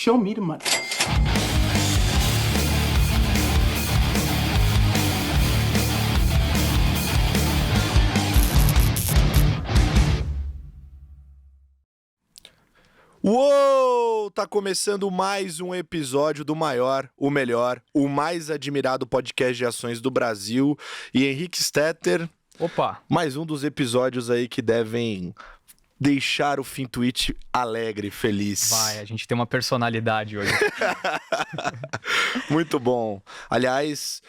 Show me the money. Uou! Tá começando mais um episódio do maior, o melhor, o mais admirado podcast de ações do Brasil. E Henrique Stetter, Opa! mais um dos episódios aí que devem deixar o Fintuit alegre, feliz. Vai, a gente tem uma personalidade hoje. Muito bom. Aliás,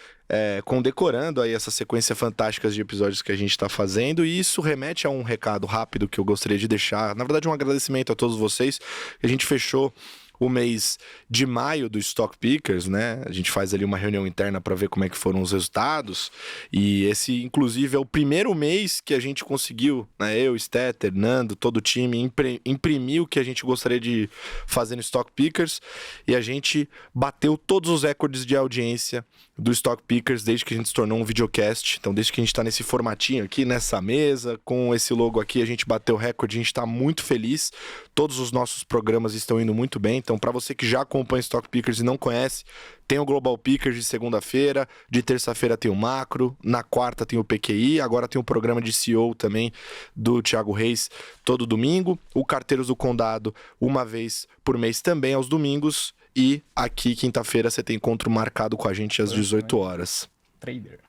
condecorando aí essa sequência fantástica de episódios que a gente está fazendo, e isso remete a um recado rápido que eu gostaria de deixar. Na verdade, um agradecimento a todos vocês. A gente fechou o mês de maio do Stock Pickers, né? A gente faz ali uma reunião interna para ver como é que foram os resultados, e esse, inclusive, é o primeiro mês que a gente conseguiu, né? Eu, Stetter, Nando, todo o time, imprimir o que a gente gostaria de fazer no Stock Pickers, e a gente bateu todos os recordes de audiência do Stock Pickers desde que a gente se tornou um videocast. Então, desde que a gente está nesse formatinho aqui, nessa mesa, com esse logo aqui, a gente bateu o recorde, a gente está muito feliz. Todos os nossos programas estão indo muito bem. Então, para você que já acompanha Stock Pickers e não conhece, tem o Global Pickers de segunda-feira, de terça-feira tem o Macro, na quarta tem o PQI, agora tem o programa de CEO também do Thiago Reis todo domingo, o Carteiros do Condado uma vez por mês também aos domingos, e aqui quinta-feira você tem encontro marcado com a gente às 18 horas. Trader.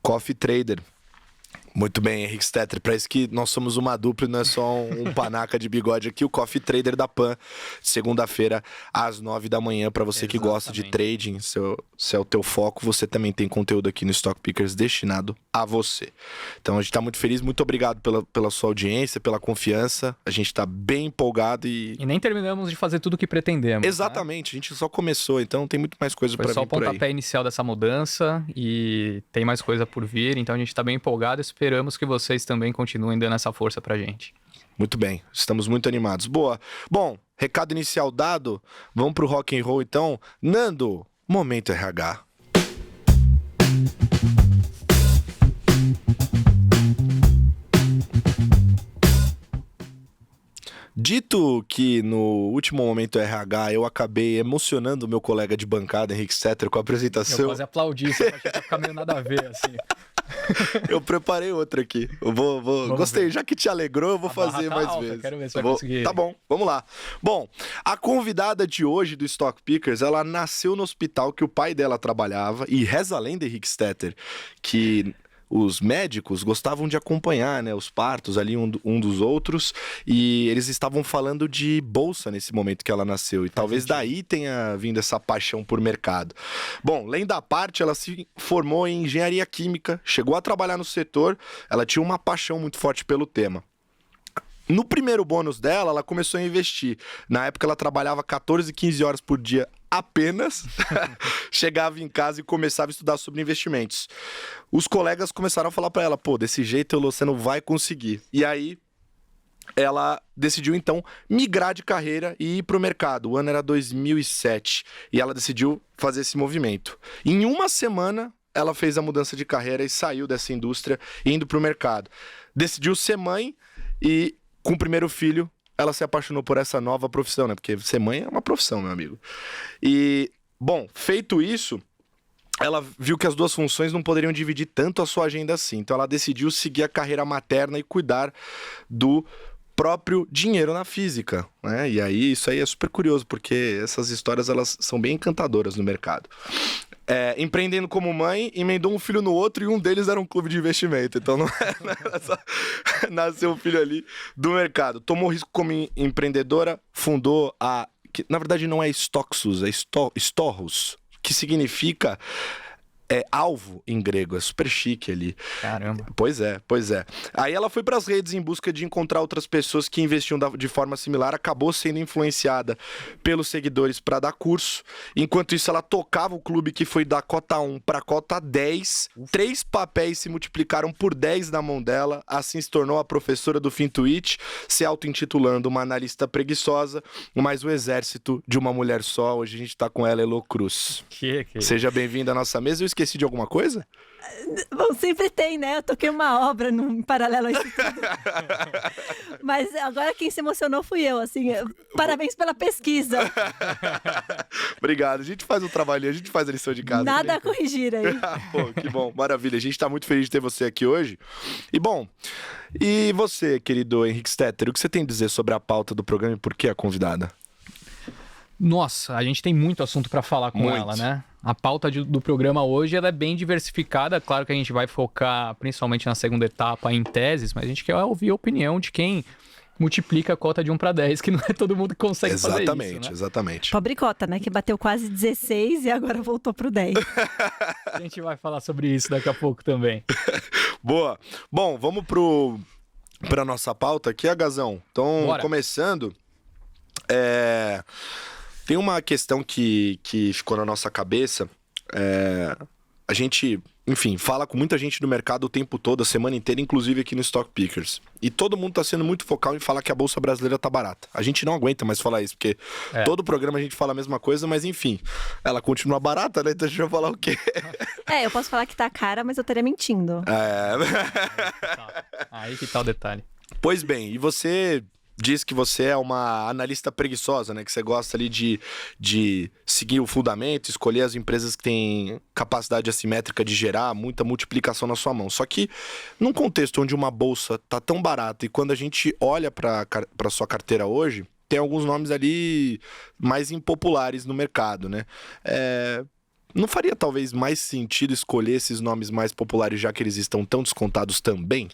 Coffee Trader. Muito bem, Henrique Stetter, para isso que nós somos uma dupla e não é só um panaca de bigode aqui, o Coffee Trader da Pan, segunda-feira às 9 da manhã, para você que gosta de trading, se é o teu foco, você também tem conteúdo aqui no Stock Pickers destinado a você. Então a gente está muito feliz, muito obrigado pela sua audiência, pela confiança, a gente está bem empolgado e nem terminamos de fazer tudo o que pretendemos. Exatamente, né? A gente só começou, então tem muito mais coisa para vir por aí. Foi só o pontapé inicial dessa mudança e tem mais coisa por vir, então a gente está bem empolgado. Esperamos que vocês também continuem dando essa força pra gente. Muito bem, estamos muito animados. Boa. Bom, recado inicial dado, vamos pro rock and roll então. Nando, momento RH. Dito que no último momento RH eu acabei emocionando o meu colega de bancada, Henrique Stetter, com a apresentação. Eu quase aplaudi, só achei que ia ficar meio nada a ver, assim. Eu preparei outra aqui. Eu gostei, ver. Já que te alegrou, eu vou fazer mais alta, vezes. Quero ver se vai conseguir. Tá bom, vamos lá. Bom, a convidada de hoje do Stock Pickers, ela nasceu no hospital que o pai dela trabalhava, e reza a lenda, Henrique Stetter, que os médicos gostavam de acompanhar, né, os partos ali um dos outros, e eles estavam falando de bolsa nesse momento que ela nasceu, e talvez daí tenha vindo essa paixão por mercado. Bom, lenda à parte, ela se formou em engenharia química, chegou a trabalhar no setor, ela tinha uma paixão muito forte pelo tema. No primeiro bônus dela, ela começou a investir. Na época, ela trabalhava 14, 15 horas por dia apenas. Chegava em casa e começava a estudar sobre investimentos. Os colegas começaram a falar para ela, pô, desse jeito você não vai conseguir. E aí, ela decidiu, então, migrar de carreira e ir para o mercado. O ano era 2007. E ela decidiu fazer esse movimento. Em uma semana, ela fez a mudança de carreira e saiu dessa indústria, indo para o mercado. Decidiu ser mãe e, com o primeiro filho, ela se apaixonou por essa nova profissão, né? Porque ser mãe é uma profissão, meu amigo. E, bom, feito isso, ela viu que as duas funções não poderiam dividir tanto a sua agenda assim. Então ela decidiu seguir a carreira materna e cuidar do próprio dinheiro na física, né? E aí, isso aí é super curioso, porque essas histórias, elas são bem encantadoras no mercado. Empreendendo como mãe, emendou um filho no outro e um deles era um clube de investimento. Então não era só nasceu um filho ali do mercado. Tomou risco como empreendedora, fundou que na verdade não é Stoxus, é Storros, que significa alvo em grego, é super chique ali. Caramba. Pois é. Aí ela foi para as redes em busca de encontrar outras pessoas que investiam de forma similar, acabou sendo influenciada pelos seguidores para dar curso. Enquanto isso, ela tocava o clube que foi da cota 1 para cota 10. 3 papéis se multiplicaram por 10 na mão dela, assim se tornou a professora do Fintuit, se auto-intitulando uma analista preguiçosa, mas o exército de uma mulher só. Hoje a gente tá com ela, Elo Cruz. Que... Seja bem-vinda à nossa mesa. Eu esqueci de alguma coisa? Bom, sempre tem, né? Eu toquei uma obra em paralelo a isso tudo. Mas agora quem se emocionou fui eu, assim. Parabéns pela pesquisa. Obrigado. A gente faz o trabalho, a gente faz a lição de casa. Nada a corrigir aí. Pô, que bom, maravilha. A gente tá muito feliz de ter você aqui hoje. E bom, e você, querido Henrique Stetter, o que você tem a dizer sobre a pauta do programa e por que a convidada? Nossa, a gente tem muito assunto para falar com ela, né? A pauta do programa hoje ela é bem diversificada. Claro que a gente vai focar principalmente na segunda etapa em teses, mas a gente quer ouvir a opinião de quem multiplica a cota de 1 para 10, que não é todo mundo que consegue fazer isso, né? Exatamente. Pobre cota, né? Que bateu quase 16 e agora voltou pro 10. A gente vai falar sobre isso daqui a pouco também. Boa. Bom, vamos pra nossa pauta aqui, Agazão. Então, Bora. começando, tem uma questão que ficou na nossa cabeça. A gente, enfim, fala com muita gente do mercado o tempo todo, a semana inteira, inclusive aqui no Stock Pickers. E todo mundo tá sendo muito focal em falar que a Bolsa Brasileira tá barata. A gente não aguenta mais falar isso, porque todo programa a gente fala a mesma coisa, mas enfim, ela continua barata, né? Então a gente vai falar o quê? Eu posso falar que tá cara, mas eu estaria mentindo. Aí que tá o detalhe. Pois bem, e você diz que você é uma analista preguiçosa, né? Que você gosta ali de seguir o fundamento, escolher as empresas que têm capacidade assimétrica de gerar muita multiplicação na sua mão. Só que num contexto onde uma bolsa tá tão barata e quando a gente olha para sua carteira hoje, tem alguns nomes ali mais impopulares no mercado, né? Não faria talvez mais sentido escolher esses nomes mais populares já que eles estão tão descontados também?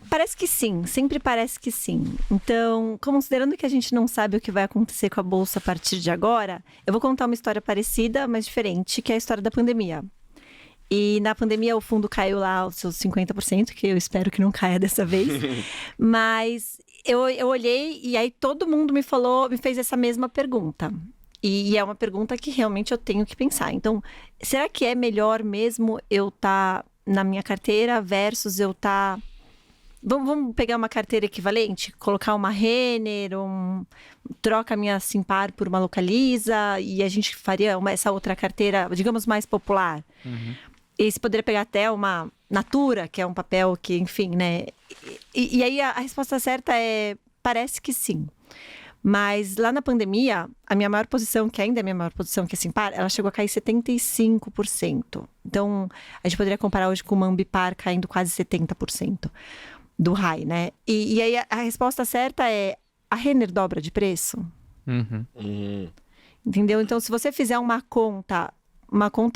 Parece que sim, sempre parece que sim. Então, considerando que a gente não sabe o que vai acontecer com a Bolsa a partir de agora, eu vou contar uma história parecida, mas diferente, que é a história da pandemia. E na pandemia o fundo caiu lá aos seus 50%, que eu espero que não caia dessa vez. Mas eu olhei e aí todo mundo me fez essa mesma pergunta. E é uma pergunta que realmente eu tenho que pensar. Então, será que é melhor mesmo eu estar na minha carteira versus eu estar... Vamos pegar uma carteira equivalente? Colocar uma Renner, troca a minha Simpar por uma Localiza e a gente faria essa outra carteira, digamos, mais popular. Uhum. E se poderia pegar até uma Natura, que é um papel que, enfim, né? E aí a resposta certa parece que sim. Mas lá na pandemia, a minha maior posição, que ainda é a minha maior posição, que é a Simpar, ela chegou a cair 75%. Então, a gente poderia comparar hoje com uma Ambipar caindo quase 70%. Do high, né? E aí a resposta certa é: a Renner dobra de preço? Entendeu? Então, se você fizer uma conta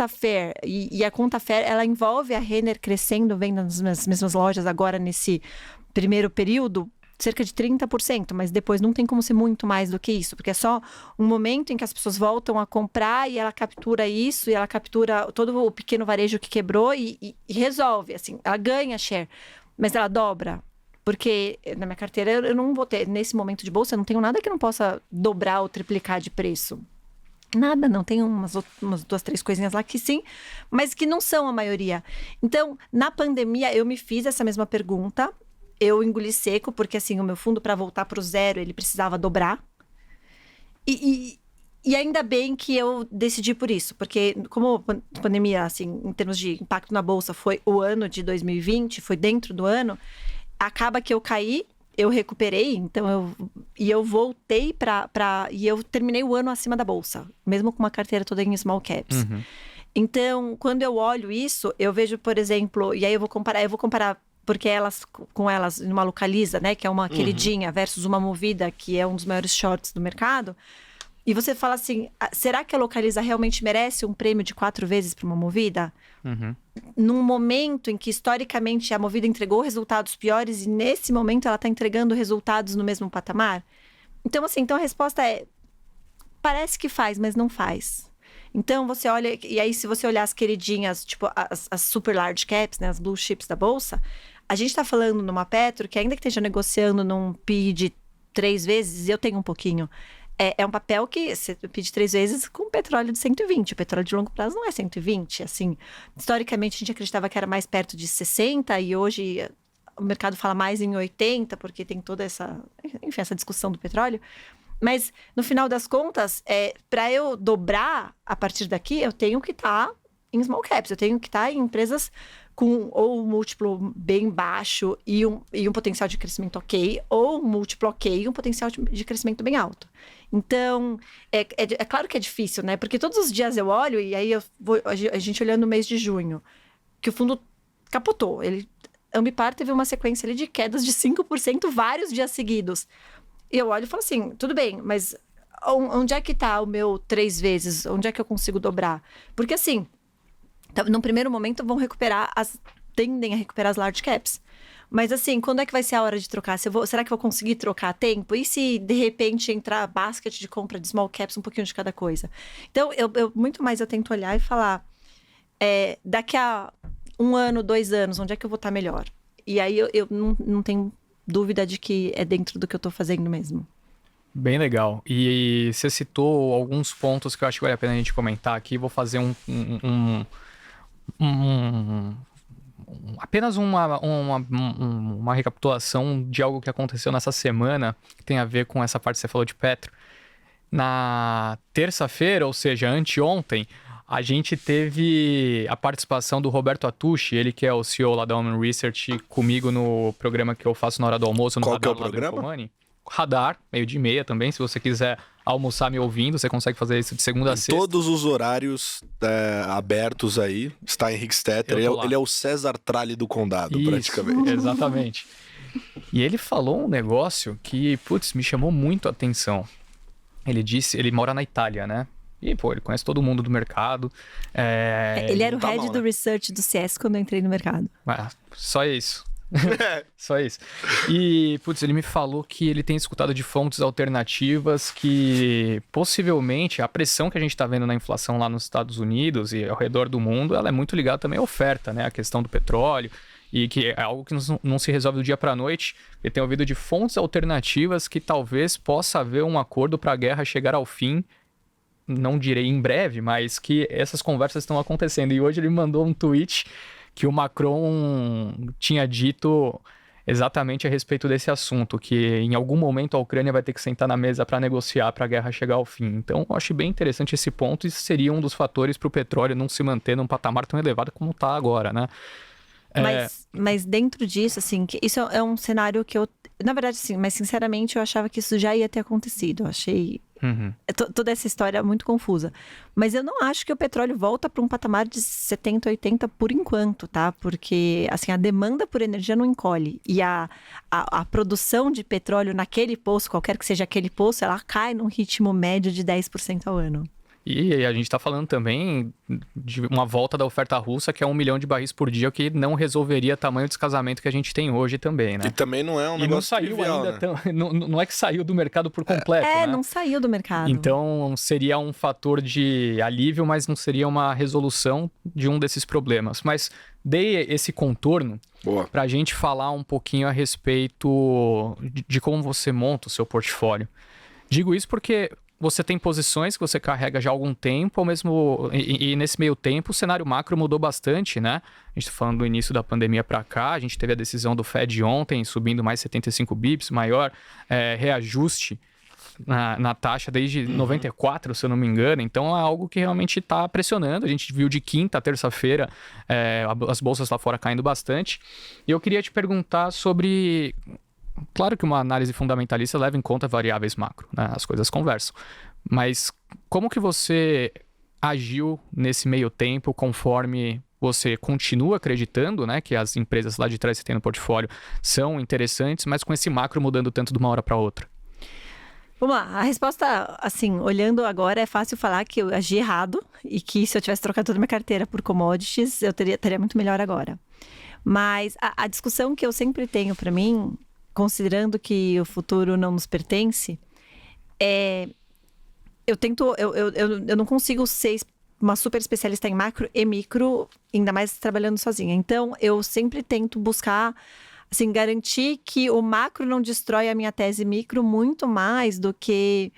fair, e a conta fair, ela envolve a Renner crescendo, vendo nas mesmas lojas agora nesse primeiro período, cerca de 30%, mas depois não tem como ser muito mais do que isso, porque é só um momento em que as pessoas voltam a comprar e ela captura isso, e ela captura todo o pequeno varejo que quebrou e resolve, assim, ela ganha share. Mas ela dobra, porque na minha carteira eu não vou ter, nesse momento de bolsa, eu não tenho nada que não possa dobrar ou triplicar de preço. Nada, não. Tem umas 2, 3 coisinhas lá que sim, mas que não são a maioria. Então, na pandemia, eu me fiz essa mesma pergunta, eu engoli seco, porque assim, o meu fundo para voltar para o zero, ele precisava dobrar. E ainda bem que eu decidi por isso, porque como a pandemia, assim, em termos de impacto na Bolsa, foi o ano de 2020, foi dentro do ano, acaba que eu caí, eu recuperei, então eu voltei e eu terminei o ano acima da Bolsa, mesmo com uma carteira toda em small caps. Uhum. Então, quando eu olho isso, eu vejo, por exemplo, e aí eu vou comparar porque com elas numa Localiza, né, que é uma queridinha, versus uma Movida, que é um dos maiores shorts do mercado. E você fala assim, será que a Localiza realmente merece um prêmio de 4 vezes para uma Movida? Uhum. Num momento em que, historicamente, a Movida entregou resultados piores e, nesse momento, ela está entregando resultados no mesmo patamar? Então, assim, a resposta parece que faz, mas não faz. Então, você olha... E aí, se você olhar as queridinhas, tipo, as super large caps, né, as blue chips da Bolsa, a gente está falando numa Petro que, ainda que esteja negociando num PI de 3 vezes, eu tenho um pouquinho... É um papel que você pede 3 vezes com petróleo de 120. O petróleo de longo prazo não é 120. Assim, historicamente, a gente acreditava que era mais perto de 60 e hoje o mercado fala mais em 80, porque tem toda essa discussão do petróleo. Mas, no final das contas, para eu dobrar a partir daqui, eu tenho que estar em small caps. Eu tenho que estar em empresas com ou um múltiplo bem baixo e um potencial de crescimento ok, ou um múltiplo ok e um potencial de crescimento bem alto. Então, é claro que é difícil, né? Porque todos os dias eu olho, e aí a gente olhando no mês de junho, que o fundo capotou. Ambipar teve uma sequência ali de quedas de 5% vários dias seguidos. E eu olho e falo assim, tudo bem, mas onde é que tá o meu 3 vezes? Onde é que eu consigo dobrar? Porque assim, num primeiro momento tendem a recuperar as large caps. Mas assim, quando é que vai ser a hora de trocar? Será que eu vou conseguir trocar a tempo? E se de repente entrar basket de compra de small caps, um pouquinho de cada coisa? Então, muito mais eu tento olhar e falar, daqui a 1 ano, 2 anos, onde é que eu vou estar melhor? E aí eu não tenho dúvida de que é dentro do que eu tô fazendo mesmo. Bem legal. E você citou alguns pontos que eu acho que vale a pena a gente comentar aqui. Vou fazer apenas uma recapitulação de algo que aconteceu nessa semana, que tem a ver com essa parte que você falou de Petro. Na terça-feira, ou seja, anteontem, a gente teve a participação do Roberto Atushi, ele que é o CEO lá da Omen Research, comigo no programa que eu faço na hora do almoço. No Qual Radar, que é o programa? Radar, 12:30 também. Se você quiser almoçar me ouvindo, você consegue fazer isso de segunda a sexta. Todos os horários abertos aí, está Henrique Stetter. Ele é o César Tralli do Condado, isso, praticamente. Exatamente. E ele falou um negócio que, me chamou muito a atenção. Ele disse, ele mora na Itália, né? E, ele conhece todo mundo do mercado. Ele era o head do research do CS quando eu entrei no mercado. Só isso. Só isso. E, ele me falou que ele tem escutado de fontes alternativas que, possivelmente, a pressão que a gente está vendo na inflação lá nos Estados Unidos e ao redor do mundo, ela é muito ligada também à oferta, né? A questão do petróleo. E que é algo que não se resolve do dia para a noite. Ele tem ouvido de fontes alternativas que talvez possa haver um acordo para a guerra chegar ao fim. Não direi em breve, mas que essas conversas estão acontecendo. E hoje ele mandou um tweet que o Macron tinha dito exatamente a respeito desse assunto, que em algum momento a Ucrânia vai ter que sentar na mesa para negociar para a guerra chegar ao fim. Então, eu acho bem interessante esse ponto e seria um dos fatores para o petróleo não se manter num patamar tão elevado como está agora, né? Mas dentro disso, assim, que isso é um cenário que eu... Na verdade, sim, mas sinceramente eu achava que isso já ia ter acontecido. Eu achei toda essa história muito confusa. Mas eu não acho que o petróleo volta para um patamar de 70, 80 por enquanto, tá? Porque, assim, a demanda por energia não encolhe. E a produção de petróleo naquele poço, qualquer que seja aquele poço, ela cai num ritmo médio de 10% ao ano. E a gente está falando também de uma volta da oferta russa, que é 1 milhão de barris por dia, o que não resolveria o tamanho do descasamento que a gente tem hoje também, né? E também não é um negócio não saiu trivial, ainda né? não é que saiu do mercado por completo, né? Não saiu do mercado. Então, seria um fator de alívio, mas não seria uma resolução de um desses problemas. Mas dei esse contorno para a gente falar um pouquinho a respeito de como você monta o seu portfólio. Digo isso porque... você tem posições que você carrega já há algum tempo, ou mesmo, e nesse meio tempo o cenário macro mudou bastante, né? A gente está falando do início da pandemia para cá, a gente teve a decisão do Fed ontem, subindo mais 75 bips, maior reajuste na taxa desde 94, se eu não me engano. Então é algo que realmente está pressionando. A gente viu de quinta a terça-feira as bolsas lá fora caindo bastante. E eu queria te perguntar sobre... Claro que uma análise fundamentalista leva em conta variáveis macro, né? As coisas conversam. Mas como que você agiu nesse meio tempo conforme você continua acreditando, né, que as empresas lá de trás que você tem no portfólio são interessantes, mas com esse macro mudando tanto de uma hora para outra? Vamos lá, a resposta, assim, olhando agora, é fácil falar que eu agi errado e que se eu tivesse trocado toda a minha carteira por commodities, eu estaria muito melhor agora. Mas a discussão que eu sempre tenho para mim... considerando que o futuro não nos pertence, eu não consigo ser uma super especialista em macro e micro, ainda mais trabalhando sozinha. Então, eu sempre tento buscar, assim, garantir que o macro não destrói a minha tese micro muito mais do que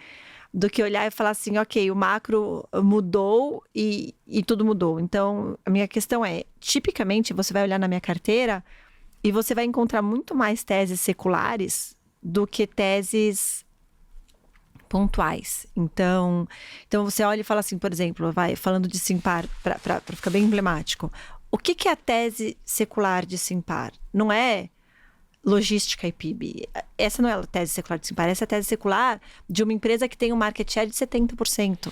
olhar e falar assim, ok, o macro mudou e tudo mudou. Então, a minha questão tipicamente, você vai olhar na minha carteira... e você vai encontrar muito mais teses seculares do que teses pontuais. Então você olha e fala assim, por exemplo, falando de Simpar, para ficar bem emblemático. O que é a tese secular de Simpar? Não é logística e PIB. Essa não é a tese secular de Simpar, essa é a tese secular de uma empresa que tem um market share de 70%,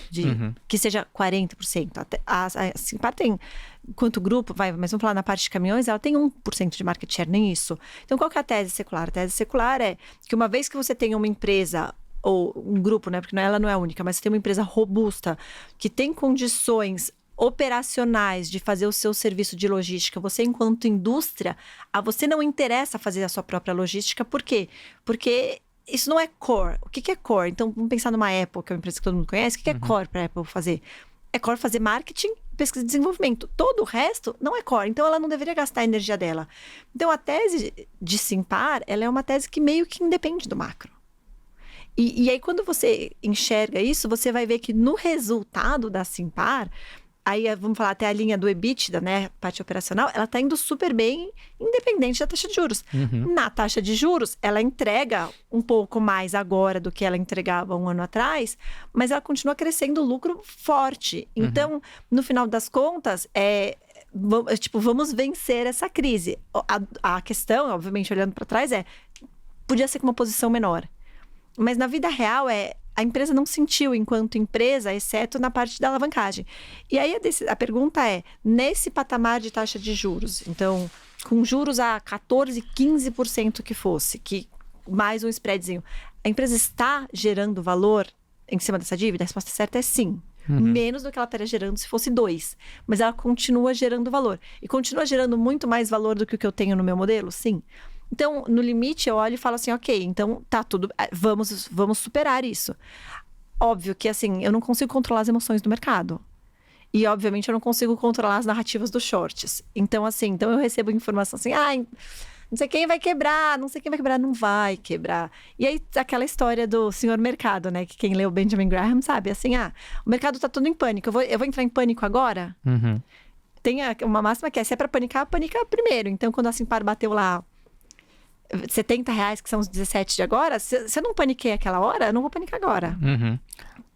que seja 40%. A Simpar tem, enquanto grupo, mas vamos falar na parte de caminhões, ela tem 1% de market share, nem isso. Então, qual que é a tese secular? A tese secular é que uma vez que você tem uma empresa, ou um grupo, né, porque ela não é única, mas você tem uma empresa robusta, que tem condições operacionais de fazer o seu serviço de logística, você enquanto indústria, a você não interessa fazer a sua própria logística, por quê? Porque isso não é core. O que é core? Então, vamos pensar numa Apple, que é uma empresa que todo mundo conhece, o que é core para a Apple fazer? É core fazer marketing, pesquisa e desenvolvimento. Todo o resto não é core, então ela não deveria gastar a energia dela. Então, a tese de Simpar, ela é uma tese que meio que independe do macro. E aí, quando você enxerga isso, você vai ver que no resultado da Simpar, aí vamos falar até a linha do EBITDA, né, parte operacional, ela está indo super bem, independente da taxa de juros. Na taxa de juros, ela entrega um pouco mais agora do que ela entregava um ano atrás, mas ela continua crescendo lucro forte. Então, no final das contas, vamos vencer essa crise. A questão, obviamente, olhando para trás, podia ser com uma posição menor. Mas na vida real, a empresa não sentiu enquanto empresa, exceto na parte da alavancagem. E aí a pergunta é, nesse patamar de taxa de juros, então, com juros a 14%, 15% que fosse, que mais um spreadzinho, a empresa está gerando valor em cima dessa dívida? A resposta certa é sim. Menos do que ela estaria gerando se fosse 2. Mas ela continua gerando valor. E continua gerando muito mais valor do que o que eu tenho no meu modelo? Sim. Então, no limite, eu olho e falo assim, ok, então tá tudo, vamos superar isso. Óbvio que, assim, eu não consigo controlar as emoções do mercado. E, obviamente, eu não consigo controlar as narrativas dos shorts. Então, assim, eu recebo informação assim, não sei quem vai quebrar, não vai quebrar. E aí, aquela história do senhor mercado, né? Que quem leu Benjamin Graham sabe, assim, o mercado tá todo em pânico, eu vou entrar em pânico agora? Tem uma máxima que se é pra panicar, panica primeiro. Então, quando a Simpar bateu lá R$70, que são os 17 de agora, se eu não paniquei aquela hora, eu não vou panicar agora.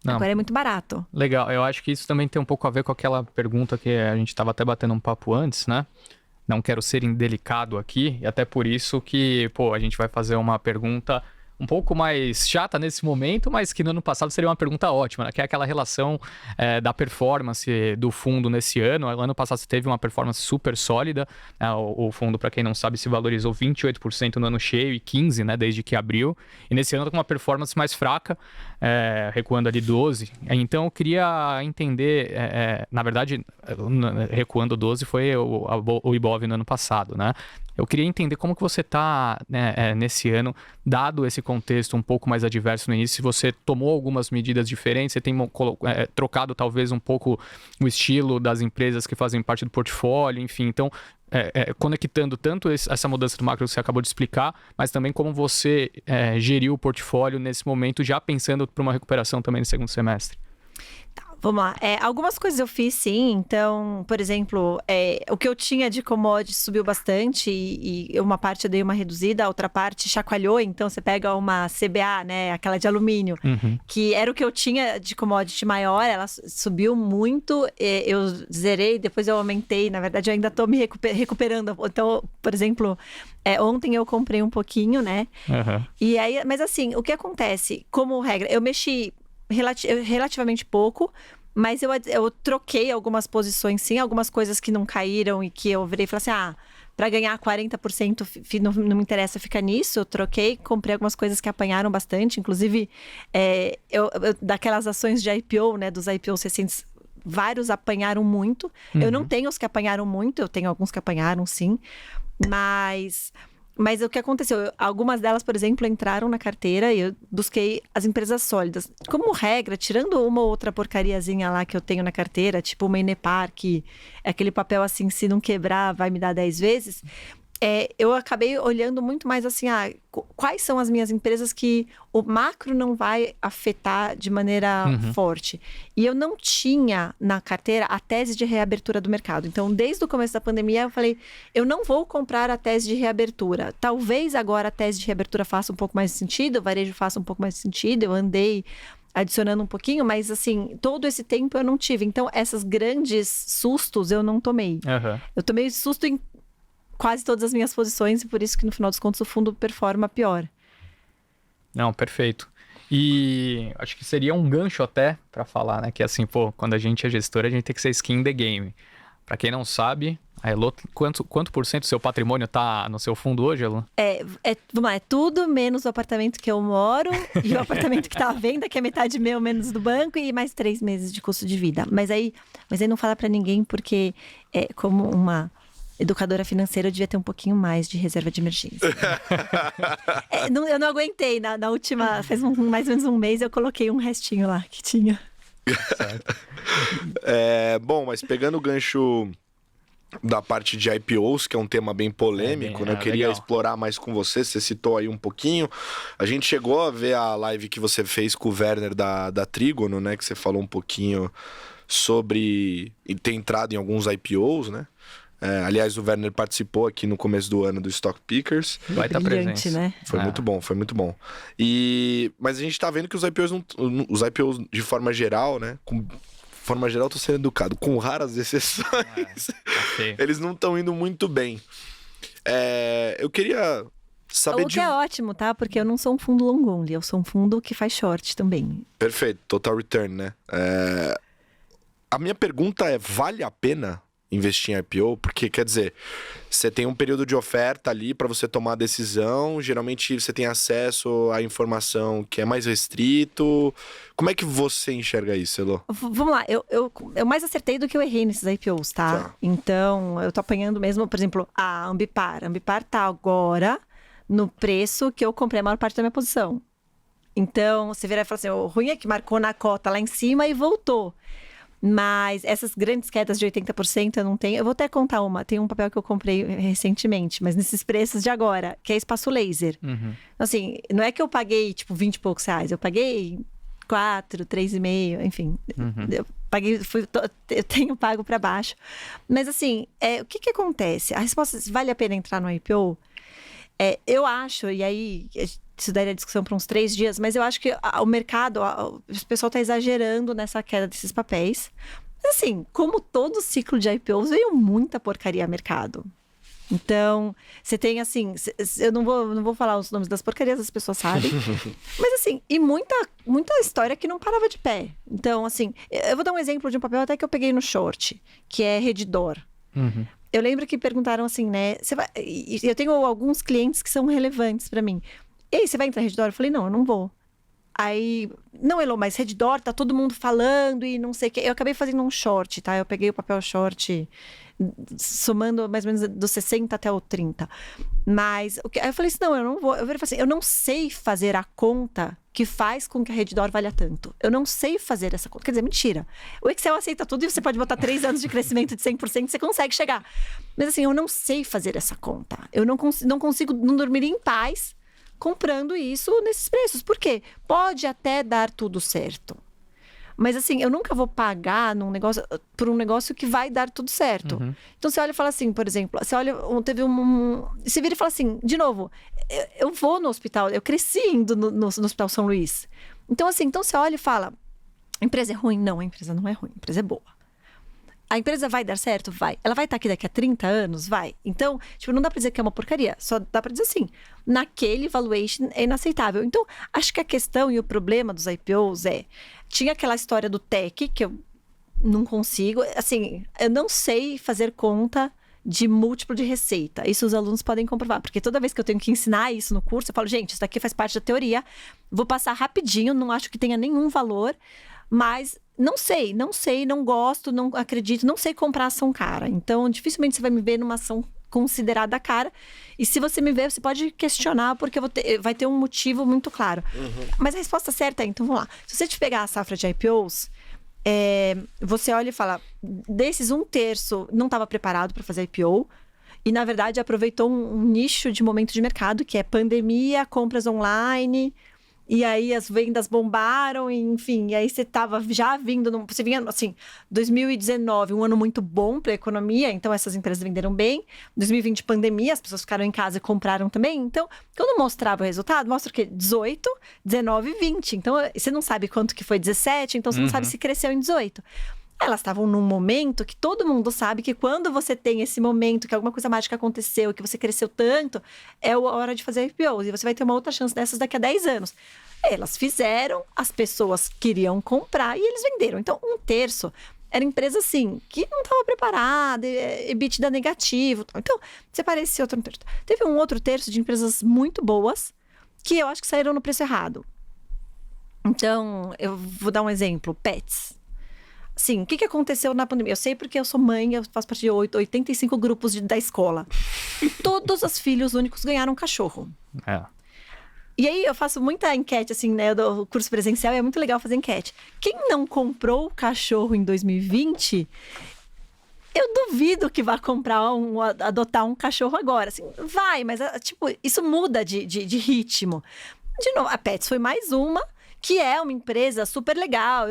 Não. Agora é muito barato. Legal, eu acho que isso também tem um pouco a ver com aquela pergunta que a gente estava até batendo um papo antes, né? Não quero ser indelicado aqui, e até por isso que, a gente vai fazer uma pergunta um pouco mais chata nesse momento, mas que no ano passado seria uma pergunta ótima, né? Que é aquela relação da performance do fundo nesse ano. O ano passado teve uma performance super sólida, né? O fundo, para quem não sabe, se valorizou 28% no ano cheio e 15%, né, desde que abriu. E nesse ano está com uma performance mais fraca, recuando ali 12%. Então eu queria entender, na verdade, recuando 12% foi o Ibov no ano passado, né? Eu queria entender como que você está, né, nesse ano, dado esse contexto um pouco mais adverso no início, se você tomou algumas medidas diferentes, você tem trocado talvez um pouco o estilo das empresas que fazem parte do portfólio, enfim. Então, conectando tanto essa mudança do macro que você acabou de explicar, mas também como você geriu o portfólio nesse momento, já pensando para uma recuperação também no segundo semestre. Vamos lá. Algumas coisas eu fiz, sim. Então, por exemplo, o que eu tinha de commodity subiu bastante e uma parte eu dei uma reduzida, a outra parte chacoalhou. Então, você pega uma CBA, né, aquela de alumínio, que era o que eu tinha de commodity maior, ela subiu muito. Eu zerei, depois eu aumentei. Na verdade, eu ainda estou me recuperando. Então, por exemplo, ontem eu comprei um pouquinho, né? E aí, mas assim, o que acontece? Como regra, eu mexi relativamente pouco, mas eu troquei algumas posições, sim, algumas coisas que não caíram e que eu virei e falei assim, para ganhar 40% não me interessa ficar nisso, eu troquei, comprei algumas coisas que apanharam bastante, inclusive daquelas ações de IPO, né, dos IPOs recentes, vários apanharam muito, eu não tenho os que apanharam muito, eu tenho alguns que apanharam, sim, Mas o que aconteceu? Algumas delas, por exemplo, entraram na carteira e eu busquei as empresas sólidas. Como regra, tirando uma ou outra porcariazinha lá que eu tenho na carteira, tipo uma Inepar, que é aquele papel assim, se não quebrar, vai me dar 10 vezes. eu acabei olhando muito mais assim, quais são as minhas empresas que o macro não vai afetar de maneira forte. E eu não tinha na carteira a tese de reabertura do mercado. Então, desde o começo da pandemia, eu falei, eu não vou comprar a tese de reabertura. Talvez agora a tese de reabertura faça um pouco mais de sentido, o varejo faça um pouco mais de sentido, eu andei adicionando um pouquinho, mas assim, todo esse tempo eu não tive. Então, esses grandes sustos eu não tomei. Eu tomei susto em quase todas as minhas posições e por isso que no final dos contos o fundo performa pior. Não, perfeito. E acho que seria um gancho até para falar, né? Que assim, quando a gente é gestor, a gente tem que ser skin in the game. Para quem não sabe, a Elo, quanto por cento do seu patrimônio tá no seu fundo hoje, Elo? Vamos lá, é tudo menos o apartamento que eu moro e o apartamento que tá à venda, que é metade meu, menos do banco, e mais 3 meses de custo de vida. Mas aí não fala para ninguém, porque como uma educadora financeira, eu devia ter um pouquinho mais de reserva de emergência. Eu não aguentei. Na última, faz mais ou menos um mês, eu coloquei um restinho lá que tinha. Bom, mas pegando o gancho da parte de IPOs, que é um tema bem polêmico, né? Eu queria explorar mais com você citou aí um pouquinho. A gente chegou a ver a live que você fez com o Werner da Trígono, né? Que você falou um pouquinho sobre ter entrado em alguns IPOs, né? Aliás, o Werner participou aqui no começo do ano do Stock Pickers. Vai estar presente, né? Foi muito bom, foi muito bom. Mas a gente tá vendo que os IPOs de forma geral, né? Forma geral, eu tô sendo educado, com raras exceções, eles não estão indo muito bem. Eu queria saber o que é ótimo, tá? Porque eu não sou um fundo long only, eu sou um fundo que faz short também. Perfeito, total return, né? A minha pergunta vale a pena investir em IPO? Porque, quer dizer, você tem um período de oferta ali para você tomar a decisão, geralmente você tem acesso à informação que é mais restrito. Como é que você enxerga isso, Elo? Vamos lá, eu mais acertei do que eu errei nesses IPOs, tá? Então, eu tô apanhando mesmo, por exemplo, a Ambipar. A Ambipar tá agora no preço que eu comprei a maior parte da minha posição. Então, você vira e fala assim, o ruim é que marcou na cota lá em cima e voltou. Mas essas grandes quedas de 80% eu não tenho. Eu vou até contar uma. Tem um papel que eu comprei recentemente, mas nesses preços de agora, que é Espaço Laser. Assim, não é que eu paguei, tipo, 20 e poucos reais. Eu paguei 4, 3,5, enfim. Eu paguei, eu tenho pago para baixo. Mas assim, o que acontece? A resposta é, vale a pena entrar no IPO? Eu acho, e aí isso daria discussão por uns 3 dias, mas eu acho que o mercado, o pessoal está exagerando nessa queda desses papéis. Mas assim, como todo ciclo de IPOs, veio muita porcaria ao mercado. Então, você tem assim, eu não vou falar os nomes das porcarias, as pessoas sabem. Mas assim, e muita história que não parava de pé. Então, assim, eu vou dar um exemplo de um papel até que eu peguei no short, que é Redditor. Eu lembro que perguntaram assim, né? Eu tenho alguns clientes que são relevantes para mim. E aí, você vai entrar em Redditor? Eu falei, não, eu não vou. Aí, não, Elo, mas Redditor, tá todo mundo falando e não sei o quê. Eu acabei fazendo um short, tá? Eu peguei o papel short, somando mais ou menos dos 60 até o 30. Mas, aí eu falei assim, não, eu não vou. Eu falei assim, eu não sei fazer a conta que faz com que a Redditor valha tanto. Eu não sei fazer essa conta. Quer dizer, mentira. O Excel aceita tudo e você pode botar 3 anos de crescimento de 100%, você consegue chegar. Mas assim, eu não sei fazer essa conta. Eu não consigo, não dormir em paz comprando isso nesses preços. Por quê? Pode até dar tudo certo. Mas assim, eu nunca vou pagar por um negócio que vai dar tudo certo. Então você olha e fala assim, por exemplo, você olha, você vira e fala assim, de novo, eu vou no hospital, eu cresci indo no Hospital São Luís. Então assim, você olha e fala, a empresa é ruim? Não, a empresa não é ruim, a empresa é boa. A empresa vai dar certo? Vai. Ela vai estar aqui daqui a 30 anos? Vai. Então, não dá pra dizer que é uma porcaria. Só dá pra dizer assim, naquele valuation é inaceitável. Então, acho que a questão e o problema dos IPOs tinha aquela história do tech, que eu não consigo. Assim, eu não sei fazer conta de múltiplo de receita. Isso os alunos podem comprovar. Porque toda vez que eu tenho que ensinar isso no curso, eu falo, gente, isso daqui faz parte da teoria. Vou passar rapidinho, não acho que tenha nenhum valor. Mas não sei, não gosto, não acredito, não sei comprar ação cara. Então, dificilmente você vai me ver numa ação considerada cara. E se você me ver, você pode questionar, porque vai ter um motivo muito claro. Mas a resposta certa é, então vamos lá. Se você te pegar a safra de IPOs, você olha e fala, desses 1/3 não estava preparado para fazer IPO. E, na verdade, aproveitou um nicho de momento de mercado, que é pandemia, compras online. E aí as vendas bombaram, enfim. E aí você estava já vindo... Você vinha, assim, 2019, um ano muito bom para a economia. Então, essas empresas venderam bem. 2020, pandemia, as pessoas ficaram em casa e compraram também. Então, quando mostrava o resultado, mostra o quê? 18, 19, 20. Então, você não sabe quanto que foi 17. Então, você não sabe se cresceu em 18. Elas estavam num momento que todo mundo sabe que quando você tem esse momento, que alguma coisa mágica aconteceu, que você cresceu tanto, é a hora de fazer IPOs. E você vai ter uma outra chance dessas daqui a 10 anos. Elas fizeram, as pessoas queriam comprar e eles venderam. Então, 1/3 era empresa, assim, que não estava preparada, EBITDA negativo. Então, separei esse outro 1/3. Teve um outro terço de empresas muito boas que eu acho que saíram no preço errado. Então, eu vou dar um exemplo. Pets. Sim, o que aconteceu na pandemia? Eu sei porque eu sou mãe, eu faço parte de 85 grupos da escola. E todos os filhos únicos ganharam um cachorro. E aí eu faço muita enquete, assim, né, do curso presencial, e é muito legal fazer enquete. Quem não comprou o cachorro em 2020, eu duvido que vá adotar um cachorro agora. Assim, vai, mas tipo, isso muda de ritmo. De novo, a Pets foi mais uma, que é uma empresa super legal.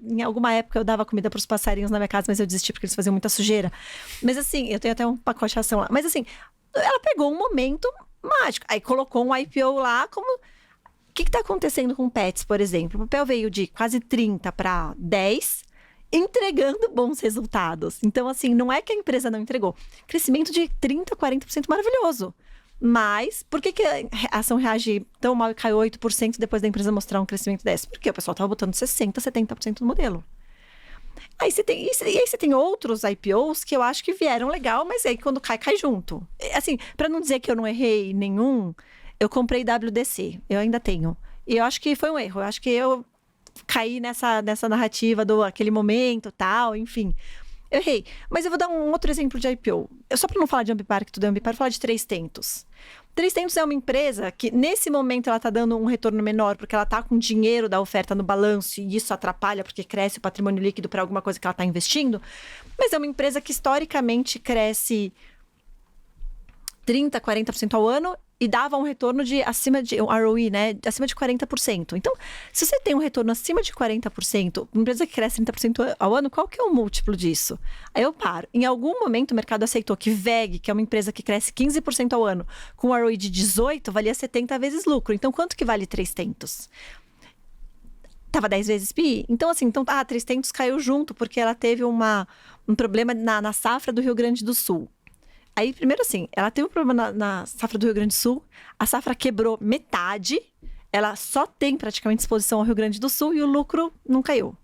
Em alguma época eu dava comida para os passarinhos na minha casa, mas eu desisti porque eles faziam muita sujeira. Mas assim, eu tenho até um pacote de ração lá. Mas assim, ela pegou um momento mágico. Aí colocou um IPO lá como... O que está acontecendo com Pets, por exemplo? O papel veio de quase 30 para 10, entregando bons resultados. Então, assim, não é que a empresa não entregou. Crescimento de 30%, 40% maravilhoso. Mas, por que a ação reage tão mal e caiu 8% depois da empresa mostrar um crescimento desse? Porque o pessoal estava botando 60%, 70% no modelo. Aí você tem outros IPOs que eu acho que vieram legal, mas aí quando cai junto. Assim, para não dizer que eu não errei nenhum, eu comprei WDC, eu ainda tenho. E eu acho que foi um erro, eu acho que eu caí nessa narrativa do aquele momento, tal, enfim. Eu errei. Mas eu vou dar um outro exemplo de IPO. Só para não falar de Ambipar, que tudo é Ambipar, eu vou falar de 3tentos. 3tentos é uma empresa que, nesse momento, ela está dando um retorno menor, porque ela está com dinheiro da oferta no balanço, e isso atrapalha, porque cresce o patrimônio líquido para alguma coisa que ela está investindo. Mas é uma empresa que, historicamente, cresce 30%, 40% ao ano, e dava um retorno acima de um ROE, né? Acima de 40%. Então, se você tem um retorno acima de 40%, uma empresa que cresce 30% ao ano, qual que é o múltiplo disso? Aí eu paro. Em algum momento, o mercado aceitou que VEG, que é uma empresa que cresce 15% ao ano, com um ROE de 18%, valia 70 vezes lucro. Então, quanto que vale 3tentos? Tava 10 vezes PI? Então, assim, 3tentos caiu junto, porque ela teve um problema na safra do Rio Grande do Sul. Aí, primeiro assim, ela teve um problema na safra do Rio Grande do Sul, a safra quebrou metade, ela só tem praticamente exposição ao Rio Grande do Sul e o lucro não caiu.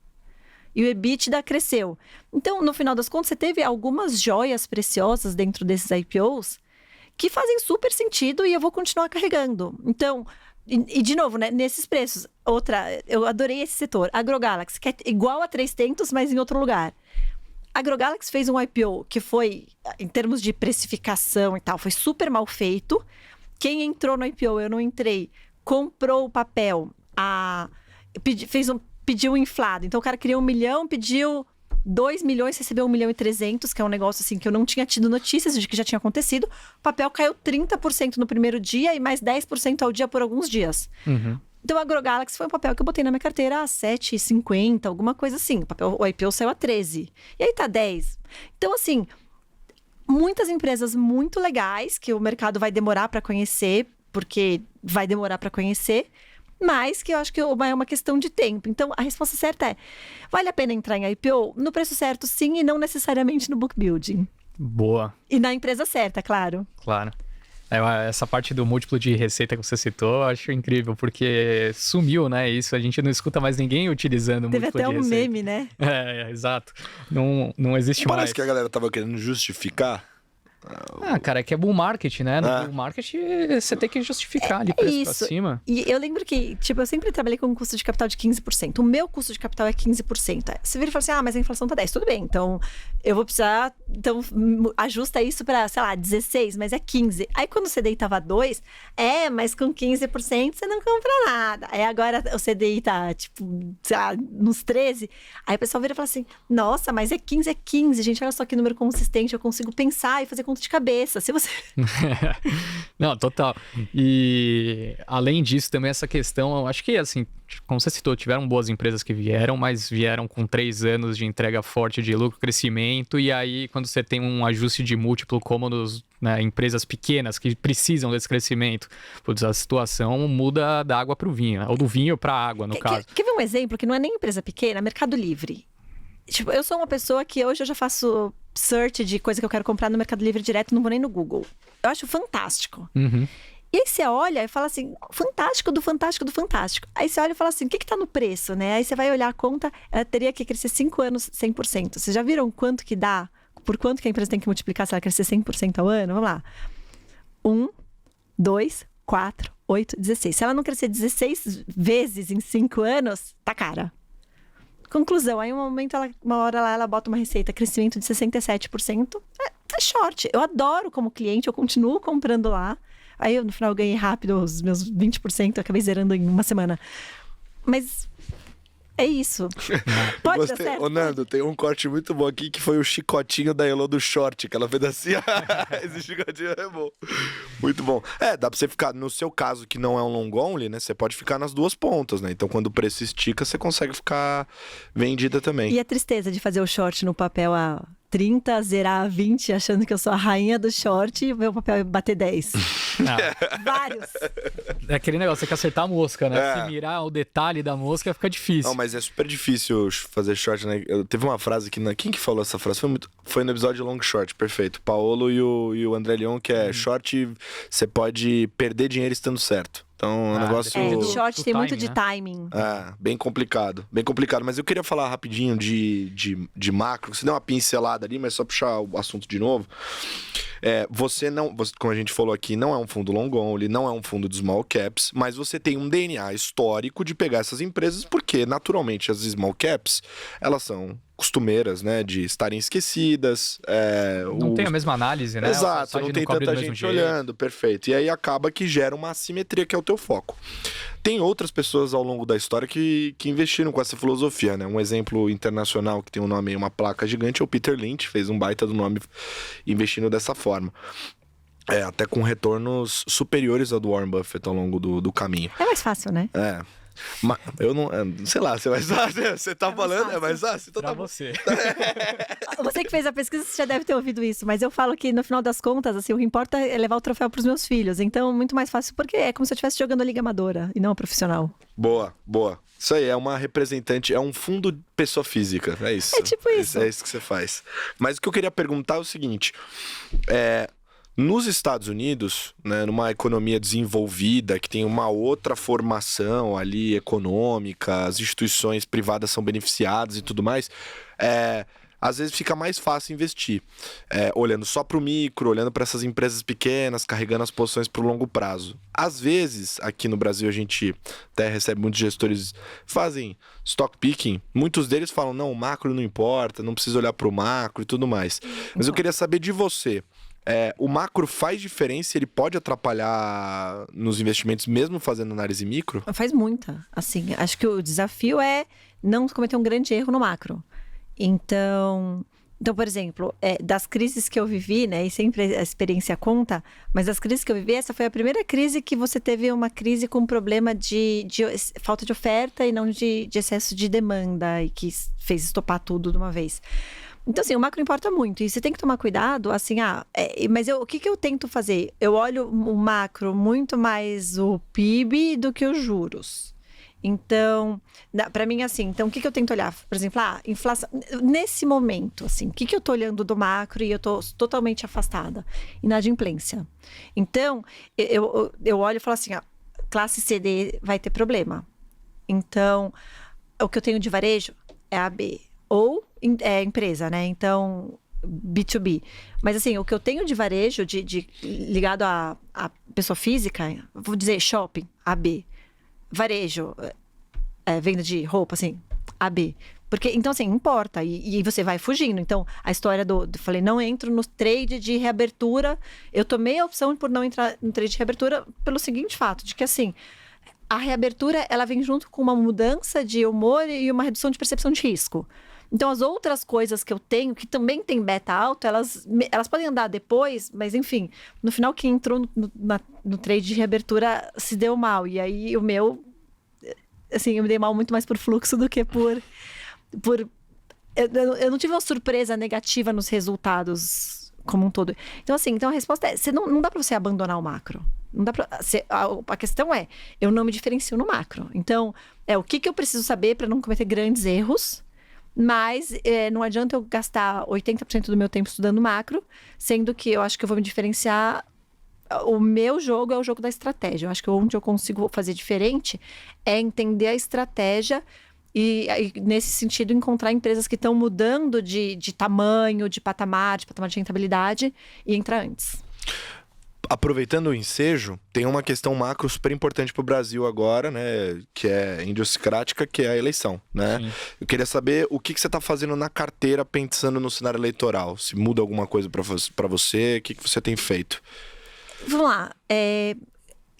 E o EBITDA cresceu. Então, no final das contas, você teve algumas joias preciosas dentro desses IPOs que fazem super sentido e eu vou continuar carregando. Então, e de novo, né, nesses preços, eu adorei esse setor, AgroGalaxy, que é igual a 3tentos, mas em outro lugar. A AgroGalaxy fez um IPO que foi, em termos de precificação e tal, foi super mal feito. Quem entrou no IPO, eu não entrei, comprou o papel, pediu inflado. Então, o cara queria 1 milhão, pediu 2 milhões, recebeu 1.300.000, que é um negócio assim que eu não tinha tido notícias de que já tinha acontecido. O papel caiu 30% no primeiro dia e mais 10% ao dia por alguns dias. Então, a AgroGalaxy foi um papel que eu botei na minha carteira a 7,50, alguma coisa assim. O IPO saiu a 13. E aí tá 10. Então, assim, muitas empresas muito legais que o mercado vai demorar para conhecer, porque vai demorar para conhecer, mas que eu acho que é uma questão de tempo. Então, a resposta certa é, vale a pena entrar em IPO? No preço certo, sim, e não necessariamente no book building. Boa. E na empresa certa, claro. Claro. Essa parte do múltiplo de receita que você citou, eu acho incrível, porque sumiu, né? Isso, a gente não escuta mais ninguém utilizando múltiplo de receita. Teve até um meme, né? Exato. Não existe mais. Parece que a galera tava querendo justificar. Cara, é que é bull market, né? No bull market, você tem que justificar ali preço pra cima. E eu lembro que, eu sempre trabalhei com um custo de capital de 15%. O meu custo de capital é 15%. Você vira e fala assim, mas a inflação tá 10%. Tudo bem, então eu vou precisar... Então, ajusta isso pra, 16%, mas é 15%. Aí, quando o CDI tava 2%, mas com 15% você não compra nada. Aí, agora o CDI tá, nos 13%. Aí, o pessoal vira e fala assim, nossa, mas é 15%, gente. Olha só que número consistente. Eu consigo pensar e fazer conta de cabeça. Se você... Não, total. E além disso, também essa questão, eu acho que, assim, como você citou, tiveram boas empresas que vieram, mas vieram com 3 anos de entrega forte de lucro, crescimento, e aí quando você tem um ajuste de múltiplo como né, empresas pequenas que precisam desse crescimento, putz, a situação muda da água para o vinho, ou do vinho para a água, no caso. Quer ver um exemplo que não é nem empresa pequena? Mercado Livre. Tipo, eu sou uma pessoa que hoje eu já faço search de coisa que eu quero comprar no Mercado Livre direto, não vou nem no Google. Eu acho fantástico. Uhum. E aí você olha e fala assim, fantástico do fantástico do fantástico. Aí você olha e fala assim, o que tá no preço, né? Aí você vai olhar a conta, ela teria que crescer 5 anos 100%. Vocês já viram quanto que dá? Por quanto que a empresa tem que multiplicar se ela crescer 100% ao ano? Vamos lá. 1, 2, 4, 8, 16. Se ela não crescer 16 vezes em 5 anos, tá cara. Conclusão, aí uma hora lá ela bota uma receita, crescimento de 67%, é short. Eu adoro como cliente, eu continuo comprando lá. Aí eu, no final, ganhei rápido os meus 20%, acabei zerando em uma semana. Mas é isso. Pode dar certo? Ô, Nando, tem um corte muito bom aqui que foi o chicotinho da Elô do short, que ela fez assim. Esse chicotinho é bom. Muito bom. Dá pra você ficar, no seu caso, que não é um long only, né? Você pode ficar nas duas pontas, né? Então, quando o preço estica, você consegue ficar vendida também. E a tristeza de fazer o short no papel a 30, zerar a 20, achando que eu sou a rainha do short e o meu papel é bater 10. Vários. É aquele negócio, você quer acertar a mosca, né? Se mirar o detalhe da mosca, fica difícil. Não, mas é super difícil fazer short, né? Teve uma frase que... Quem que falou essa frase? Foi no episódio Long Short, perfeito. Paolo e o André Leon, que é short, você pode perder dinheiro estando certo. Então, é um negócio... short tem muito de timing. Bem complicado. Bem complicado. Mas eu queria falar rapidinho de macro. Você deu uma pincelada ali, mas só puxar o assunto de novo. Você, como a gente falou aqui, não é um fundo long only, não é um fundo de small caps, mas você tem um DNA histórico de pegar essas empresas, porque, naturalmente, as small caps, elas são costumeiras, né, de estarem esquecidas. Não tem a mesma análise, né? Exato, não tem tanta gente olhando, perfeito. E aí acaba que gera uma assimetria, que é o teu foco. Tem outras pessoas ao longo da história que investiram com essa filosofia, né? Um exemplo internacional que tem um nome, uma placa gigante, é o Peter Lynch, fez um baita do nome investindo dessa forma. Até com retornos superiores ao do Warren Buffett ao longo do caminho. É mais fácil, né? Mas eu não... Sei lá, você tá falando, é mais fácil? Então pra tá bom. você. Você que fez a pesquisa, você já deve ter ouvido isso, mas eu falo que no final das contas, assim, o que importa é levar o troféu pros meus filhos. Então, muito mais fácil, porque é como se eu estivesse jogando a liga amadora e não a profissional. Boa. Isso aí, é uma representante, é um fundo de pessoa física, é isso. É tipo isso. É isso que você faz. Mas o que eu queria perguntar é o seguinte, nos Estados Unidos, né, numa economia desenvolvida, que tem uma outra formação ali econômica, as instituições privadas são beneficiadas e tudo mais, às vezes fica mais fácil investir, olhando só para o micro, olhando para essas empresas pequenas, carregando as posições para o longo prazo. Às vezes, aqui no Brasil, a gente até recebe muitos gestores que fazem stock picking. Muitos deles falam, não, o macro não importa, não precisa olhar para o macro e tudo mais. Mas eu queria saber de você, o macro faz diferença? Ele pode atrapalhar nos investimentos, mesmo fazendo análise micro? Faz muita. Assim, acho que o desafio é não cometer um grande erro no macro. Então, por exemplo, das crises que eu vivi, né, e sempre a experiência conta, mas das crises que eu vivi, essa foi a primeira crise que você teve uma crise com problema de falta de oferta e não de excesso de demanda, e que fez estopar tudo de uma vez. Então, assim, o macro importa muito, e você tem que tomar cuidado, assim, mas o que eu tento fazer? Eu olho o macro muito mais o PIB do que os juros. Então, para mim, assim, então o que eu tento olhar? Por exemplo, inflação. Nesse momento, assim, o que eu tô olhando do macro e eu tô totalmente afastada? Inadimplência. Então, eu olho e falo assim, classe CD vai ter problema. Então, o que eu tenho de varejo é AB. Ou empresa, né? Então, B2B. Mas, assim, o que eu tenho de varejo, ligado à pessoa física, vou dizer shopping, AB. Varejo, venda de roupa, assim, AB. Porque, então, assim, importa. E você vai fugindo. Então, a história falei, não entro no trade de reabertura. Eu tomei a opção por não entrar no trade de reabertura pelo seguinte fato, de que, assim, a reabertura, ela vem junto com uma mudança de humor e uma redução de percepção de risco. Então, as outras coisas que eu tenho, que também tem beta alto, elas podem andar depois, mas enfim, no final quem entrou no trade de reabertura se deu mal. E aí o meu, assim, eu me dei mal muito mais por fluxo do que por eu não tive uma surpresa negativa nos resultados como um todo. Então, assim, a resposta é, não dá para você abandonar o macro. Não dá a questão é, eu não me diferencio no macro. Então, o que eu preciso saber para não cometer grandes erros, mas não adianta eu gastar 80% do meu tempo estudando macro, sendo que eu acho que eu vou me diferenciar. O meu jogo é o jogo da estratégia. Eu acho que onde eu consigo fazer diferente é entender a estratégia e nesse sentido, encontrar empresas que estão mudando de tamanho, de patamar de rentabilidade e entrar antes. Aproveitando o ensejo, tem uma questão macro super importante para o Brasil agora, né? Que é idiosincrática, que é a eleição, né? Sim. Eu queria saber o que você está fazendo na carteira pensando no cenário eleitoral. Se muda alguma coisa para você, o que você tem feito? Vamos lá.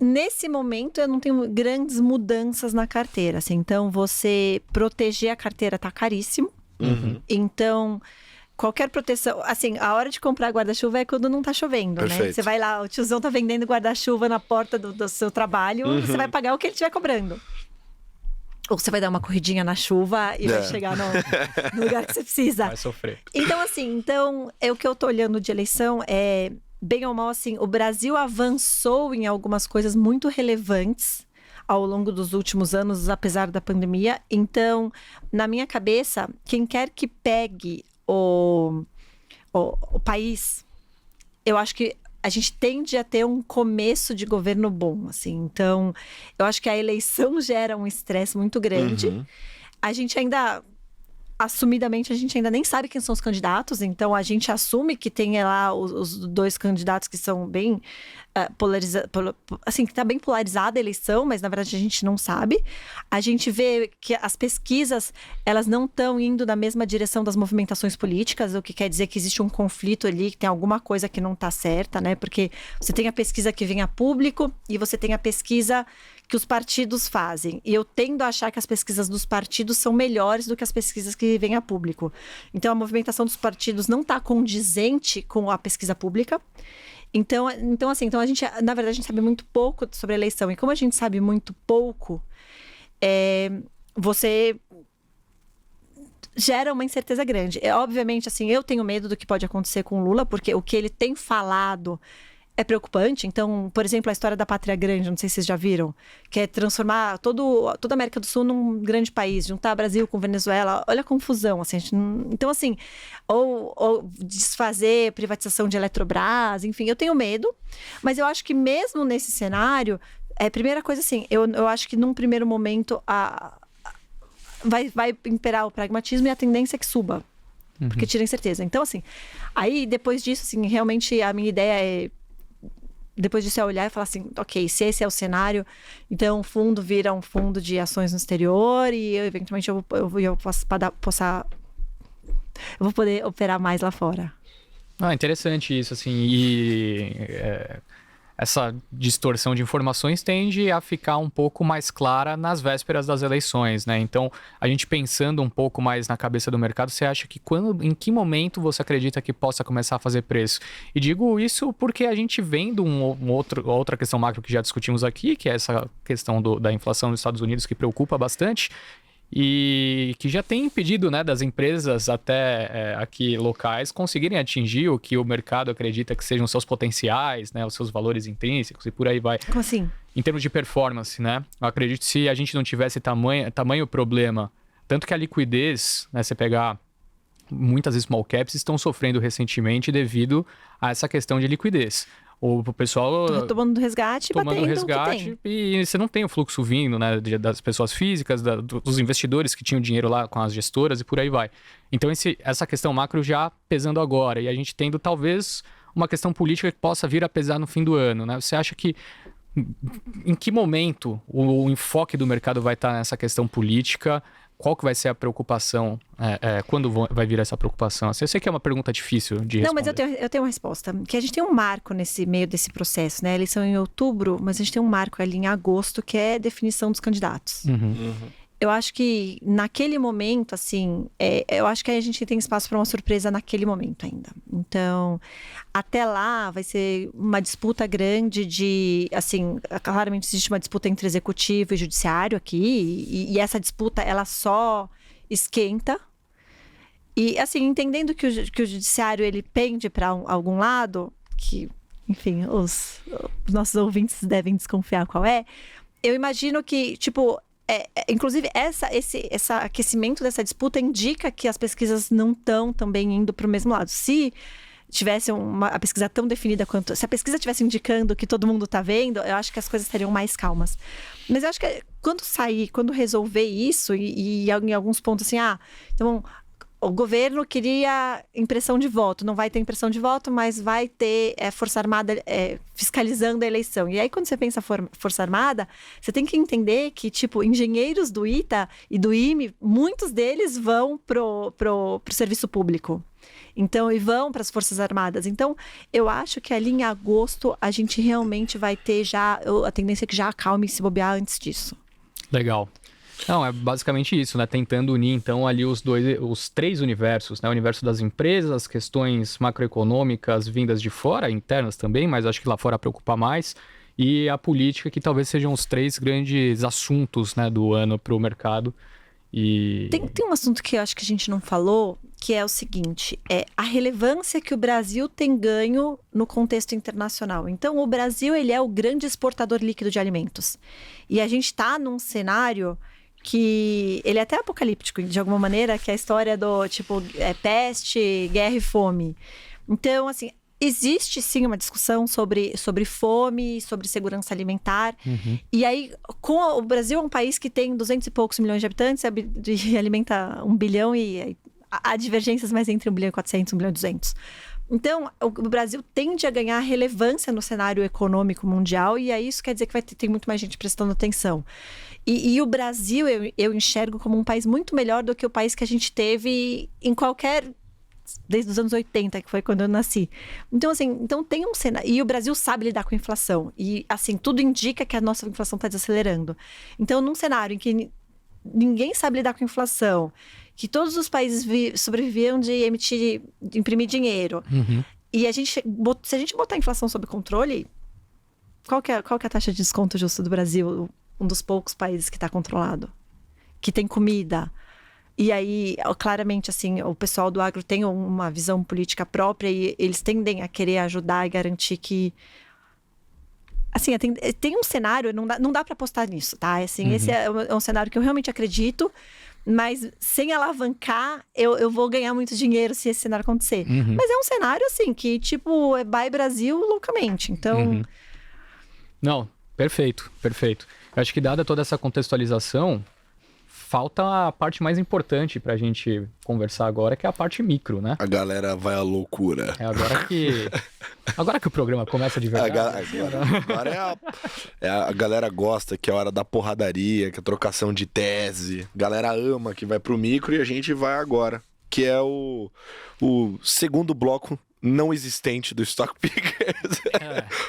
Nesse momento, eu não tenho grandes mudanças na carteira. Assim, então, você proteger a carteira tá caríssimo. Uhum. Então, qualquer proteção... Assim, a hora de comprar guarda-chuva é quando não tá chovendo, Perfeito. Né? Você vai lá, o tiozão tá vendendo guarda-chuva na porta do seu trabalho, você vai pagar o que ele estiver cobrando. Ou você vai dar uma corridinha na chuva e vai chegar no lugar que você precisa. Vai sofrer. Então, assim, o que eu tô olhando de eleição é... Bem ou mal, assim, o Brasil avançou em algumas coisas muito relevantes ao longo dos últimos anos, apesar da pandemia. Então, na minha cabeça, quem quer que pegue o país, eu acho que a gente tende a ter um começo de governo bom, assim. Então, eu acho que a eleição gera um estresse muito grande. Uhum. A gente ainda... Assumidamente, a gente ainda nem sabe quem são os candidatos, então a gente assume que tem lá os dois candidatos que são bem assim, que tá bem polarizada a eleição, mas na verdade a gente não sabe. A gente vê que as pesquisas, elas não estão indo na mesma direção das movimentações políticas, o que quer dizer que existe um conflito ali, que tem alguma coisa que não tá certa, né? Porque você tem a pesquisa que vem a público e você tem a pesquisa que os partidos fazem. E eu tendo a achar que as pesquisas dos partidos são melhores do que as pesquisas que vêm a público. Então, a movimentação dos partidos não está condizente com a pesquisa pública. Então, a gente, na verdade, a gente sabe muito pouco sobre a eleição. E como a gente sabe muito pouco, você gera uma incerteza grande. Obviamente, assim, eu tenho medo do que pode acontecer com o Lula, porque o que ele tem falado é preocupante. Então, por exemplo, a história da Pátria Grande, não sei se vocês já viram, que é transformar toda a América do Sul num grande país, juntar Brasil com Venezuela. Olha a confusão, assim. Então, assim, ou desfazer privatização de Eletrobras, enfim, eu tenho medo, mas eu acho que mesmo nesse cenário, primeira coisa, assim, eu acho que num primeiro momento vai imperar o pragmatismo e a tendência é que suba, porque tira incerteza. Então, assim, aí depois disso, assim, realmente a minha ideia é, depois disso, é olhar e falar assim, ok, se esse é o cenário, então o fundo vira um fundo de ações no exterior e eventualmente eu vou poder operar mais lá fora. Interessante isso, assim, e essa distorção de informações tende a ficar um pouco mais clara nas vésperas das eleições, né? Então, a gente pensando um pouco mais na cabeça do mercado, você acha que em que momento você acredita que possa começar a fazer preço? E digo isso porque a gente vem de outra questão macro que já discutimos aqui, que é essa questão da inflação nos Estados Unidos, que preocupa bastante, e que já tem impedido, né, das empresas até aqui locais conseguirem atingir o que o mercado acredita que sejam os seus potenciais, né, os seus valores intrínsecos e por aí vai. Como assim? Em termos de performance, né? Eu acredito que se a gente não tivesse tamanho problema, tanto que a liquidez, né, você pegar muitas small caps estão sofrendo recentemente devido a essa questão de liquidez. O pessoal tomando resgate, tomando resgate, e você não tem o fluxo vindo, né, das pessoas físicas, dos investidores que tinham dinheiro lá com as gestoras e por aí vai. Então essa questão macro já pesando agora, e a gente tendo talvez uma questão política que possa vir a pesar no fim do ano, né? Você acha que em que momento o enfoque do mercado vai estar nessa questão política? Qual que vai ser a preocupação? Quando vai vir essa preocupação? Eu sei que é uma pergunta difícil de responder. Não, mas eu tenho uma resposta. Que a gente tem um marco nesse meio desse processo, né? Eles são em outubro, mas a gente tem um marco ali em agosto, que é definição dos candidatos. Eu acho que naquele momento, assim, eu acho que a gente tem espaço para uma surpresa naquele momento ainda. Então, até lá vai ser uma disputa grande de, assim, claramente existe uma disputa entre executivo e judiciário aqui, e essa disputa, ela só esquenta. E, assim, entendendo que o judiciário, ele pende para algum lado, que, enfim, os nossos ouvintes devem desconfiar qual é, eu imagino que, tipo... inclusive, esse aquecimento dessa disputa indica que as pesquisas não estão também indo para o mesmo lado. Se tivesse a pesquisa tão definida quanto... Se a pesquisa estivesse indicando que todo mundo está vendo, eu acho que as coisas estariam mais calmas. Mas eu acho que quando resolver isso, e em alguns pontos assim, então... O governo queria impressão de voto. Não vai ter impressão de voto, mas vai ter Força Armada fiscalizando a eleição. E aí, quando você pensa Força Armada, você tem que entender que, tipo, engenheiros do ITA e do IME, muitos deles vão pro serviço público. Então, e vão para as Forças Armadas. Então, eu acho que ali em agosto, a gente realmente vai ter já... A tendência é que já acalme se bobear antes disso. Legal. Não, é basicamente isso, né? Tentando unir, então, ali os 3 universos, né? O universo das empresas, as questões macroeconômicas vindas de fora, internas também, mas acho que lá fora preocupa mais, e a política, que talvez sejam os 3 grandes assuntos, né, do ano para o mercado. Tem um assunto que eu acho que a gente não falou, que é o seguinte, a relevância que o Brasil tem ganho no contexto internacional. Então, o Brasil, ele é o grande exportador líquido de alimentos. E a gente está num cenário... que ele é até apocalíptico, de alguma maneira, que é a história do, tipo, peste, guerra e fome. Então, assim, existe sim uma discussão sobre fome, sobre segurança alimentar. Uhum. E aí, o Brasil é um país que tem 200 e poucos milhões de habitantes e alimenta 1 bilhão e há divergências mais entre 1 bilhão e 400, 1 bilhão e 200. Então, o Brasil tende a ganhar relevância no cenário econômico mundial e aí isso quer dizer que vai ter muito mais gente prestando atenção. E o Brasil, eu enxergo como um país muito melhor do que o país que a gente teve em desde os anos 80, que foi quando eu nasci. Então, assim, tem um cenário... E o Brasil sabe lidar com a inflação. E, assim, tudo indica que a nossa inflação está desacelerando. Então, num cenário em que ninguém sabe lidar com a inflação, que todos os países sobreviviam de imprimir dinheiro, e se a gente botar a inflação sob controle, qual que é a taxa de desconto justo do Brasil? Um dos poucos países que está controlado, que tem comida. E aí, claramente, assim, o pessoal do agro tem uma visão política própria e eles tendem a querer ajudar e garantir que... Assim, tem um cenário, não dá para apostar nisso, tá? Assim, esse é um cenário que eu realmente acredito, mas sem alavancar, eu vou ganhar muito dinheiro se esse cenário acontecer. Mas é um cenário, assim, que, tipo, vai Brasil loucamente, então... Não, perfeito. Eu acho que dada toda essa contextualização, falta a parte mais importante pra gente conversar agora, que é a parte micro, né? A galera vai à loucura. Agora que o programa começa de verdade. Agora a galera gosta, que é a hora da porradaria, que é a trocação de tese. A galera ama que vai pro micro e a gente vai agora, que é o segundo bloco não existente do Stock Pickers.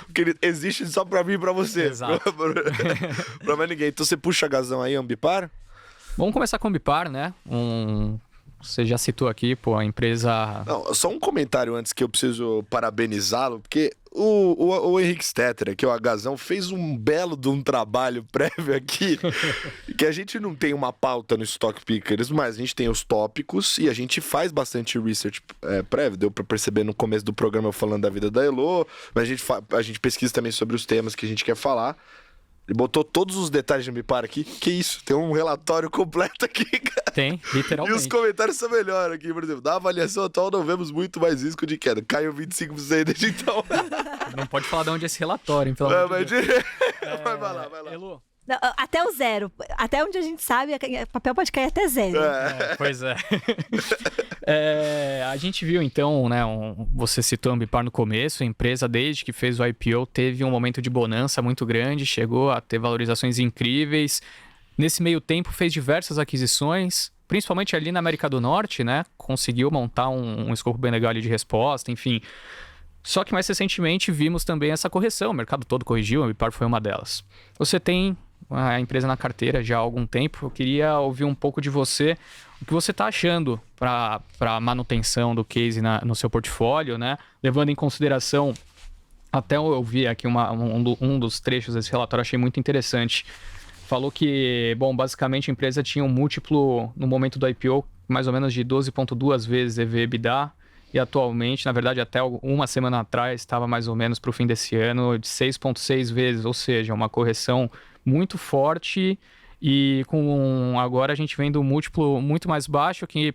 Porque ele existe só pra mim e pra você. Exato. Pra mais ninguém. Então você puxa a gazão aí, Ambipar? Vamos começar com o Ambipar, né? Você já citou aqui, a empresa... Não, só um comentário antes que eu preciso parabenizá-lo, porque o Henrique Stetter, aqui, o Agazão, fez um belo de um trabalho prévio aqui, que a gente não tem uma pauta no Stock Pickers, mas a gente tem os tópicos e a gente faz bastante research prévio, deu pra perceber no começo do programa eu falando da vida da Elo, mas a gente pesquisa também sobre os temas que a gente quer falar. Ele botou todos os detalhes de Ambipar aqui. Que isso? Tem um relatório completo aqui, cara. Tem, literalmente. E os comentários são melhores aqui, por exemplo. Da avaliação atual, não vemos muito mais risco de queda. Caiu 25% desde então. Não pode falar de onde é esse relatório, pelo amor de Deus. Vai lá. Elo. Não, até o 0. Até onde a gente sabe, o papel pode cair até 0. Pois é. A gente viu, então, né, você citou a Ambipar no começo, a empresa, desde que fez o IPO, teve um momento de bonança muito grande, chegou a ter valorizações incríveis. Nesse meio tempo, fez diversas aquisições, principalmente ali na América do Norte, né? Conseguiu montar um escopo bem legal ali de resposta, enfim. Só que mais recentemente vimos também essa correção, o mercado todo corrigiu, a Ambipar foi uma delas. Você tem a empresa na carteira já há algum tempo. Eu queria ouvir um pouco de você, o que você está achando para a manutenção do case no seu portfólio, né? Levando em consideração, até eu vi aqui um dos trechos desse relatório, achei muito interessante. Falou que, bom, basicamente a empresa tinha um múltiplo no momento do IPO mais ou menos de 12,2 vezes EV/EBITDA, e atualmente, na verdade, até uma semana atrás, estava mais ou menos para o fim desse ano de 6,6 vezes, ou seja, uma correção muito forte, e agora a gente vendo um múltiplo muito mais baixo, que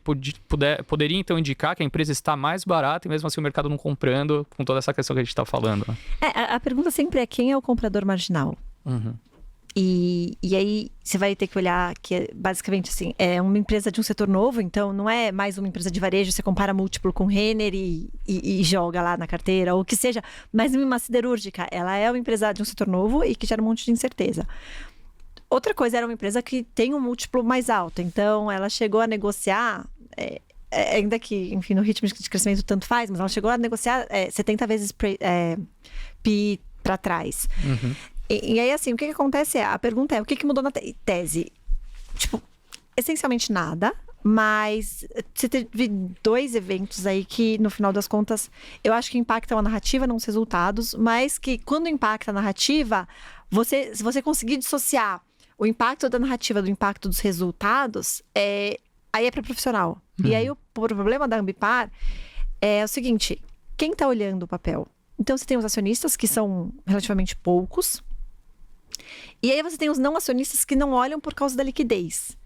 poderia então indicar que a empresa está mais barata, e mesmo assim o mercado não comprando, com toda essa questão que a gente está falando. Né? A pergunta sempre é: quem é o comprador marginal? Uhum. E aí você vai ter que olhar que basicamente assim, é uma empresa de um setor novo, então não é mais uma empresa de varejo, você compara múltiplo com Renner e joga lá na carteira, ou que seja, mas uma siderúrgica, ela é uma empresa de um setor novo e que gera um monte de incerteza. Outra coisa, era uma empresa que tem um múltiplo mais alto, então ela chegou a negociar, ainda que, enfim, no ritmo de crescimento tanto faz, mas ela chegou a negociar 70 vezes PI para trás. Uhum. E aí, assim, o que acontece a pergunta é, o que mudou na tese? Tipo, essencialmente nada, mas você teve 2 eventos aí que, no final das contas, eu acho que impactam a narrativa, não os resultados, mas que quando impacta a narrativa, se você conseguir dissociar o impacto da narrativa do impacto dos resultados, aí é para profissional. E aí, o problema da Ambipar é o seguinte, quem está olhando o papel? Então, você tem os acionistas, que são relativamente poucos, e aí você tem os não acionistas que não olham por causa da liquidez.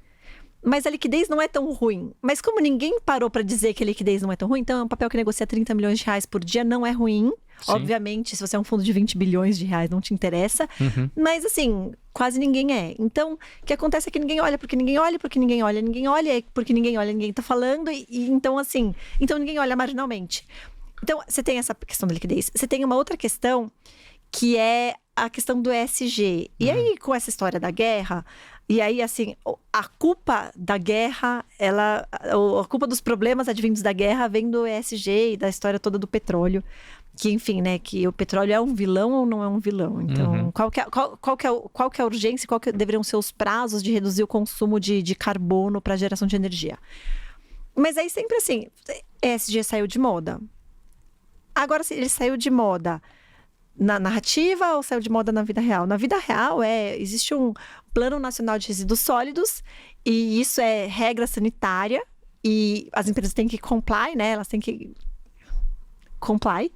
Mas a liquidez não é tão ruim. Mas como ninguém parou para dizer que a liquidez não é tão ruim, então é um papel que negocia 30 milhões de reais por dia, não é ruim. Sim. Obviamente, se você é um fundo de 20 bilhões de reais, não te interessa. Uhum. Mas assim, quase ninguém é. Então, o que acontece é que ninguém olha porque ninguém olha, porque ninguém olha, ninguém olha, porque ninguém olha, ninguém tá falando. Então, assim, então ninguém olha marginalmente. Então, você tem essa questão da liquidez. Você tem uma outra questão, que é a questão do ESG. E aí, com essa história da guerra, e aí, assim, a culpa da guerra, a culpa dos problemas advindos da guerra vem do ESG e da história toda do petróleo. Que, enfim, né, que o petróleo é um vilão ou não é um vilão? Então, qual que é a urgência e qual que deveriam ser os prazos de reduzir o consumo de carbono para geração de energia? Mas aí, sempre assim, ESG saiu de moda. Agora, se ele saiu de moda na narrativa ou saiu de moda na vida real? Na vida real, existe um Plano Nacional de Resíduos Sólidos, e isso é regra sanitária, e as empresas têm que comply, né? Elas têm que comply.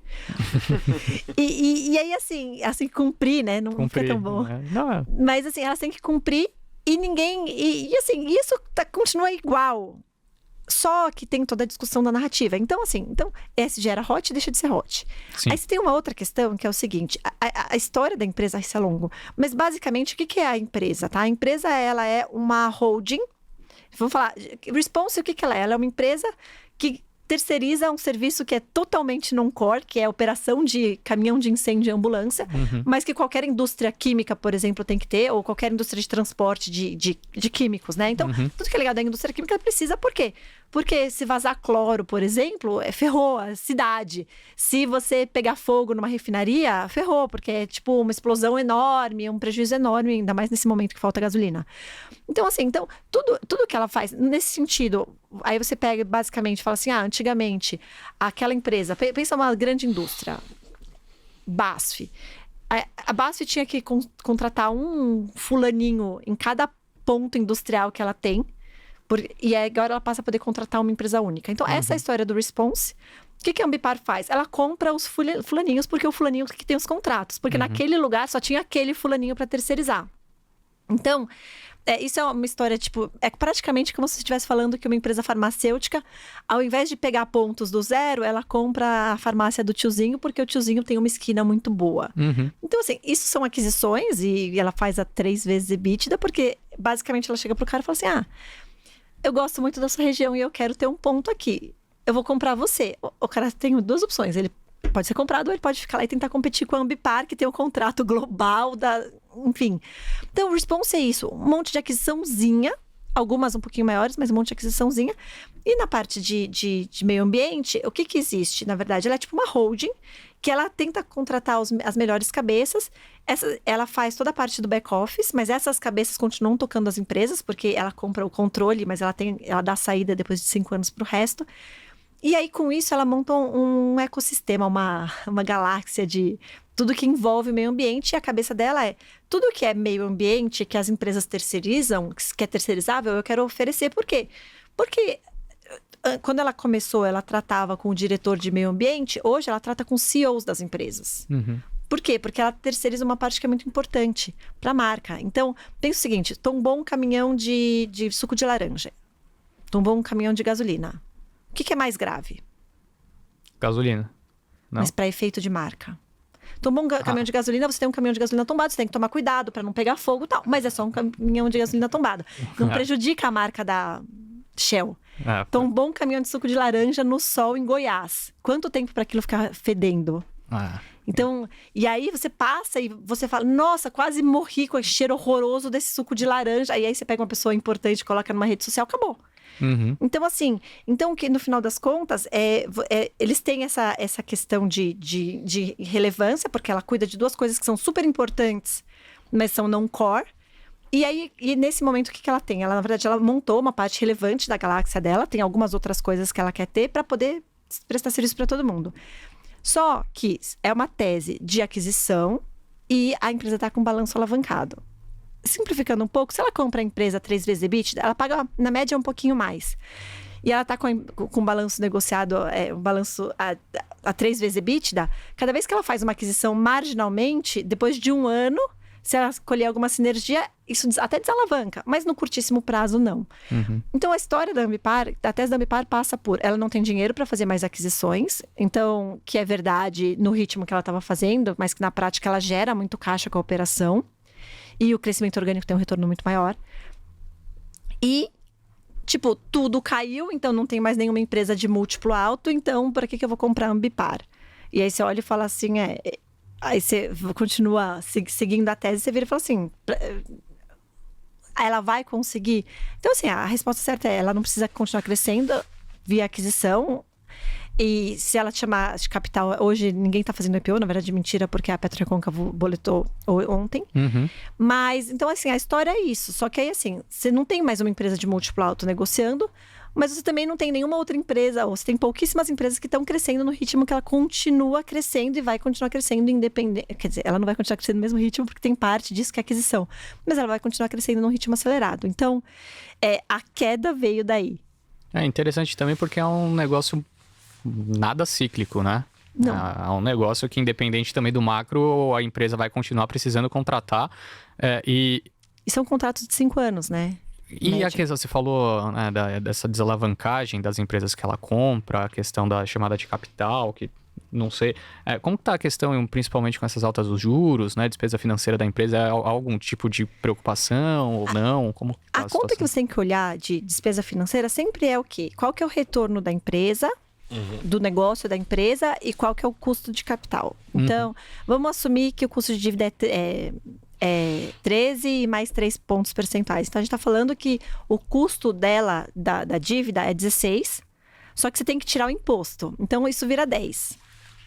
e aí, assim, cumprir, né? Não fica tão bom. Não. Mas, assim, elas têm que cumprir e ninguém... E assim, isso continua igual. Só que tem toda a discussão da narrativa. Então, assim, ESG era hot, deixa de ser hot. Sim. Aí você tem uma outra questão, que é o seguinte, a história da empresa, isso é longo, mas basicamente, o que é a empresa, tá? A empresa, ela é uma holding, vamos falar, Response, o que ela é? Ela é uma empresa que terceiriza um serviço que é totalmente non-core, que é a operação de caminhão de incêndio e ambulância, mas que qualquer indústria química, por exemplo, tem que ter, ou qualquer indústria de transporte de químicos, né? Então, tudo que é ligado à indústria química precisa, por quê? Porque se vazar cloro, por exemplo, ferrou a cidade. Se você pegar fogo numa refinaria, ferrou, porque é tipo uma explosão enorme, um prejuízo enorme, ainda mais nesse momento que falta gasolina. Então, assim, tudo que ela faz nesse sentido, aí você pega basicamente e fala assim, antigamente, aquela empresa, pensa uma grande indústria, BASF. A BASF tinha que contratar um fulaninho em cada ponto industrial que ela tem, e agora ela passa a poder contratar uma empresa única. Então, essa é a história do Response. O que a Ambipar faz? Ela compra os fulaninhos, porque é o fulaninho que tem os contratos. Porque naquele lugar só tinha aquele fulaninho para terceirizar. Então, isso é uma história, tipo... É praticamente como se você estivesse falando que uma empresa farmacêutica, ao invés de pegar pontos do zero, ela compra a farmácia do tiozinho, porque o tiozinho tem uma esquina muito boa. Então, assim, isso são aquisições, e ela faz a 3 vezes EBITDA, porque basicamente ela chega pro cara e fala assim, eu gosto muito da sua região e eu quero ter um ponto aqui. Eu vou comprar você. O cara tem 2 opções. Ele pode ser comprado ou ele pode ficar lá e tentar competir com a Ambipar, que tem um contrato global, enfim. Então, o Response é isso. Um monte de aquisiçãozinha, algumas um pouquinho maiores, mas um monte de aquisiçãozinha. E na parte de meio ambiente, o que existe? Na verdade, ela é tipo uma holding que ela tenta contratar as melhores cabeças. Ela faz toda a parte do back-office, mas essas cabeças continuam tocando as empresas, porque ela compra o controle, mas ela dá saída depois de 5 anos para o resto. E aí, com isso, ela monta um ecossistema, uma galáxia de tudo que envolve o meio ambiente. E a cabeça dela é, tudo que é meio ambiente, que as empresas terceirizam, que é terceirizável, eu quero oferecer. Por quê? Porque quando ela começou, ela tratava com o diretor de meio ambiente. Hoje, ela trata com CEOs das empresas. Por quê? Porque ela terceiriza uma parte que é muito importante para a marca. Então, pensa o seguinte, tombou um caminhão de suco de laranja. Tombou um caminhão de gasolina. O que é mais grave? Gasolina. Não. Mas para efeito de marca. Tombou um caminhão de gasolina, você tem um caminhão de gasolina tombado, você tem que tomar cuidado para não pegar fogo e tal. Mas é só um caminhão de gasolina tombado. Não prejudica a marca da Shell. Tombou um caminhão de suco de laranja no sol em Goiás. Quanto tempo para aquilo ficar fedendo? Então, e aí você passa e você fala, nossa, quase morri com esse cheiro horroroso desse suco de laranja. E aí você pega uma pessoa importante, coloca numa rede social, acabou. Então, assim, que no final das contas, eles têm essa questão de relevância, porque ela cuida de 2 coisas que são super importantes, mas são não core. E aí, nesse momento, o que ela tem? Ela, na verdade, ela montou uma parte relevante da galáxia dela, tem algumas outras coisas que ela quer ter para poder prestar serviço para todo mundo. Só que é uma tese de aquisição e a empresa está com balanço alavancado. Simplificando um pouco, se ela compra a empresa 3 vezes EBITDA, ela paga, na média, um pouquinho mais. E ela está com balanço negociado, um balanço a 3 vezes EBITDA, cada vez que ela faz uma aquisição marginalmente, depois de 1 ano, se ela colher alguma sinergia, isso até desalavanca, mas no curtíssimo prazo, não. Então, a história da Ambipar, a tese da Ambipar passa por, ela não tem dinheiro para fazer mais aquisições, então, que é verdade no ritmo que ela estava fazendo, mas que na prática ela gera muito caixa com a operação. E o crescimento orgânico tem um retorno muito maior. E, tudo caiu, então não tem mais nenhuma empresa de múltiplo alto, então para que eu vou comprar a Ambipar? E aí você olha e fala assim, aí você continua seguindo a tese, você vira e fala assim, ela vai conseguir? Então, assim, a resposta certa é, ela não precisa continuar crescendo via aquisição. E se ela te chamar de capital, hoje ninguém está fazendo IPO, na verdade mentira, porque a PetroRecôncavo boletou ontem. Mas, então assim, a história é isso. Só que aí assim, você não tem mais uma empresa de múltiplo alto negociando, mas você também não tem nenhuma outra empresa, ou você tem pouquíssimas empresas que estão crescendo no ritmo que ela continua crescendo e vai continuar crescendo independente. Quer dizer, ela não vai continuar crescendo no mesmo ritmo, porque tem parte disso que é aquisição. Mas ela vai continuar crescendo num ritmo acelerado. Então, a queda veio daí. É interessante também porque é um negócio nada cíclico, né? Não. É um negócio que, independente também do macro, a empresa vai continuar precisando contratar. E são contratos de 5 anos, né? E média. A questão, você falou, né, dessa desalavancagem das empresas que ela compra, a questão da chamada de capital, que não sei. Como está a questão, principalmente com essas altas dos juros, né? Despesa financeira da empresa, há algum tipo de preocupação ou não? Como tá a conta que você tem que olhar de despesa financeira sempre é o quê? Qual que é o retorno da empresa? Do negócio da empresa e qual que é o custo de capital. Então, vamos assumir que o custo de dívida é 13 e mais 3 pontos percentuais. Então, a gente está falando que o custo dela, da dívida, é 16, só que você tem que tirar o imposto. Então, isso vira 10.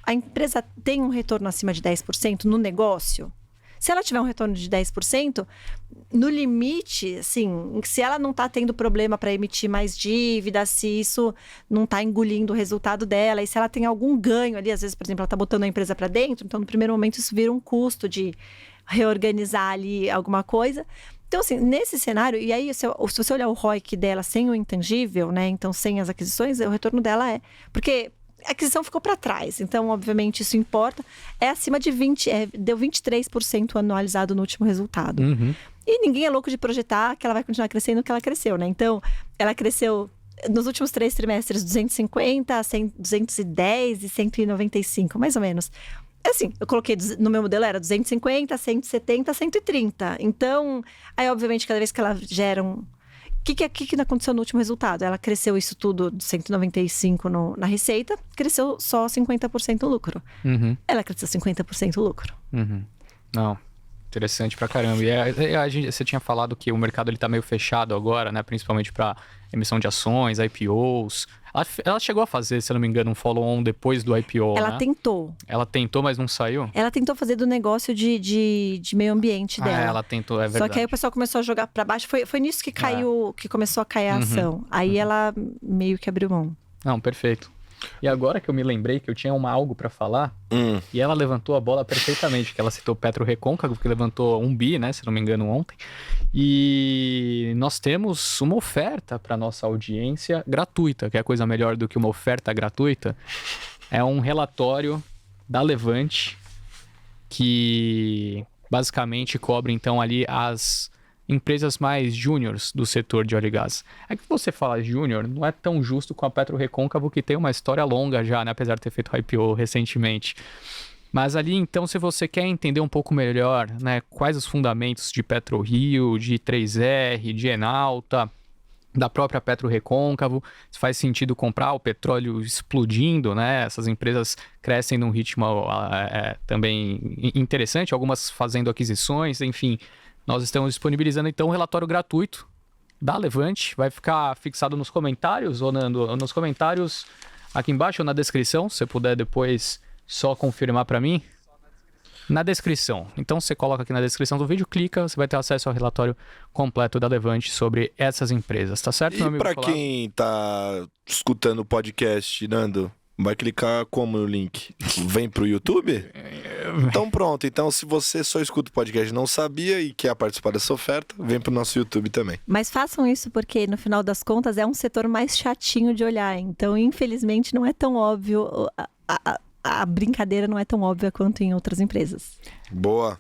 A empresa tem um retorno acima de 10% no negócio? Se ela tiver um retorno de 10%, no limite, assim, se ela não está tendo problema para emitir mais dívida, se isso não está engolindo o resultado dela, e se ela tem algum ganho ali, às vezes, por exemplo, ela está botando a empresa para dentro, então no primeiro momento isso vira um custo de reorganizar ali alguma coisa. Então, assim, nesse cenário, e aí, se você olhar o ROIC dela sem o intangível, né, então sem as aquisições, o retorno dela porque a aquisição ficou para trás, então, obviamente, isso importa. É acima de 20, deu 23% anualizado no último resultado. E ninguém é louco de projetar que ela vai continuar crescendo o que ela cresceu, né? Então, ela cresceu nos últimos 3 trimestres 250, 210 e 195, mais ou menos. Assim, eu coloquei no meu modelo, era 250, 170, 130. Então, aí, obviamente, cada vez que ela gera O que aconteceu no último resultado? Ela cresceu isso tudo de 195 na receita, cresceu só 50% lucro. Ela cresceu 50% lucro. Não. Interessante pra caramba. E você tinha falado que o mercado ele tá meio fechado agora, né? Principalmente para emissão de ações, IPOs. Ela chegou a fazer, se eu não me engano, um follow-on depois do IPO, Ela né? tentou. Ela tentou, mas não saiu? Ela tentou fazer do negócio de meio ambiente dela. Ela tentou, é verdade. Só que aí o pessoal começou a jogar pra baixo. Foi nisso que caiu, que começou a cair a ação. Aí ela meio que abriu mão. Não, perfeito. E agora que eu me lembrei que eu tinha algo para falar, e ela levantou a bola perfeitamente, que ela citou PetroRecôncavo, que levantou 1 bi, né, se não me engano, ontem. E nós temos uma oferta para nossa audiência gratuita, que é coisa melhor do que uma oferta gratuita. É um relatório da Levante, que basicamente cobre então ali as empresas mais júniores do setor de óleo e gás. É que você fala júnior, não é tão justo com a PetroRecôncavo, que tem uma história longa já, né? Apesar de ter feito IPO recentemente. Mas ali, então, se você quer entender um pouco melhor, né, quais os fundamentos de PetroRio, de 3R, de Enalta, da própria PetroRecôncavo, se faz sentido comprar o petróleo explodindo, né? Essas empresas crescem num ritmo também interessante, algumas fazendo aquisições, enfim. Nós estamos disponibilizando, então, um relatório gratuito da Levante. Vai ficar fixado nos comentários, ou Nando, nos comentários aqui embaixo ou na descrição. Se você puder depois só confirmar para mim. Na descrição. Então, você coloca aqui na descrição do vídeo, clica, você vai ter acesso ao relatório completo da Levante sobre essas empresas. Tá certo, meu amigo? E para quem tá escutando o podcast, Nando, vai clicar como no link? Vem pro YouTube? Então pronto, então se você só escuta o podcast e não sabia e quer participar dessa oferta, vem pro nosso YouTube também. Mas façam isso porque, no final das contas, é um setor mais chatinho de olhar. Então, infelizmente, não é tão óbvio, a brincadeira não é tão óbvia quanto em outras empresas. Boa.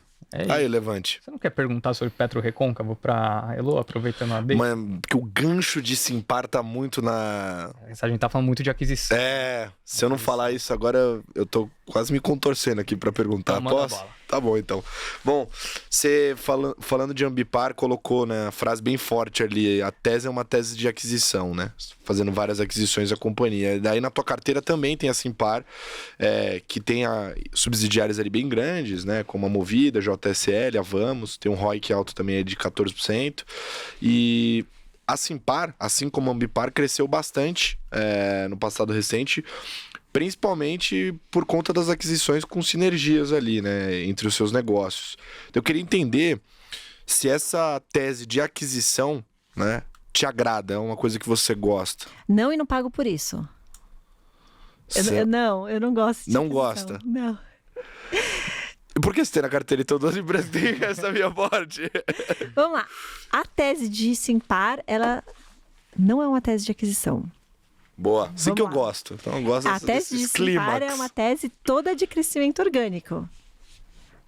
Aí, Levante. Você não quer perguntar sobre PetroRecôncavo pra Elo, aproveitando a deixa? Mas porque o gancho de Simpar tá muito na... A gente tá falando muito de aquisição. Se eu não falar isso agora, eu tô quase me contorcendo aqui pra perguntar. Posso? Tá bom, então. Bom, você falando de Ambipar, colocou, né, a frase bem forte ali. A tese é uma tese de aquisição, né? Fazendo várias aquisições da companhia. Daí na tua carteira também tem a Simpar, que tem subsidiárias ali bem grandes, né? Como a Movida, a JSL, a Vamos. Tem um ROIC alto também de 14%. E a Simpar, assim como a Ambipar, cresceu bastante no passado recente, principalmente por conta das aquisições com sinergias ali, né, entre os seus negócios. Eu queria entender se essa tese de aquisição, né, te agrada, é uma coisa que você gosta. Não, e não pago por isso. Eu não gosto de Não aquisição. gosta? Não. Por que você tem na carteira então duas empresas que tem essa minha parte? Vamos lá. A tese de Simpar, ela não é uma tese de aquisição. Boa, assim que eu lá. gosto. Então eu gosto A tese de Simpar é uma tese toda de crescimento orgânico.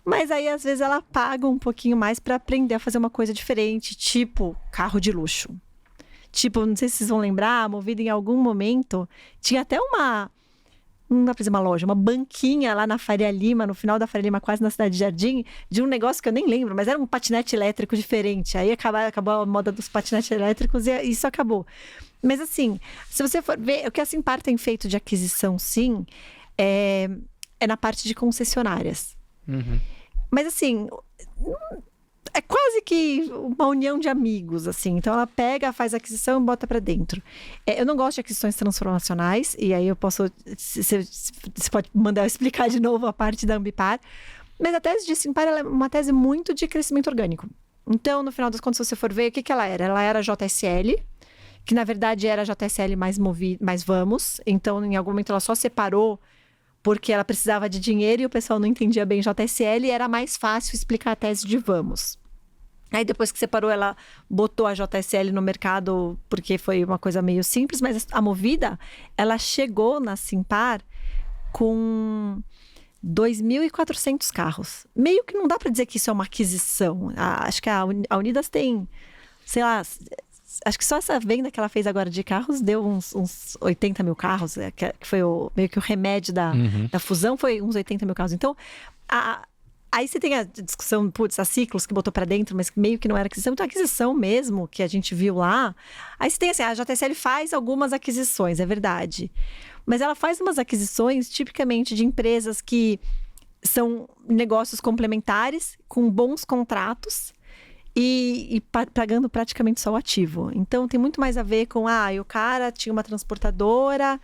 Mas aí, às vezes, ela paga um pouquinho mais para aprender a fazer uma coisa diferente, tipo carro de luxo. Tipo, não sei se vocês vão lembrar, a Movida em algum momento tinha até uma... Não dá pra dizer uma loja, uma banquinha lá na Faria Lima, no final da Faria Lima, quase na Cidade de Jardim, de um negócio que eu nem lembro, mas era um patinete elétrico diferente. Aí acabou a moda dos patinetes elétricos e isso acabou. Mas assim, se você for ver, o que a Simpar tem feito de aquisição, sim, é na parte de concessionárias. Uhum. Mas assim, é quase que uma união de amigos, assim. Então ela pega, faz a aquisição e bota para dentro. Eu não gosto de aquisições transformacionais, e aí eu posso... Você pode mandar eu explicar de novo a parte da Ambipar. Mas a tese de Simpar ela é uma tese muito de crescimento orgânico. Então, no final das contas, se você for ver, o que ela era? Ela era JSL, que na verdade era JSL mais Vamos. Então, em algum momento ela só separou porque ela precisava de dinheiro e o pessoal não entendia bem JSL e era mais fácil explicar a tese de Vamos. Aí depois que separou, ela botou a JSL no mercado porque foi uma coisa meio simples, mas a Movida, ela chegou na Simpar com 2.400 carros. Meio que não dá para dizer que isso é uma aquisição. Acho que a Unidas tem, sei lá, acho que só essa venda que ela fez agora de carros deu uns 80 mil carros, que foi meio que o remédio da fusão, foi uns 80 mil carros. Então, aí você tem a discussão, a Ciclos que botou para dentro, mas meio que não era aquisição. Então, a aquisição mesmo, que a gente viu lá. Aí você tem assim, a JSL faz algumas aquisições, é verdade. Mas ela faz umas aquisições tipicamente de empresas que são negócios complementares, com bons contratos e pagando praticamente só o ativo. Então, tem muito mais a ver com, o cara tinha uma transportadora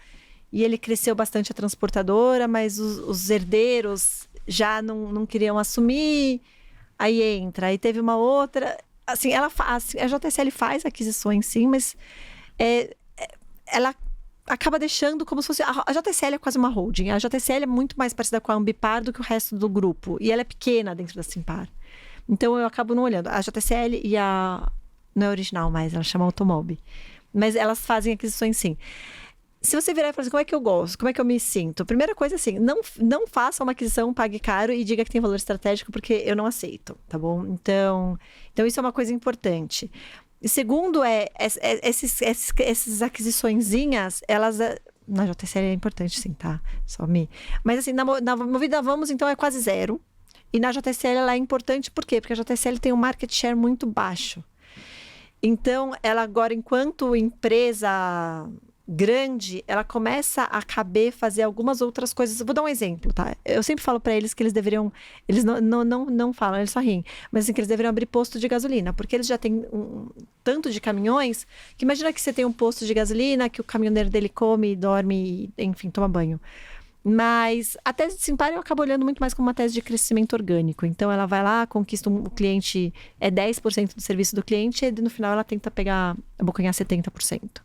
e ele cresceu bastante a transportadora, mas os herdeiros já não queriam assumir, aí entra. Aí teve uma outra... Assim, a JSL faz aquisições, sim, mas ela acaba deixando como se fosse... A JSL é quase uma holding. A JSL é muito mais parecida com a Ambipar do que o resto do grupo. E ela é pequena dentro da Simpar. Então, eu acabo não olhando. A JSL e a... Não é original mais, ela chama Automob. Mas elas fazem aquisições, sim. Se você virar e falar assim, como é que eu gosto? Como é que eu me sinto? Primeira coisa, assim, não faça uma aquisição, pague caro e diga que tem valor estratégico, porque eu não aceito, tá bom? Então isso é uma coisa importante. E segundo essas aquisiçõezinhas, elas... Na JSL é importante, sim, tá? Mas assim, na Movida Vamos, então, é quase zero. E na JSL ela é importante, por quê? Porque a JSL tem um market share muito baixo. Então, ela agora, enquanto empresa grande, ela começa a caber fazer algumas outras coisas. Eu vou dar um exemplo, tá? Eu sempre falo para eles que eles deveriam... Eles não falam, eles só riem. Mas assim, que eles deveriam abrir posto de gasolina. Porque eles já têm tanto de caminhões, que imagina que você tem um posto de gasolina, que o caminhoneiro dele come, dorme, enfim, toma banho. Mas a tese de Simpar eu acabo olhando muito mais como uma tese de crescimento orgânico. Então, ela vai lá, conquista o cliente, 10% do serviço do cliente, e no final ela tenta abocanhar 70%.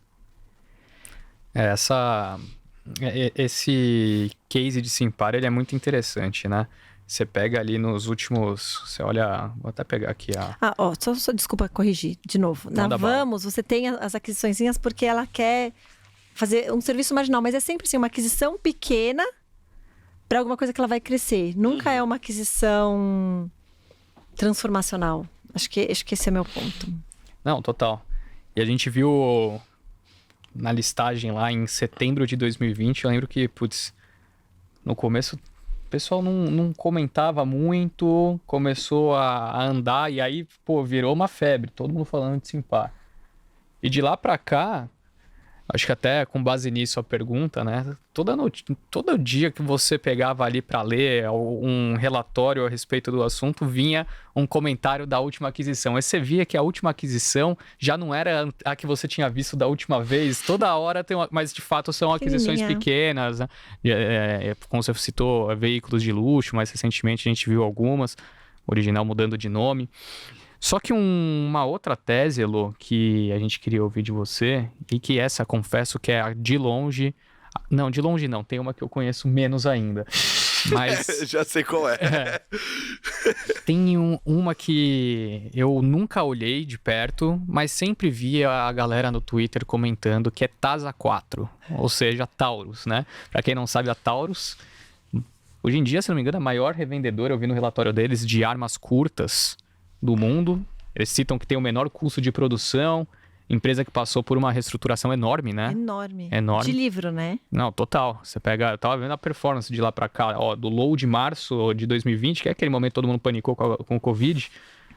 Esse case de Simpar, ele é muito interessante, né? Você pega ali nos últimos... Você olha... Vou até pegar aqui a... Só desculpa corrigir de novo. Na Vamos, você tem as aquisiçõezinhas porque ela quer fazer um serviço marginal, mas é sempre assim, uma aquisição pequena para alguma coisa que ela vai crescer. Nunca é uma aquisição transformacional. Acho que esse é meu ponto. Não, total. E a gente viu... Na listagem lá em setembro de 2020, eu lembro que, no começo o pessoal não comentava muito, começou a andar e aí, virou uma febre, todo mundo falando de Simpar. E de lá pra cá, acho que até com base nisso a pergunta, né? Todo dia que você pegava ali para ler um relatório a respeito do assunto, vinha um comentário da última aquisição. Aí você via que a última aquisição já não era a que você tinha visto da última vez. Toda hora tem mas de fato são aquisições pequenas, né? Como você citou, veículos de luxo, mais recentemente a gente viu algumas, Original mudando de nome. Só que uma outra tese, Elô, que a gente queria ouvir de você, e que essa, confesso que é de longe... Não, de longe não, tem uma que eu conheço menos ainda. Mas... Já sei qual é. Tem uma que eu nunca olhei de perto, mas sempre via a galera no Twitter comentando, que é Tasa 4, ou seja, Taurus, né? Pra quem não sabe, a Taurus, hoje em dia, se não me engano, é a maior revendedora, eu vi no relatório deles, de armas curtas do mundo. Eles citam que tem o menor custo de produção, empresa que passou por uma reestruturação enorme, né? Enorme. De livro, né? Não, total. Você pega... Eu tava vendo a performance de lá pra cá, do low de março de 2020, que é aquele momento que todo mundo panicou com o Covid,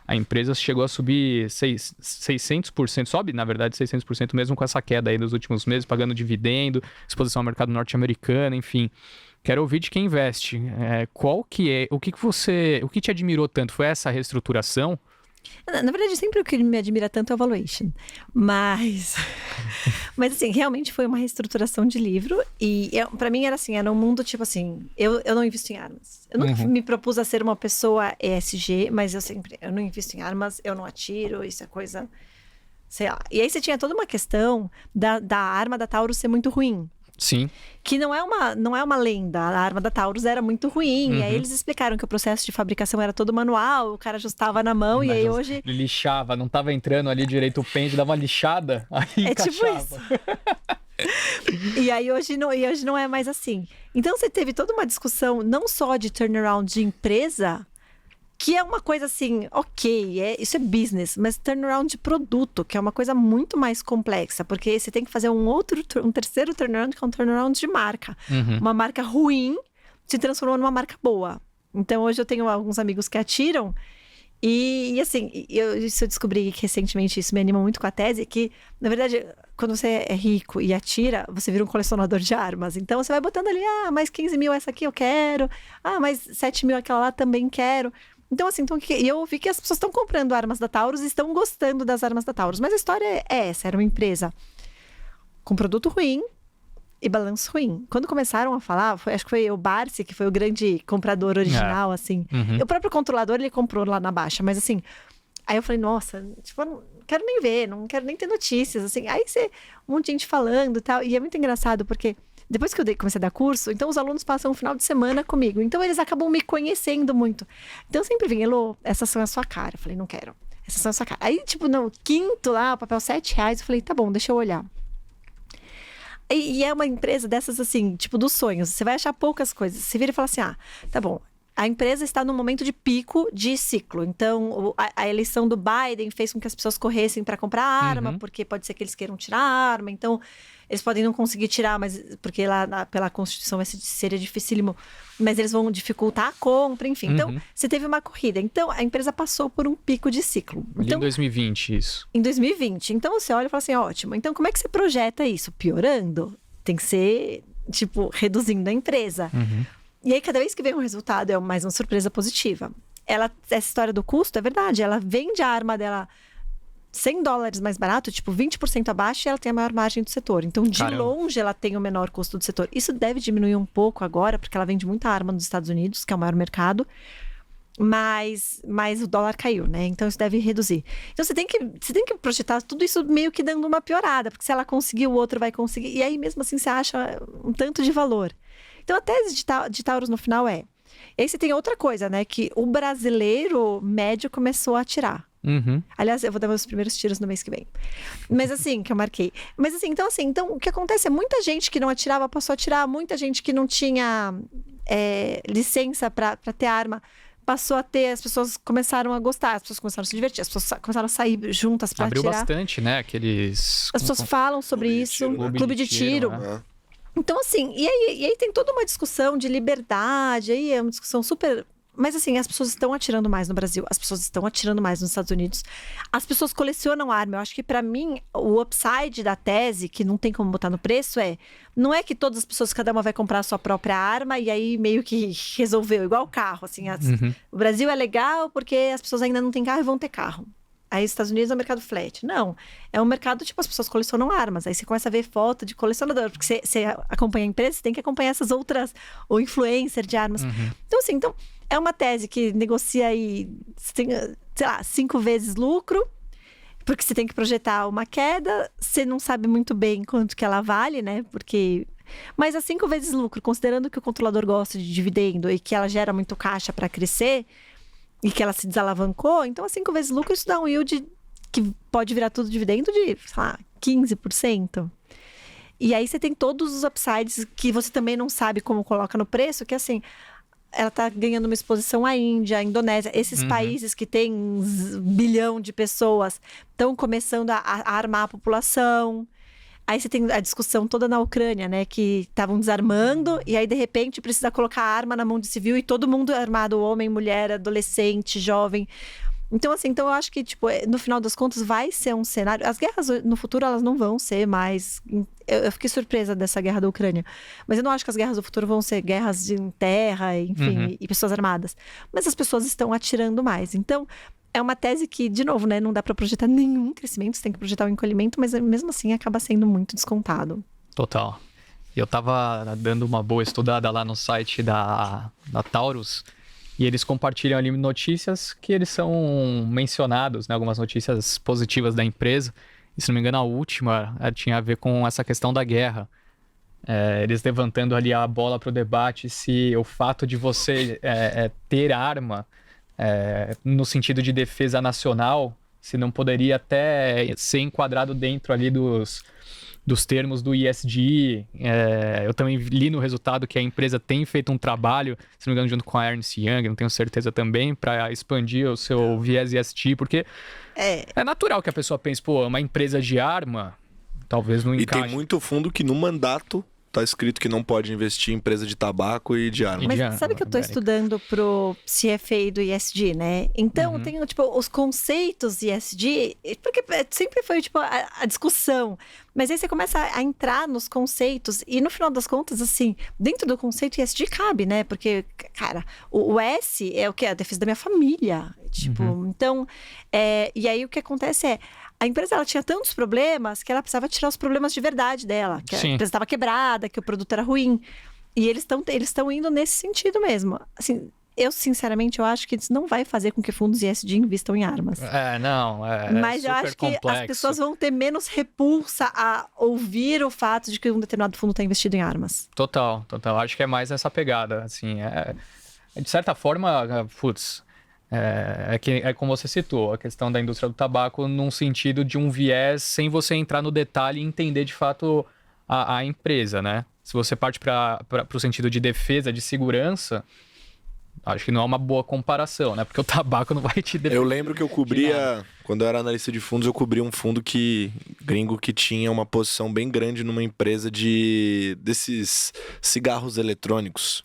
a empresa chegou a subir 600%, sobe, na verdade, 600% mesmo com essa queda aí dos últimos meses, pagando dividendo, exposição ao mercado norte-americano, enfim. Quero ouvir de quem investe. O que te admirou tanto? Foi essa reestruturação? Na verdade, sempre o que me admira tanto é o valuation. Mas assim, realmente foi uma reestruturação de livro. E pra mim era assim, era um mundo tipo assim, eu não invisto em armas. Eu nunca me propus a ser uma pessoa ESG, mas eu não invisto em armas, eu não atiro, isso é coisa... Sei lá. E aí você tinha toda uma questão da arma da Taurus ser muito ruim. Sim. Que não é uma lenda. A arma da Taurus era muito ruim. E aí eles explicaram que o processo de fabricação era todo manual, o cara ajustava na mão. Mas e aí hoje... Ele lixava, não tava entrando ali direito o pente, dava uma lixada, aí encaixava. Tipo isso. E aí hoje não é mais assim. Então você teve toda uma discussão, não só de turnaround de empresa, que é uma coisa assim, isso é business, mas turnaround de produto, que é uma coisa muito mais complexa, porque você tem que fazer um terceiro turnaround, que é um turnaround de marca. Uma marca ruim se transformou numa marca boa. Então, hoje eu tenho alguns amigos que atiram, e assim, eu descobri que recentemente, isso me anima muito com a tese, que, na verdade, quando você é rico e atira, você vira um colecionador de armas. Então você vai botando ali, mais 15 mil essa aqui eu quero, mais 7 mil aquela lá também quero. Então, assim, e eu vi que as pessoas estão comprando armas da Taurus e estão gostando das armas da Taurus. Mas a história é essa, era uma empresa com produto ruim e balanço ruim. Quando começaram a falar, acho que foi o Barsi, que foi o grande comprador original, assim. O próprio controlador, ele comprou lá na baixa, mas assim... Aí eu falei, nossa, tipo, eu não quero nem ver, não quero nem ter notícias, assim. Aí um monte de gente falando e tal. E é muito engraçado, porque depois que eu comecei a dar curso, então os alunos passam um final de semana comigo. Então eles acabam me conhecendo muito. Então eu sempre vim, Elô, essas são a sua cara. Eu falei, não quero. Essas são a sua cara. Aí, tipo, no quinto lá, o papel R$7, eu falei, tá bom, deixa eu olhar. E é uma empresa dessas, assim, tipo, dos sonhos. Você vai achar poucas coisas. Você vira e fala assim, tá bom. A empresa está num momento de pico de ciclo. Então, a eleição do Biden fez com que as pessoas corressem para comprar arma, porque pode ser que eles queiram tirar a arma. Então, eles podem não conseguir tirar, mas porque lá pela Constituição seria dificílimo. Mas eles vão dificultar a compra, enfim. Então, você teve uma corrida. Então, a empresa passou por um pico de ciclo. Então, em 2020, isso. Em 2020. Então, você olha e fala assim, ótimo. Então, como é que você projeta isso? Piorando? Tem que ser, tipo, reduzindo a empresa. E aí, cada vez que vem um resultado, é mais uma surpresa positiva. Essa história do custo é verdade. Ela vende a arma dela $100 mais barato, tipo 20% abaixo, e ela tem a maior margem do setor. Então, de longe, ela tem o menor custo do setor. Isso deve diminuir um pouco agora, porque ela vende muita arma nos Estados Unidos, que é o maior mercado. Mas o dólar caiu, né? Então, isso deve reduzir. Então, você tem que projetar tudo isso meio que dando uma piorada. Porque se ela conseguir, o outro vai conseguir. E aí, mesmo assim, você acha um tanto de valor. Então, a tese de Taurus no final é... E aí você tem outra coisa, né? Que o brasileiro médio começou a atirar. Aliás, eu vou dar meus primeiros tiros no mês que vem. Mas assim, que eu marquei. Mas assim, então o que acontece é muita gente que não atirava passou a atirar. Muita gente que não tinha licença para ter arma passou a ter. As pessoas começaram a gostar. As pessoas começaram a se divertir. As pessoas começaram a sair juntas para atirar. Abriu bastante, né? As pessoas falam sobre isso. Clube de tiro. Então, assim, e aí tem toda uma discussão de liberdade, aí é uma discussão super... Mas, assim, as pessoas estão atirando mais no Brasil, as pessoas estão atirando mais nos Estados Unidos, as pessoas colecionam arma. Eu acho que, pra mim, o upside da tese, que não tem como botar no preço, não é que todas as pessoas, cada uma vai comprar a sua própria arma e aí meio que resolveu, igual o carro, assim. O Brasil é legal porque as pessoas ainda não têm carro e vão ter carro. Aí, os Estados Unidos é um mercado flat. Não, é um mercado, tipo, as pessoas colecionam armas. Aí você começa a ver foto de colecionador. Porque você acompanha a empresa, você tem que acompanhar essas outras... O influencer de armas. Então, assim, é uma tese que negocia aí, sei lá, 5 vezes lucro. Porque você tem que projetar uma queda. Você não sabe muito bem quanto que ela vale, né? Porque... Mas, a 5 vezes lucro, considerando que o controlador gosta de dividendo e que ela gera muito caixa para crescer... E que ela se desalavancou, então, 5 vezes lucro, isso dá um yield que pode virar tudo dividendo de, sei lá, 15%. E aí você tem todos os upsides que você também não sabe como coloca no preço, que assim, ela tá ganhando uma exposição à Índia, à Indonésia, esses países que têm 1 bilhão de pessoas estão começando a armar a população. Aí você tem a discussão toda na Ucrânia, né? Que estavam desarmando e aí, de repente, precisa colocar a arma na mão de civil e todo mundo armado, homem, mulher, adolescente, jovem. Então, assim, eu acho que, tipo, no final das contas, vai ser um cenário... As guerras no futuro, elas não vão ser mais... Eu fiquei surpresa dessa guerra da Ucrânia. Mas eu não acho que as guerras do futuro vão ser guerras em terra, enfim, e pessoas armadas. Mas as pessoas estão atirando mais. Então... É uma tese que, de novo, né, não dá para projetar nenhum crescimento, você tem que projetar o encolhimento, mas mesmo assim acaba sendo muito descontado. Total. Eu tava dando uma boa estudada lá no site da Taurus e eles compartilham ali notícias que eles são mencionados, né, algumas notícias positivas da empresa. E, se não me engano, a última tinha a ver com essa questão da guerra. Eles levantando ali a bola para o debate se o fato de você ter arma... no sentido de defesa nacional, se não poderia até ser enquadrado dentro ali dos termos do ESG. Eu também li no resultado que a empresa tem feito um trabalho, se não me engano, junto com a Ernst Young, não tenho certeza também, para expandir o seu viés ESG, porque é natural que a pessoa pense, uma empresa de arma, talvez não encaixe. E tem muito fundo que no mandato tá escrito que não pode investir em empresa de tabaco e de arma. Mas sabe que eu tô estudando pro CFA do ESG, né? Então, tem, tipo, os conceitos ESG, porque sempre foi, tipo, a discussão. Mas aí você começa a entrar nos conceitos e, no final das contas, assim, dentro do conceito ESG cabe, né? Porque, cara, o S é o que? A defesa da minha família. Tipo, então... e aí, o que acontece é... A empresa, ela tinha tantos problemas que ela precisava tirar os problemas de verdade dela. Que a empresa estava quebrada, que o produto era ruim. E eles estão indo nesse sentido mesmo. Assim, eu, sinceramente, eu acho que isso não vai fazer com que fundos ESG invistam em armas. Mas eu acho que as pessoas vão ter menos repulsa a ouvir o fato de que um determinado fundo está investido em armas. Total. Acho que é mais essa pegada, assim. De certa forma, é como você citou, a questão da indústria do tabaco num sentido de um viés sem você entrar no detalhe e entender de fato a empresa, né? Se você parte para o sentido de defesa, de segurança, acho que não é uma boa comparação, né? Porque o tabaco não vai te defender. Eu lembro que eu cobria, quando eu era analista de fundos, eu cobria um fundo gringo que tinha uma posição bem grande numa empresa desses cigarros eletrônicos.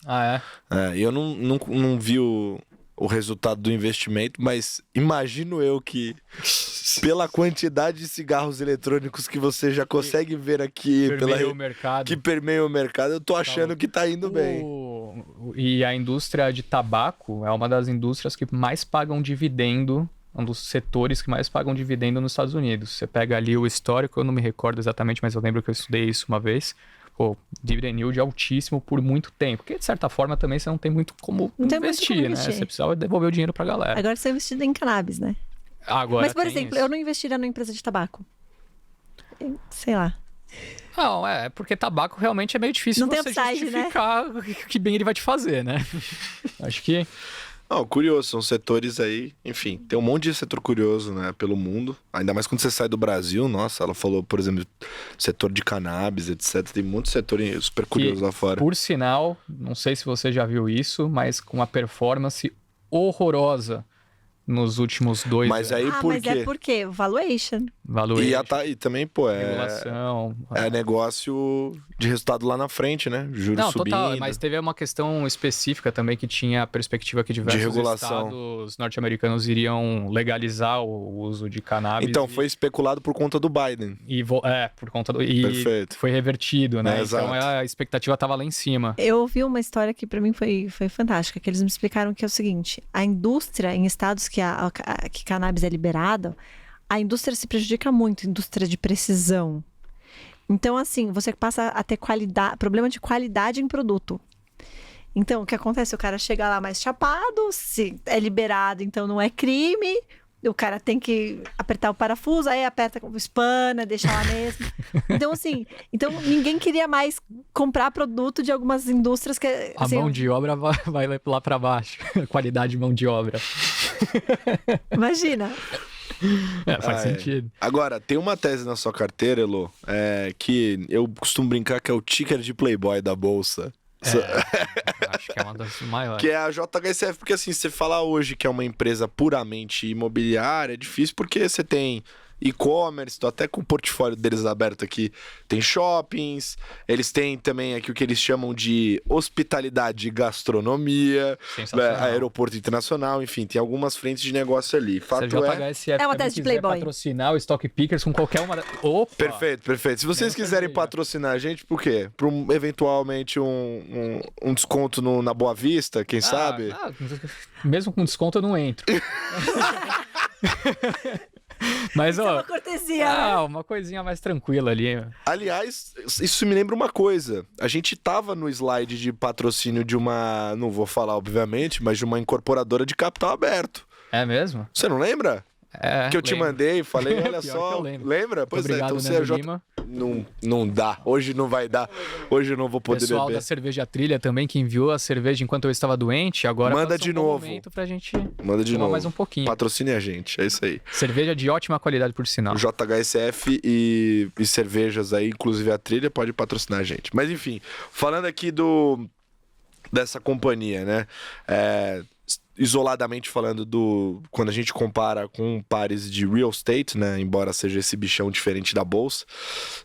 E eu não vi o resultado do investimento, mas imagino eu que pela quantidade de cigarros eletrônicos que você já consegue ver aqui, que permeia o mercado, eu tô achando que tá indo bem. E a indústria de tabaco é uma das indústrias que mais pagam dividendo, um dos setores que mais pagam dividendo nos Estados Unidos. Você pega ali o histórico, eu não me recordo exatamente, mas eu lembro que eu estudei isso uma vez. Dividend yield altíssimo por muito tempo. Porque, de certa forma, também você não tem muito como investir, né? Você precisa devolver o dinheiro pra galera. Agora você é investido em cannabis, né? Mas, por exemplo, eu não investiria numa empresa de tabaco. Sei lá. Não, porque tabaco realmente é meio difícil não você justificar, né? Que bem ele vai te fazer, né? Acho que... Curioso, são setores aí, enfim, tem um monte de setor curioso, né, pelo mundo, ainda mais quando você sai do Brasil. Nossa, ela falou, por exemplo, setor de cannabis, etc, tem muitos setores super curiosos lá fora. Por sinal, não sei se você já viu isso, mas com uma performance horrorosa nos últimos 2 anos. Mas aí por quê? Mas é porque valuation. E também, regulação. É negócio de resultado lá na frente, né? Juros subindo. Total, mas teve uma questão específica também que tinha a perspectiva que diversos estados norte-americanos iriam legalizar o uso de cannabis. Então, foi especulado por conta do Biden. Por conta do... Perfeito. Foi revertido, né? Então, a expectativa estava lá em cima. Eu ouvi uma história que pra mim foi fantástica, que eles me explicaram que é o seguinte: a indústria em estados que cannabis é liberado, a indústria se prejudica muito, indústria de precisão. Então, assim, você passa a ter problema de qualidade em produto. Então, o que acontece? O cara chega lá mais chapado, se é liberado, então não é crime, o cara tem que apertar o parafuso, aí aperta com espana, deixa lá mesmo. Então, assim, ninguém queria mais comprar produto de algumas indústrias que... Assim, a mão de obra vai lá para baixo, a qualidade de mão de obra. Imagina. Faz sentido. Agora, tem uma tese na sua carteira, Elô, que eu costumo brincar que é o ticker de Playboy da Bolsa. Acho que é uma das maiores. Que é a JHSF, porque assim, você falar hoje que é uma empresa puramente imobiliária é difícil, porque você tem e-commerce, tô até com o portfólio deles aberto aqui, tem shoppings, eles têm também aqui o que eles chamam de hospitalidade e gastronomia, aeroporto internacional, enfim, tem algumas frentes de negócio ali. Fato Se a JHSF uma tese de Playboy. Patrocinar o Stock Pickers com qualquer uma... Opa! Perfeito. Se vocês quiserem patrocinar a gente, por quê? Por eventualmente um desconto na Boa Vista, quem sabe? Mesmo com desconto eu não entro. Mas, isso é uma cortesia. Uma coisinha mais tranquila ali. Aliás, isso me lembra uma coisa. A gente tava no slide de patrocínio de uma, não vou falar obviamente, mas de uma incorporadora de capital aberto. É mesmo? Você não lembra? Que eu te mandei e falei, olha só. Lembra? Pois obrigado, então você Lima. Não dá. Hoje não vai dar. Hoje eu não vou poder Pessoal beber. da Cerveja Trilha também, que enviou a cerveja enquanto eu estava doente, agora manda de novo. Momento pra gente manda de novo. Mais um pouquinho. Patrocine a gente, é isso aí. Cerveja de ótima qualidade, por sinal. JHSF e cervejas aí, inclusive a Trilha, pode patrocinar a gente. Mas enfim, falando aqui dessa companhia, né? isoladamente falando quando a gente compara com pares de real estate, né, embora seja esse bichão diferente da bolsa,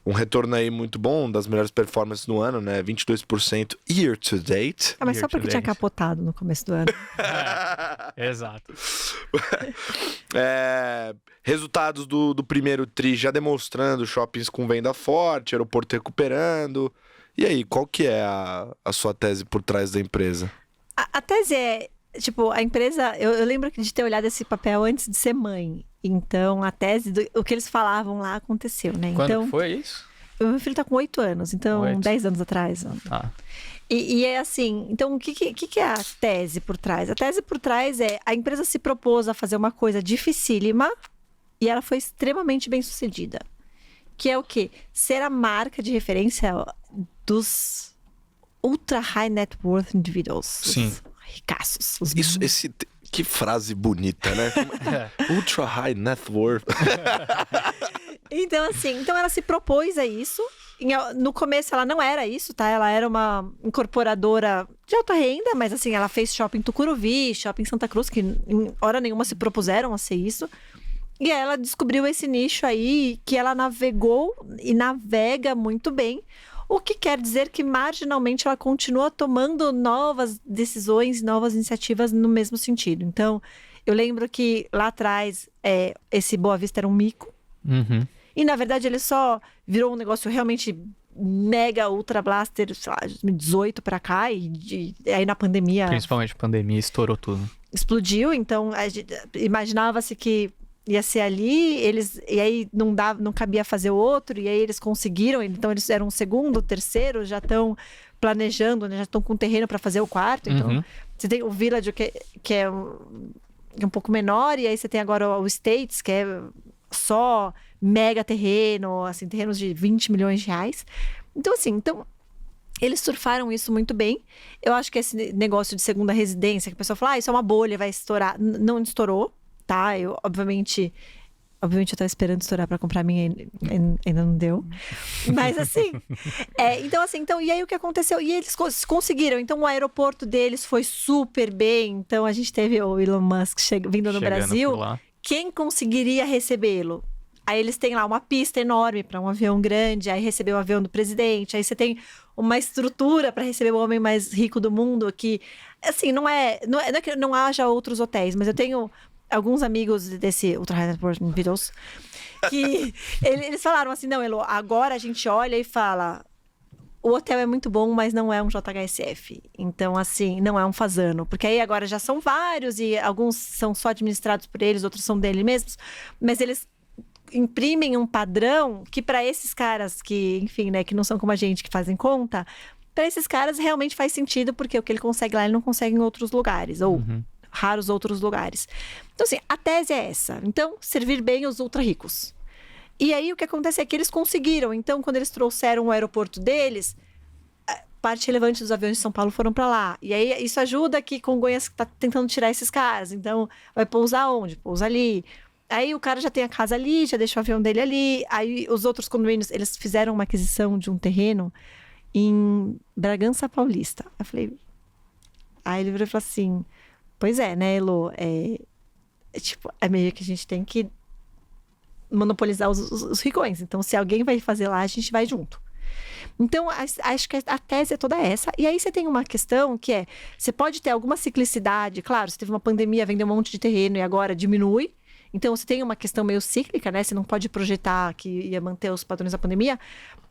um retorno aí muito bom, das melhores performances no ano, né, 22% year to date. Mas só porque tinha capotado no começo do ano. Exato. Resultados do primeiro tri já demonstrando shoppings com venda forte, aeroporto recuperando. E aí, qual que é a sua tese por trás da empresa? A tese é, tipo, a empresa... Eu lembro de ter olhado esse papel antes de ser mãe. Então, a tese, o que eles falavam lá aconteceu, né? Quando então, foi isso? O meu filho tá com 8 anos, então 10 anos atrás. Ah. E é assim, então o que é a tese por trás? A tese por trás é, a empresa se propôs a fazer uma coisa dificílima e ela foi extremamente bem sucedida. Que é o quê? Ser a marca de referência dos ultra high net worth individuals. Sim. Os ricaços. Que frase bonita, né? Ultra high net worth. Então, assim, ela se propôs a isso. No começo ela não era isso, tá? Ela era uma incorporadora de alta renda, mas assim, ela fez shopping Tucuruvi, shopping Santa Cruz, que em hora nenhuma se propuseram a ser isso. E aí ela descobriu esse nicho aí que ela navegou e navega muito bem. O que quer dizer que marginalmente ela continua tomando novas decisões, novas iniciativas no mesmo sentido. Então, eu lembro que lá atrás esse Boa Vista era um mico. Uhum. E, na verdade, ele só virou um negócio realmente mega ultra blaster, sei lá, de 2018 pra cá. E aí, na pandemia... Principalmente a pandemia, estourou tudo. Explodiu. Então, imaginava-se que ia ser ali. E aí, não cabia fazer o outro. E aí, eles conseguiram. Então, eles eram o segundo, o terceiro. Já estão planejando, né? Já estão com terreno para fazer o quarto. Então, você tem o Village, que é um pouco menor. E aí, você tem agora o States, que é só... mega terreno, assim, terrenos de 20 milhões de reais. Então, assim, eles surfaram isso muito bem. Eu acho que esse negócio de segunda residência, que a pessoa fala, isso é uma bolha, vai estourar. Não estourou, tá? Eu, obviamente eu tava esperando estourar pra comprar a minha e ainda não deu. Mas, assim, então, e aí o que aconteceu? E eles conseguiram. Então, o aeroporto deles foi super bem. Então, a gente teve o Elon Musk vindo no Brasil. Quem conseguiria recebê-lo? Aí eles têm lá uma pista enorme para um avião grande, aí recebeu o avião do presidente, aí você tem uma estrutura para receber o homem mais rico do mundo, que, assim, não é que não haja outros hotéis, mas eu tenho alguns amigos desse Ultra High Net Worth Individuals que eles falaram assim, não, Elo, agora a gente olha e fala, o hotel é muito bom, mas não é um JHSF. Então, assim, não é um Fasano. Porque aí agora já são vários e alguns são só administrados por eles, outros são deles mesmos, mas eles imprimem um padrão que para esses caras que, enfim, né, que não são como a gente, que fazem conta, para esses caras realmente faz sentido, porque o que ele consegue lá, ele não consegue em outros lugares, ou raros outros lugares. Então, assim, a tese é essa. Então, servir bem os ultra ricos. E aí, o que acontece é que eles conseguiram. Então, quando eles trouxeram o aeroporto deles, parte relevante dos aviões de São Paulo foram para lá. E aí, isso ajuda que Congonhas está tentando tirar esses caras. Então, vai pousar onde? Pousa ali. Aí o cara já tem a casa ali, já deixa o avião dele ali. Aí os outros condomínios, eles fizeram uma aquisição de um terreno em Bragança Paulista. Eu falei... Aí ele virou e falou assim... Pois é, né, Elo? Tipo, é meio que a gente tem que monopolizar os ricões. Então, se alguém vai fazer lá, a gente vai junto. Então, acho que a tese é toda essa. E aí você tem uma questão que é... Você pode ter alguma ciclicidade. Claro, você teve uma pandemia, vendeu um monte de terreno e agora diminui. Então, você tem uma questão meio cíclica, né? Você não pode projetar que ia manter os padrões da pandemia.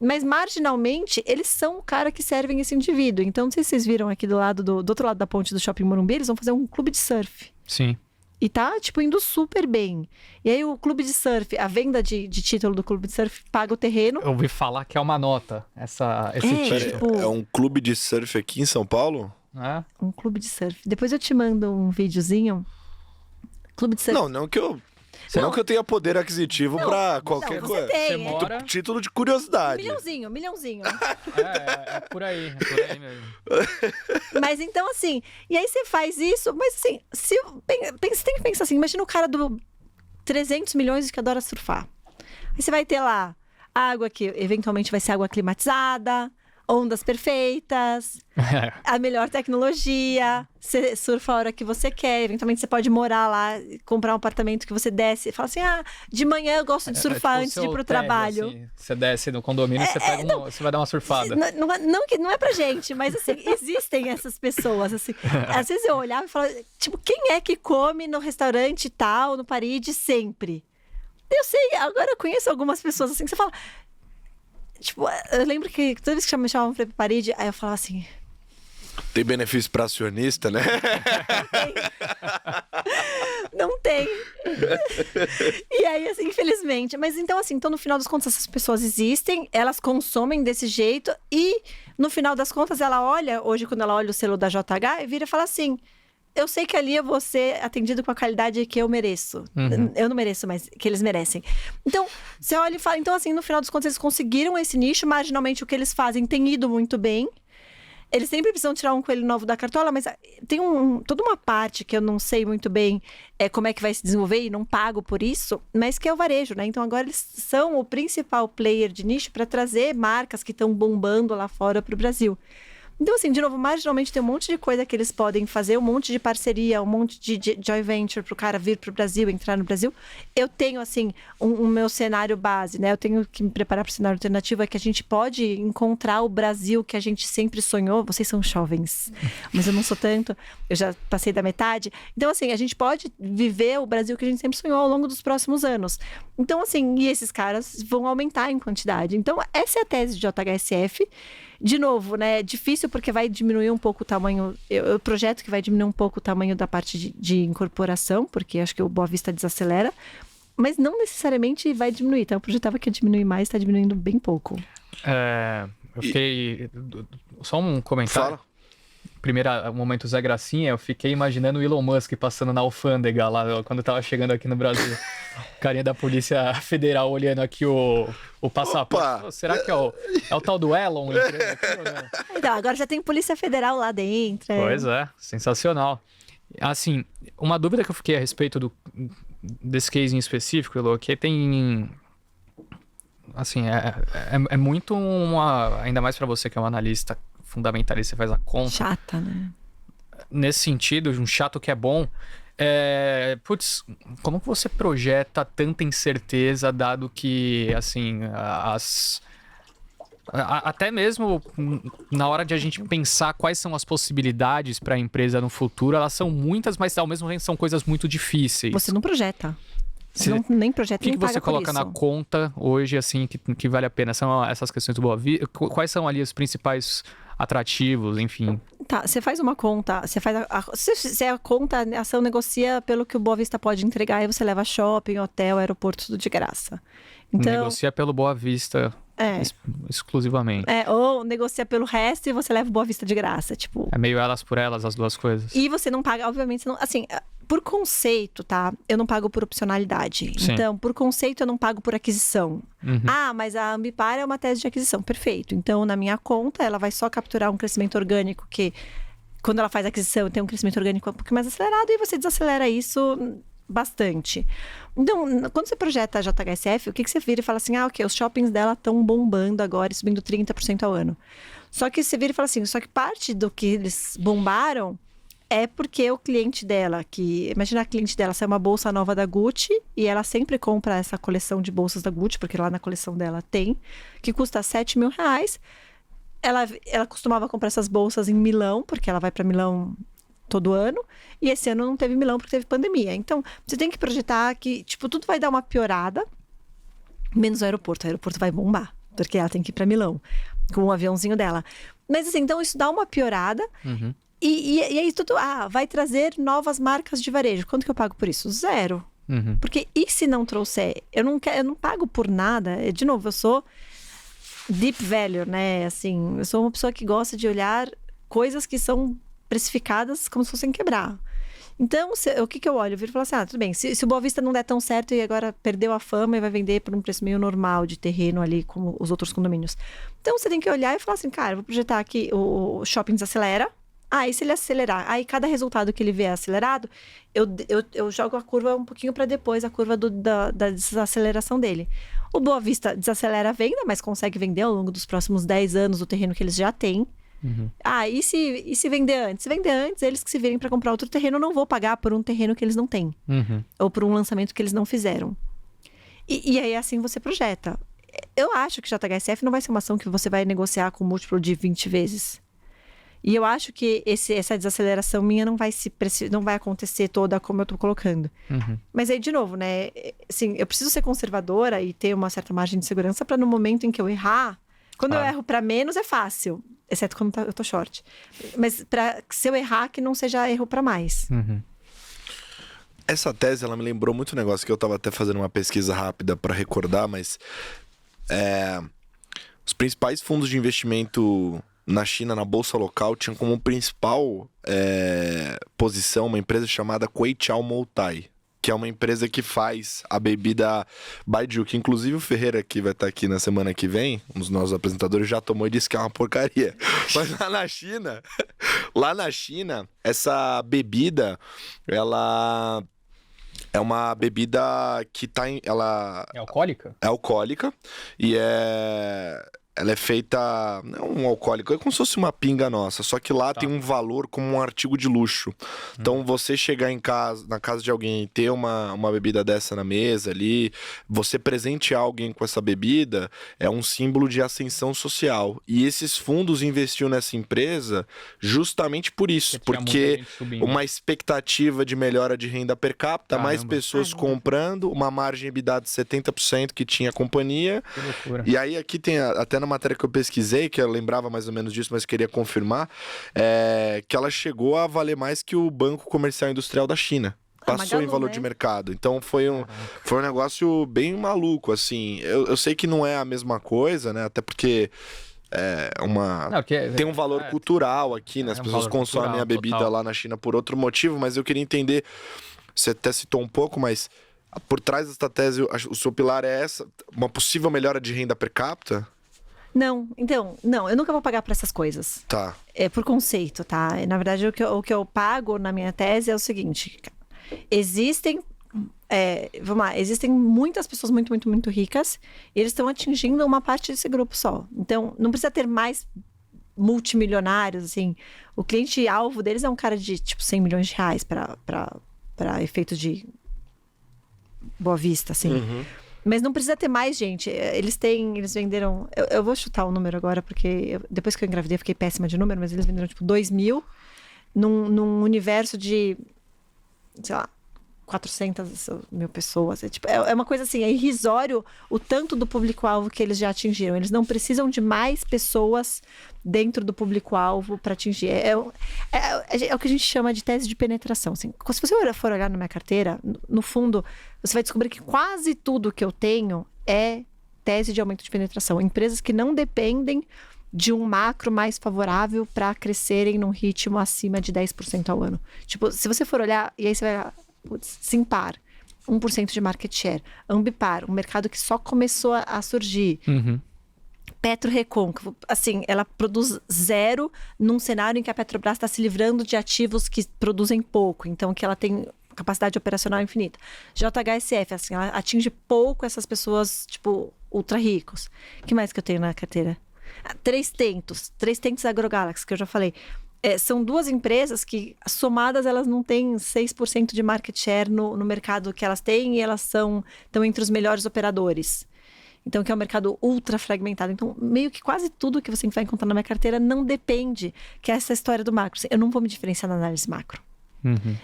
Mas, marginalmente, eles são o cara que servem esse indivíduo. Então, não sei se vocês viram aqui do outro lado da ponte do Shopping Morumbi, eles vão fazer um clube de surf. Sim. E tá, tipo, indo super bem. E aí, o clube de surf, a venda de título do clube de surf paga o terreno. Eu ouvi falar que é uma nota, esse título. Tipo... É um clube de surf aqui em São Paulo? É? Um clube de surf. Depois eu te mando um videozinho. Clube de surf. Não que eu tenha poder aquisitivo pra qualquer coisa. Tem, mora... Título de curiosidade. Milhãozinho. É por aí mesmo. Mas então, assim, e aí você faz isso, mas assim, você tem que pensar assim, imagina o cara do 300 milhões que adora surfar. Aí você vai ter lá água que eventualmente vai ser água climatizada, ondas perfeitas, a melhor tecnologia, você surfa a hora que você quer, eventualmente você pode morar lá, comprar um apartamento que você desce, fala assim, de manhã eu gosto de surfar antes de ir pro trabalho. Assim, você desce no condomínio, você vai dar uma surfada. Não é pra gente, mas assim, existem essas pessoas, assim. Às vezes eu olhava e falava, tipo, quem é que come no restaurante tal, no Paride, sempre? Eu sei, agora eu conheço algumas pessoas assim, que você fala... Tipo, eu lembro que toda vez que me chamavam pra ir pro Paride, aí eu falava assim... Tem benefício pra acionista, né? Não tem. E aí, assim, infelizmente. Mas então, assim, no final das contas, essas pessoas existem, elas consomem desse jeito e, no final das contas, ela olha, hoje, quando ela olha o selo da JH, e vira e fala assim... Eu sei que ali eu vou ser atendido com a qualidade que eu mereço. Eu não mereço, mas que eles merecem. Então, você olha e fala... Então, assim, no final dos contos, eles conseguiram esse nicho. Marginalmente, o que eles fazem tem ido muito bem. Eles sempre precisam tirar um coelho novo da cartola, mas tem toda uma parte que eu não sei muito bem como é que vai se desenvolver e não pago por isso, mas que é o varejo, né? Então, agora eles são o principal player de nicho para trazer marcas que estão bombando lá fora para o Brasil. Então, assim, de novo, marginalmente tem um monte de coisa que eles podem fazer, um monte de parceria, um monte de joint venture para o cara vir para o Brasil, entrar no Brasil. Eu tenho, assim, um meu cenário base, né? Eu tenho que me preparar para o cenário alternativo, é que a gente pode encontrar o Brasil que a gente sempre sonhou. Vocês são jovens, mas eu não sou tanto, eu já passei da metade. Então, assim, a gente pode viver o Brasil que a gente sempre sonhou ao longo dos próximos anos. Então, assim, e esses caras vão aumentar em quantidade. Então, essa é a tese de JHSF. De novo, né? É difícil porque vai diminuir um pouco o tamanho. Eu projeto que vai diminuir um pouco o tamanho da parte de incorporação, porque acho que o Boa Vista desacelera, mas não necessariamente vai diminuir. Então, eu projetava que ia diminuir mais, está diminuindo bem pouco. Eu fiquei. Só um comentário. Fala. Primeiro, momento Zé Gracinha, eu fiquei imaginando o Elon Musk passando na alfândega lá, quando eu tava chegando aqui no Brasil. Carinha da Polícia Federal olhando aqui o passaporte. Será que é o tal do Elon entrando aqui ou não? Então, agora já tem Polícia Federal lá dentro. Pois é, sensacional. Assim, uma dúvida que eu fiquei a respeito desse case em específico, Elô, que tem... Assim, é muito ainda mais para você que é um analista fundamentalista, você faz a conta. Chata, né? Nesse sentido, um chato que é bom. Como que você projeta tanta incerteza, dado que, assim, até mesmo na hora de a gente pensar quais são as possibilidades para a empresa no futuro, elas são muitas, mas ao mesmo tempo são coisas muito difíceis. Você não projeta. Você nem projeta, nem paga por isso. O que você coloca na conta hoje, assim, que vale a pena? São essas questões do Boa Vista? Quais são ali os principais atrativos, enfim? Tá, você faz uma conta, você faz se a conta, a ação negocia pelo que o Boa Vista pode entregar, e você leva shopping, hotel, aeroporto, tudo de graça. Então, negocia pelo Boa Vista exclusivamente. Ou negocia pelo resto e você leva o Boa Vista de graça, tipo... É meio elas por elas, as duas coisas. E você não paga, obviamente, assim... Por conceito, tá? Eu não pago por opcionalidade. Sim. Então, por conceito, eu não pago por aquisição. Mas a Ambipar é uma tese de aquisição. Perfeito. Então, na minha conta, ela vai só capturar um crescimento orgânico que, quando ela faz aquisição, tem um crescimento orgânico um pouco mais acelerado e você desacelera isso bastante. Então, quando você projeta a JHSF, o que você vira e fala assim, ok, os shoppings dela estão bombando agora, subindo 30% ao ano. Só que você vira e fala assim, só que parte do que eles bombaram é porque o cliente dela, imagina a cliente dela sai uma bolsa nova da Gucci e ela sempre compra essa coleção de bolsas da Gucci, porque lá na coleção dela tem, que custa R$7.000. Ela costumava comprar essas bolsas em Milão, porque ela vai para Milão todo ano, e esse ano não teve Milão porque teve pandemia. Então, você tem que projetar que, tipo, tudo vai dar uma piorada, menos o aeroporto. O aeroporto vai bombar, porque ela tem que ir para Milão, com o aviãozinho dela. Mas assim, então isso dá uma piorada. E aí tudo, vai trazer novas marcas de varejo. Quanto que eu pago por isso? 0. Porque e se não trouxer? Eu não pago por nada. De novo, eu sou deep value, né? Assim, eu sou uma pessoa que gosta de olhar coisas que são precificadas como se fossem quebrar. Então, o que eu olho? Eu viro e falo assim, tudo bem, se o Boa Vista não der tão certo e agora perdeu a fama e vai vender por um preço meio normal de terreno ali, como os outros condomínios. Então, você tem que olhar e falar assim, cara, eu vou projetar aqui, o shopping desacelera. E se ele acelerar? Aí, cada resultado que ele vê acelerado, eu jogo a curva um pouquinho para depois, a curva da desaceleração dele. O Boa Vista desacelera a venda, mas consegue vender ao longo dos próximos 10 anos o terreno que eles já têm. E se vender antes? Se vender antes, eles que se virem para comprar outro terreno, eu não vou pagar por um terreno que eles não têm. Ou por um lançamento que eles não fizeram. E aí, assim, você projeta. Eu acho que JHSF não vai ser uma ação que você vai negociar com múltiplo de 20 vezes. E eu acho que essa desaceleração minha não vai acontecer toda como eu tô colocando. Mas aí, de novo, né? Assim, eu preciso ser conservadora e ter uma certa margem de segurança para no momento em que eu errar... Quando eu erro para menos, é fácil. Exceto quando eu tô short. Mas se eu errar, que não seja erro para mais. Essa tese, ela me lembrou muito um negócio que eu tava até fazendo uma pesquisa rápida para recordar, mas... os principais fundos de investimento na China, na bolsa local, tinham como principal posição uma empresa chamada Queiqiao Moutai, que é uma empresa que faz a bebida Baijiu, que inclusive o Ferreira, que vai estar aqui na semana que vem, um dos nossos apresentadores, já tomou e disse que é uma porcaria. Mas lá na China, essa bebida, ela é uma bebida que tá em... É alcoólica? É alcoólica e ela é feita... Não é um alcoólico, é como se fosse uma pinga nossa. Só que lá tem um valor como um artigo de luxo. Então, você chegar na casa de alguém e ter uma bebida dessa na mesa ali, você presentear alguém com essa bebida, é um símbolo de ascensão social. E esses fundos investiam nessa empresa justamente por isso. Porque uma expectativa de melhora de renda per capita, mais pessoas comprando, uma margem EBITDA de 70% que tinha a companhia. Que loucura. E aí, aqui tem até na matéria que eu pesquisei, que eu lembrava mais ou menos disso, mas queria confirmar, que ela chegou a valer mais que o Banco Comercial Industrial da China. Passou em valor de mercado. Então foi um negócio bem maluco, assim. Eu sei que não é a mesma coisa, né? Até porque tem um valor cultural aqui, né? As pessoas consomem a bebida lá na China por outro motivo, mas eu queria entender, você até citou um pouco, mas por trás dessa tese, o seu pilar é uma possível melhora de renda per capita? Não, eu nunca vou pagar por essas coisas. Tá. É por conceito, tá? Na verdade, o que eu pago na minha tese é o seguinte: existem muitas pessoas muito, muito, muito ricas e eles estão atingindo uma parte desse grupo só. Então, não precisa ter mais multimilionários, assim. O cliente-alvo deles é um cara de, tipo, 100 milhões de reais para efeito de Boa Vista, assim. Mas não precisa ter mais gente. Eles venderam... Eu vou chutar o número agora, porque depois que eu engravidei, eu fiquei péssima de número, mas eles venderam, tipo, 2.000 num universo de, sei lá, 400 mil pessoas. É uma coisa assim, é irrisório o tanto do público-alvo que eles já atingiram. Eles não precisam de mais pessoas dentro do público-alvo para atingir. É o que a gente chama de tese de penetração. Assim, se você for olhar na minha carteira, no fundo, você vai descobrir que quase tudo que eu tenho é tese de aumento de penetração. Empresas que não dependem de um macro mais favorável para crescerem num ritmo acima de 10% ao ano. Tipo, se você for olhar, e aí você vai... Simpar, 1% de market share. Ambipar, um mercado que só começou a surgir. PetroRecon, assim, ela produz 0 num cenário em que a Petrobras está se livrando de ativos que produzem pouco, então que ela tem capacidade operacional infinita. JHSF, assim, ela atinge pouco essas pessoas, tipo, ultra ricos. O que mais que eu tenho na carteira? Três tentos AgroGalaxy, que eu já falei. São duas empresas que, somadas, elas não têm 6% de market share no mercado que elas têm e elas estão entre os melhores operadores. Então, que é um mercado ultra fragmentado. Então, meio que quase tudo que você vai encontrar na minha carteira não depende, que é essa história do macro. Eu não vou me diferenciar na análise macro.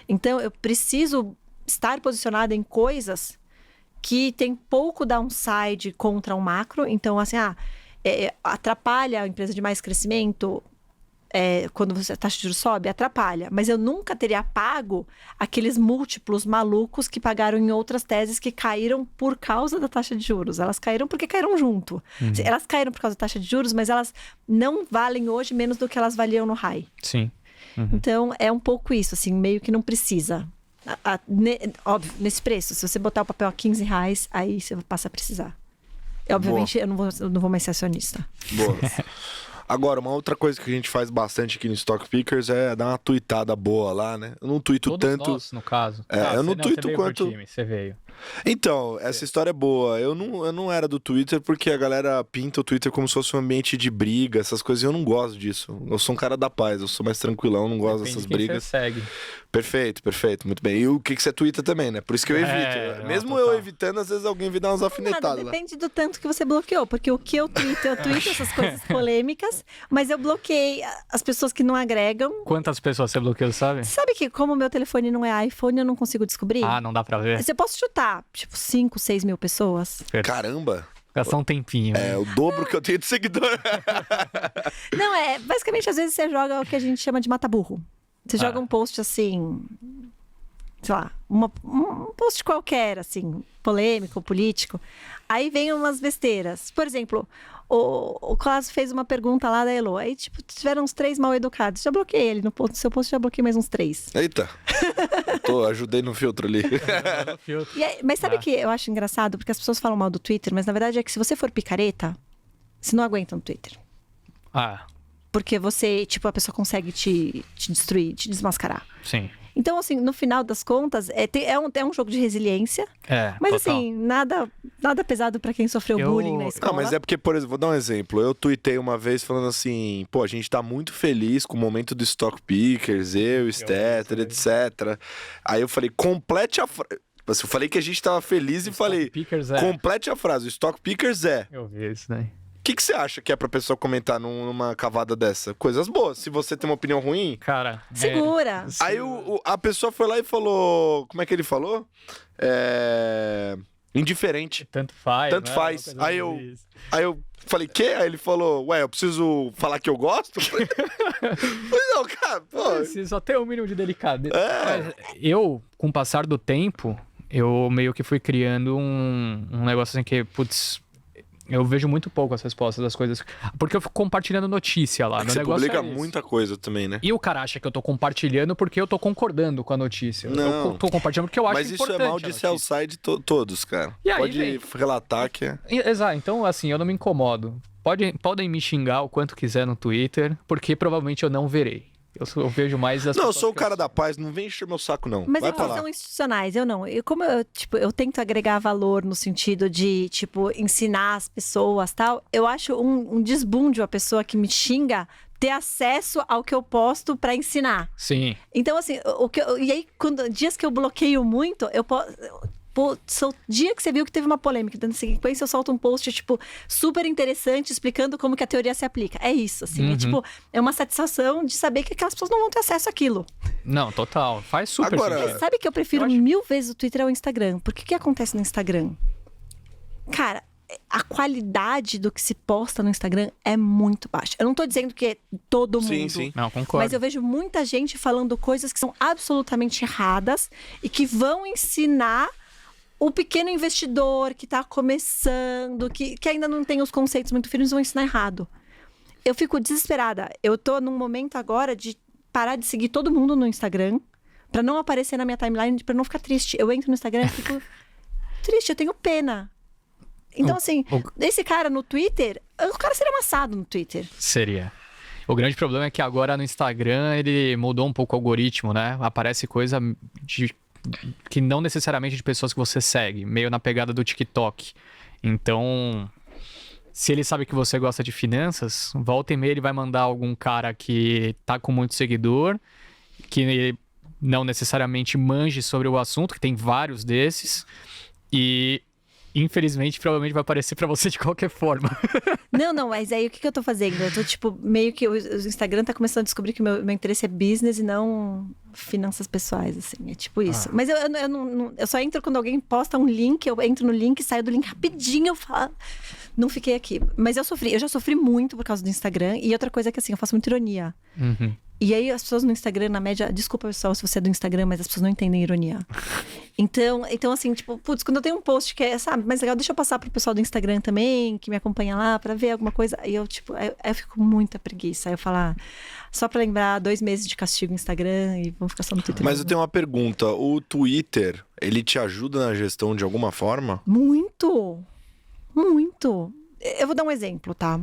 Então, eu preciso estar posicionada em coisas que tem pouco downside contra o macro. Então, assim, atrapalha a empresa de mais crescimento... quando a taxa de juros sobe, atrapalha. Mas eu nunca teria pago aqueles múltiplos malucos que pagaram em outras teses que caíram por causa da taxa de juros. Elas caíram porque caíram junto. Elas caíram por causa da taxa de juros, mas elas não valem hoje menos do que elas valiam no high. Sim. Então, é um pouco isso, assim, meio que não precisa. Óbvio, nesse preço, se você botar o papel a R$15, aí você passa a precisar. Obviamente, eu não vou mais ser acionista. Boa. Agora, uma outra coisa que a gente faz bastante aqui no Stock Pickers é dar uma tuitada boa lá, né? Eu não tuito Todos tanto... nós, no caso. Eu não tuito quanto... Você veio. Então, essa história é boa. Eu não era do Twitter porque a galera pinta o Twitter como se fosse um ambiente de briga, essas coisas, e eu não gosto disso. Eu sou um cara da paz, eu sou mais tranquilão, não gosto dessas brigas. Você segue. Perfeito, muito bem. E o que você twitta também, né? Por isso que eu evito. Mesmo eu evitando, às vezes alguém vem dar umas alfinetadas lá. Depende do tanto que você bloqueou, porque o que eu tweeto essas coisas polêmicas, mas eu bloqueei as pessoas que não agregam. Quantas pessoas você bloqueou, sabe? Sabe que como o meu telefone não é iPhone, eu não consigo descobrir? Ah, não dá pra ver? Você posso chutar, tipo, 5, 6 mil pessoas. Caramba! Gastar um tempinho. É o dobro que eu tenho de seguidor. Não, basicamente, às vezes você joga o que a gente chama de mata-burro. Você joga um post assim, sei lá, um post qualquer, assim, polêmico, político. Aí vem umas besteiras. Por exemplo, o Cláudio fez uma pergunta lá da Elo. Aí, tipo, tiveram uns 3 mal educados. Já bloqueei ele no seu post, já bloqueei mais uns 3. Eita! Ajudei no filtro ali. Mas sabe o que eu acho engraçado? Porque as pessoas falam mal do Twitter, mas na verdade é que se você for picareta, você não aguenta no Twitter. Porque você, tipo, a pessoa consegue te destruir, te desmascarar. Sim. Então, assim, no final das contas, é um jogo de resiliência. Mas, total. Assim, nada pesado pra quem sofreu bullying na escola. Não, mas é porque, por exemplo, vou dar um exemplo. Eu tuitei uma vez falando assim, pô, a gente tá muito feliz com o momento do Stock Pickers, eu, Stetter, etc. Aí eu falei, complete a frase. Eu falei que a gente tava feliz e falei, complete a frase, o Stock Pickers é. Eu vi isso daí. O que você acha que é pra pessoa comentar numa cavada dessa? Coisas boas. Se você tem uma opinião ruim... Cara... Segura. Aí a pessoa foi lá e falou... Como é que ele falou? Indiferente. Tanto faz. Tanto faz. Aí eu falei, quê? Aí ele falou, ué, eu preciso falar que eu gosto? Mas não, cara, pô... Preciso até um mínimo de delicadeza. Mas eu, com o passar do tempo, eu meio que fui criando um negócio assim que, putz... Eu vejo muito pouco as respostas das coisas. Porque eu fico compartilhando notícia lá. Você publica muita coisa também, né? E o cara acha que eu tô compartilhando porque eu tô concordando com a notícia. Não. Eu tô compartilhando porque eu acho importante. Mas isso é mal de sell-side todos, cara. E aí, pode relatar que é... Exato. Então, assim, eu não me incomodo. Podem me xingar o quanto quiser no Twitter, porque provavelmente eu não verei. Eu vejo mais as Não, eu sou o cara da paz, não vem encher meu saco, não. Mas eles são institucionais, eu não. Como eu tento agregar valor no sentido de, tipo, ensinar as pessoas e tal, eu acho um desbunde a pessoa que me xinga ter acesso ao que eu posto pra ensinar. Sim. Então, assim, e aí, dias que eu bloqueio muito, eu posso... Pô, dia que você viu que teve uma polêmica, dando sequência, eu solto um post, tipo, super interessante, explicando como que a teoria se aplica. É isso, assim. É, tipo, é uma satisfação de saber que aquelas pessoas não vão ter acesso àquilo. Não, total. Faz super sentido. Sabe que eu prefiro 1000 vezes o Twitter ao Instagram? Porque o que acontece no Instagram? Cara, a qualidade do que se posta no Instagram é muito baixa. Eu não tô dizendo que é todo mundo. Sim. Não, concordo. Mas eu vejo muita gente falando coisas que são absolutamente erradas e que vão ensinar o pequeno investidor que está começando, que ainda não tem os conceitos muito firmes, vão ensinar errado. Eu fico desesperada. Eu tô num momento agora de parar de seguir todo mundo no Instagram, para não aparecer na minha timeline, para não ficar triste. Eu entro no Instagram e fico triste, eu tenho pena. Então, assim, esse cara no Twitter, o cara seria amassado no Twitter. Seria. O grande problema é que agora no Instagram ele mudou um pouco o algoritmo, né? Aparece coisa que não necessariamente de pessoas que você segue, meio na pegada do TikTok. Então, se ele sabe que você gosta de finanças, volta e meia ele vai mandar algum cara que tá com muito seguidor, que não necessariamente manje sobre o assunto, que tem vários desses, e infelizmente provavelmente vai aparecer pra você de qualquer forma. Não, mas aí o que eu tô fazendo? Eu tô, tipo, meio que o Instagram tá começando a descobrir que meu interesse é business e não finanças pessoais, assim. É tipo isso. Mas eu só entro quando alguém posta um link, eu entro no link, saio do link rapidinho, eu falo... Não fiquei aqui. Mas eu já sofri muito por causa do Instagram. E outra coisa é que, assim, eu faço muita ironia. E aí as pessoas no Instagram, na média... Desculpa, pessoal, se você é do Instagram, mas as pessoas não entendem ironia. Então assim, tipo... Putz, quando eu tenho um post que é, sabe, mais legal, deixa eu passar pro pessoal do Instagram também, que me acompanha lá, pra ver alguma coisa. Aí eu, tipo... eu fico com muita preguiça. Aí eu falo... Só pra lembrar, 2 meses de castigo no Instagram e vamos ficar só no Twitter. Mas eu tenho uma pergunta. O Twitter, ele te ajuda na gestão de alguma forma? Muito! Muito! Eu vou dar um exemplo, tá?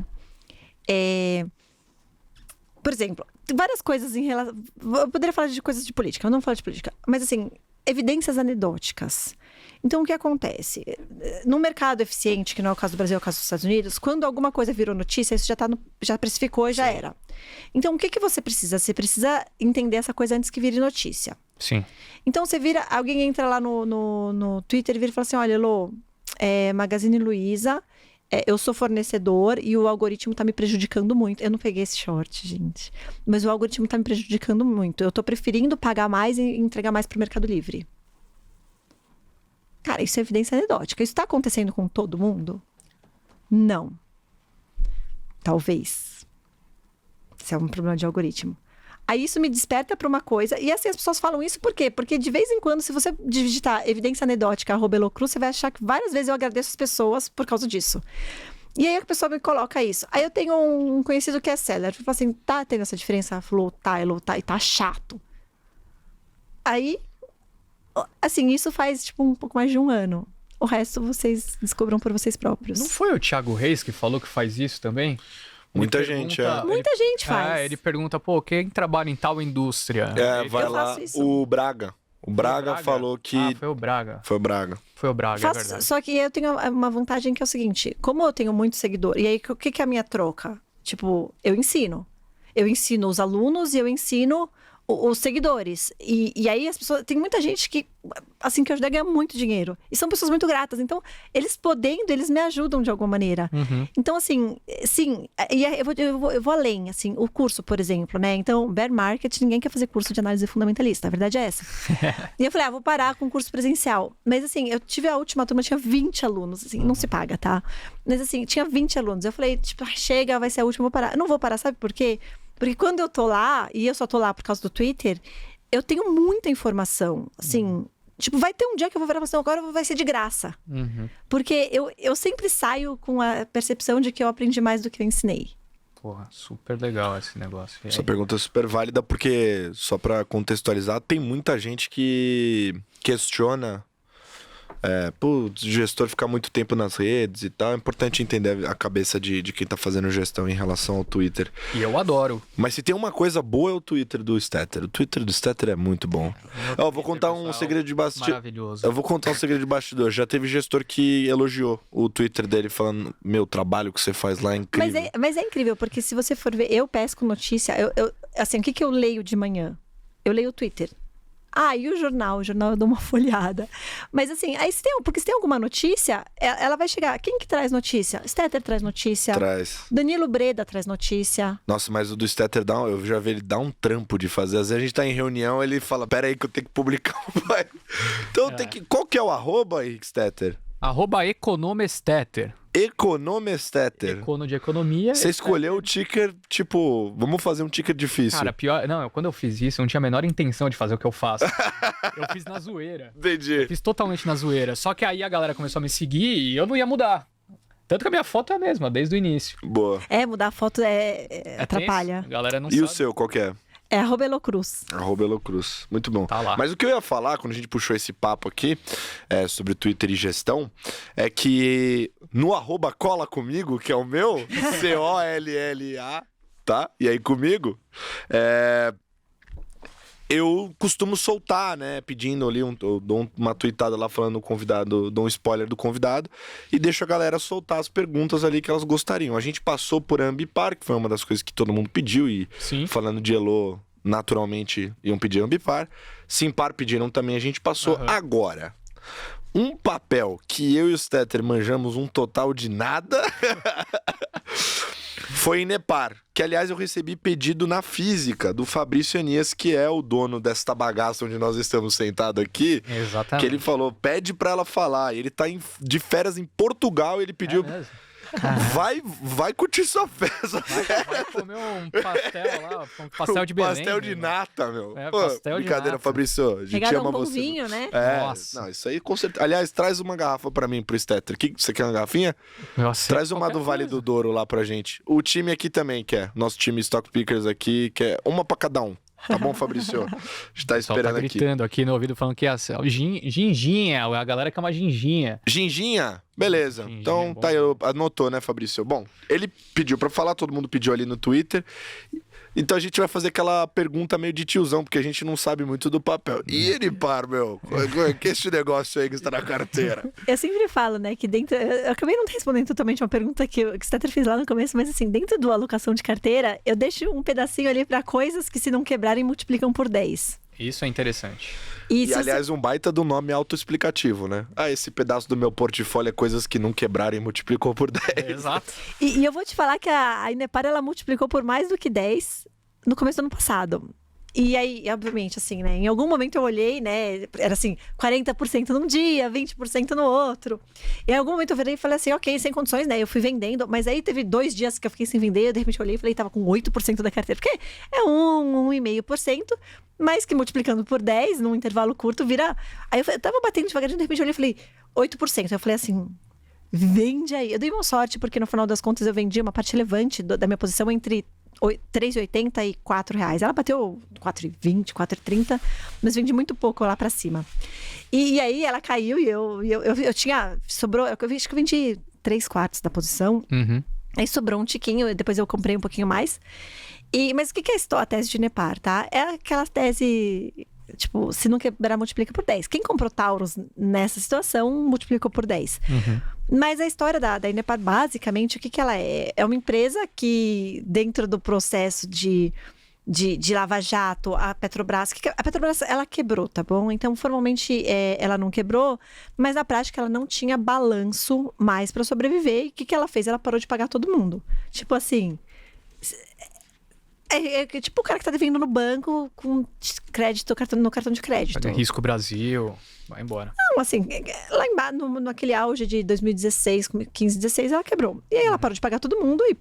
Por exemplo, várias coisas em relação... Eu poderia falar de coisas de política, eu não falo de política. Mas, assim, evidências anedóticas. Então, o que acontece? No mercado eficiente, que não é o caso do Brasil, é o caso dos Estados Unidos, quando alguma coisa virou notícia, isso já precificou e já era. Então, o que você precisa? Você precisa entender essa coisa antes que vire notícia. Sim. Então, alguém entra lá no Twitter e vira e fala assim, olha, Elô, Magazine Luiza, eu sou fornecedor e o algoritmo tá me prejudicando muito. Eu não peguei esse short, gente. Mas o algoritmo tá me prejudicando muito. Eu tô preferindo pagar mais e entregar mais pro Mercado Livre. Cara, isso é evidência anedótica. Isso tá acontecendo com todo mundo? Não. Talvez. Isso é um problema de algoritmo. Aí isso me desperta para uma coisa. E assim, as pessoas falam isso por quê? Porque de vez em quando, se você digitar evidência anedótica @Elocruz, você vai achar que várias vezes eu agradeço as pessoas por causa disso. E aí a pessoa me coloca isso. Aí eu tenho um conhecido que é seller. Ele falou assim, tá tendo essa diferença? Ela falou, tá, Elô, tá. E tá chato. Aí, assim, isso faz tipo um pouco mais de um ano. O resto vocês descubram por vocês próprios. Não foi o Thiago Reis que falou que faz isso também? Muita gente, Muita gente faz. Ele pergunta, pô, quem trabalha em tal indústria? Vai Eu lá, faço isso. o Braga. O Braga falou que... foi o Braga. Foi o Braga. Foi o Braga, é verdade. Só que eu tenho uma vantagem que é o seguinte, como eu tenho muito seguidor, e aí o que é a minha troca? Tipo, eu ensino. Eu ensino os alunos e eu ensino os seguidores. E aí as pessoas... Tem muita gente que, assim, que ajuda a ganhar muito dinheiro. E são pessoas muito gratas. Então, eles me ajudam de alguma maneira. Uhum. Então, assim, sim. E eu vou além, assim. O curso, por exemplo, né? Então, bear market, ninguém quer fazer curso de análise fundamentalista. A verdade é essa. E eu falei, vou parar com o curso presencial. Mas, assim, eu tive a última turma, tinha 20 alunos. Assim, não se paga, tá? Mas, assim, tinha 20 alunos. Eu falei, tipo, chega, vai ser a última, vou parar. Eu não vou parar, sabe por quê? Porque quando eu tô lá, e eu só tô lá por causa do Twitter, eu tenho muita informação. Assim, tipo, vai ter um dia que eu vou virar e falar assim, agora vai ser de graça. Uhum. Porque eu sempre saio com a percepção de que eu aprendi mais do que eu ensinei. Porra, super legal esse negócio. Essa pergunta é super válida porque, só pra contextualizar, tem muita gente que questiona... o gestor ficar muito tempo nas redes e tal. É importante entender a cabeça de quem tá fazendo gestão em relação ao Twitter. E eu adoro. Mas se tem uma coisa boa é o Twitter do Stetter. O Twitter do Stetter é muito bom. Eu vou contar um segredo de bastidor. Maravilhoso. Eu vou contar um segredo de bastidor. Já teve gestor que elogiou o Twitter dele, falando: meu, trabalho que você faz lá é incrível. Mas é incrível, porque se você for ver, eu pesco notícia, assim, o que eu leio de manhã? Eu leio o Twitter. E o jornal eu dou uma folhada. Mas assim, porque se tem alguma notícia, ela vai chegar. Quem que traz notícia? Stetter traz notícia. Traz. Danilo Breda traz notícia. Nossa, mas o do Stetter eu já vi ele dar um trampo de fazer. Às vezes a gente tá em reunião, ele fala: pera aí que eu tenho que publicar um. Então qual que é o arroba, Henrique Stetter? @Economestetter. Economestetter. Econo de economia. Você escolheu o ticker, tipo, vamos fazer um ticker difícil. Cara, pior... Não, quando eu fiz isso, eu não tinha a menor intenção de fazer o que eu faço. Eu fiz na zoeira. Entendi. Eu fiz totalmente na zoeira. Só que aí a galera começou a me seguir e eu não ia mudar. Tanto que a minha foto é a mesma, desde o início. Boa. Mudar a foto atrapalha. A galera não E sabe. o seu, qual que é? É @Elocruz. @Elocruz. Muito bom. Tá lá. Mas o que eu ia falar, quando a gente puxou esse papo aqui, sobre Twitter e gestão, é que no @cola comigo, que é o meu, COLLA, tá? E aí comigo, eu costumo soltar, né? Pedindo ali, eu dou uma tweetada lá falando do convidado, dou um spoiler do convidado e deixo a galera soltar as perguntas ali que elas gostariam. A gente passou por Ambipar, que foi uma das coisas que todo mundo pediu, e Sim. falando de Elo, naturalmente iam pedir Ambipar. Simpar pediram também, a gente passou. Uhum. Agora, um papel que eu e o Stetter manjamos um total de nada foi Inepar, que aliás eu recebi pedido na física do Fabrício Anias, que é o dono desta bagaça onde nós estamos sentados aqui. Exatamente. Que ele falou, pede pra ela falar. E ele tá de férias em Portugal e ele pediu... Vai curtir sua festa. Vai comer um pastel lá, um pastel de Belém. Pastel de nata, meu. Pastel de brincadeira, nata. Fabrício. A gente Regada ama um você. pãozinho, né? Nossa. Não, isso aí com certeza. Aliás, traz uma garrafa pra mim, pro Stetter. Você quer uma garrafinha? Nossa, Traz uma do Vale do Douro lá pra gente. O time aqui também quer. Nosso time Stock Pickers aqui quer uma pra cada um. Tá bom, Fabrício? A gente tá esperando tá gritando aqui no ouvido falando que é ginginha, a galera quer uma ginginha. Ginginha? Beleza. Ginginha Então, é bom. anotou, né, Fabrício? Bom, ele pediu pra falar, todo mundo pediu ali no Twitter. Então a gente vai fazer aquela pergunta meio de tiozão, porque a gente não sabe muito do papel. E Inepar, meu? Que esse negócio aí que está na carteira? Eu sempre falo, né, que dentro... Eu acabei não respondendo totalmente uma pergunta que o Stetter fez lá no começo, mas assim, dentro do alocação de carteira, eu deixo um pedacinho ali para coisas que se não quebrarem, multiplicam por 10. Isso é interessante. E aliás, um baita do nome autoexplicativo, né? Esse pedaço do meu portfólio é coisas que não quebraram e multiplicou por 10. Exato. E eu vou te falar que a Inepar, ela multiplicou por mais do que 10 no começo do ano passado. E aí, obviamente, assim, né? Em algum momento eu olhei, né? Era assim, 40% num dia, 20% no outro. E em algum momento eu virei e falei assim, ok, sem condições, né? Eu fui vendendo. Mas aí teve 2 dias que eu fiquei sem vender. Eu, de repente, olhei e falei, tava com 8% da carteira. Porque é 1,5%. Mas que multiplicando por 10, num intervalo curto, vira... Aí eu tava batendo devagarinho, de repente eu olhei e falei, 8%. Eu falei assim, vende aí. Eu dei uma sorte, porque no final das contas eu vendi uma parte relevante da minha posição entre R$3,80 e R$4. Ela bateu R$4,20, R$4,30, mas vendi muito pouco lá pra cima. E aí ela caiu e eu tinha... Sobrou... Acho que eu vendi 3/4 da posição. Uhum. Aí sobrou um tiquinho, depois eu comprei um pouquinho mais. Mas o que é a tese de Inepar, tá? É aquela tese, tipo, se não quebrar, multiplica por 10. Quem comprou Taurus nessa situação, multiplicou por 10. Uhum. Mas a história da Inepar, basicamente, o que ela é? É uma empresa que, dentro do processo de Lava Jato, a Petrobras... A Petrobras, ela quebrou, tá bom? Então, formalmente, ela não quebrou, mas na prática ela não tinha balanço mais para sobreviver. E o que ela fez? Ela parou de pagar todo mundo. Tipo assim... É tipo o cara que tá devendo no banco com crédito no cartão de crédito. Risco Brasil, vai embora. Não, assim, lá embaixo, naquele auge de 2016, 15, 16, ela quebrou. E aí ela parou de pagar todo mundo e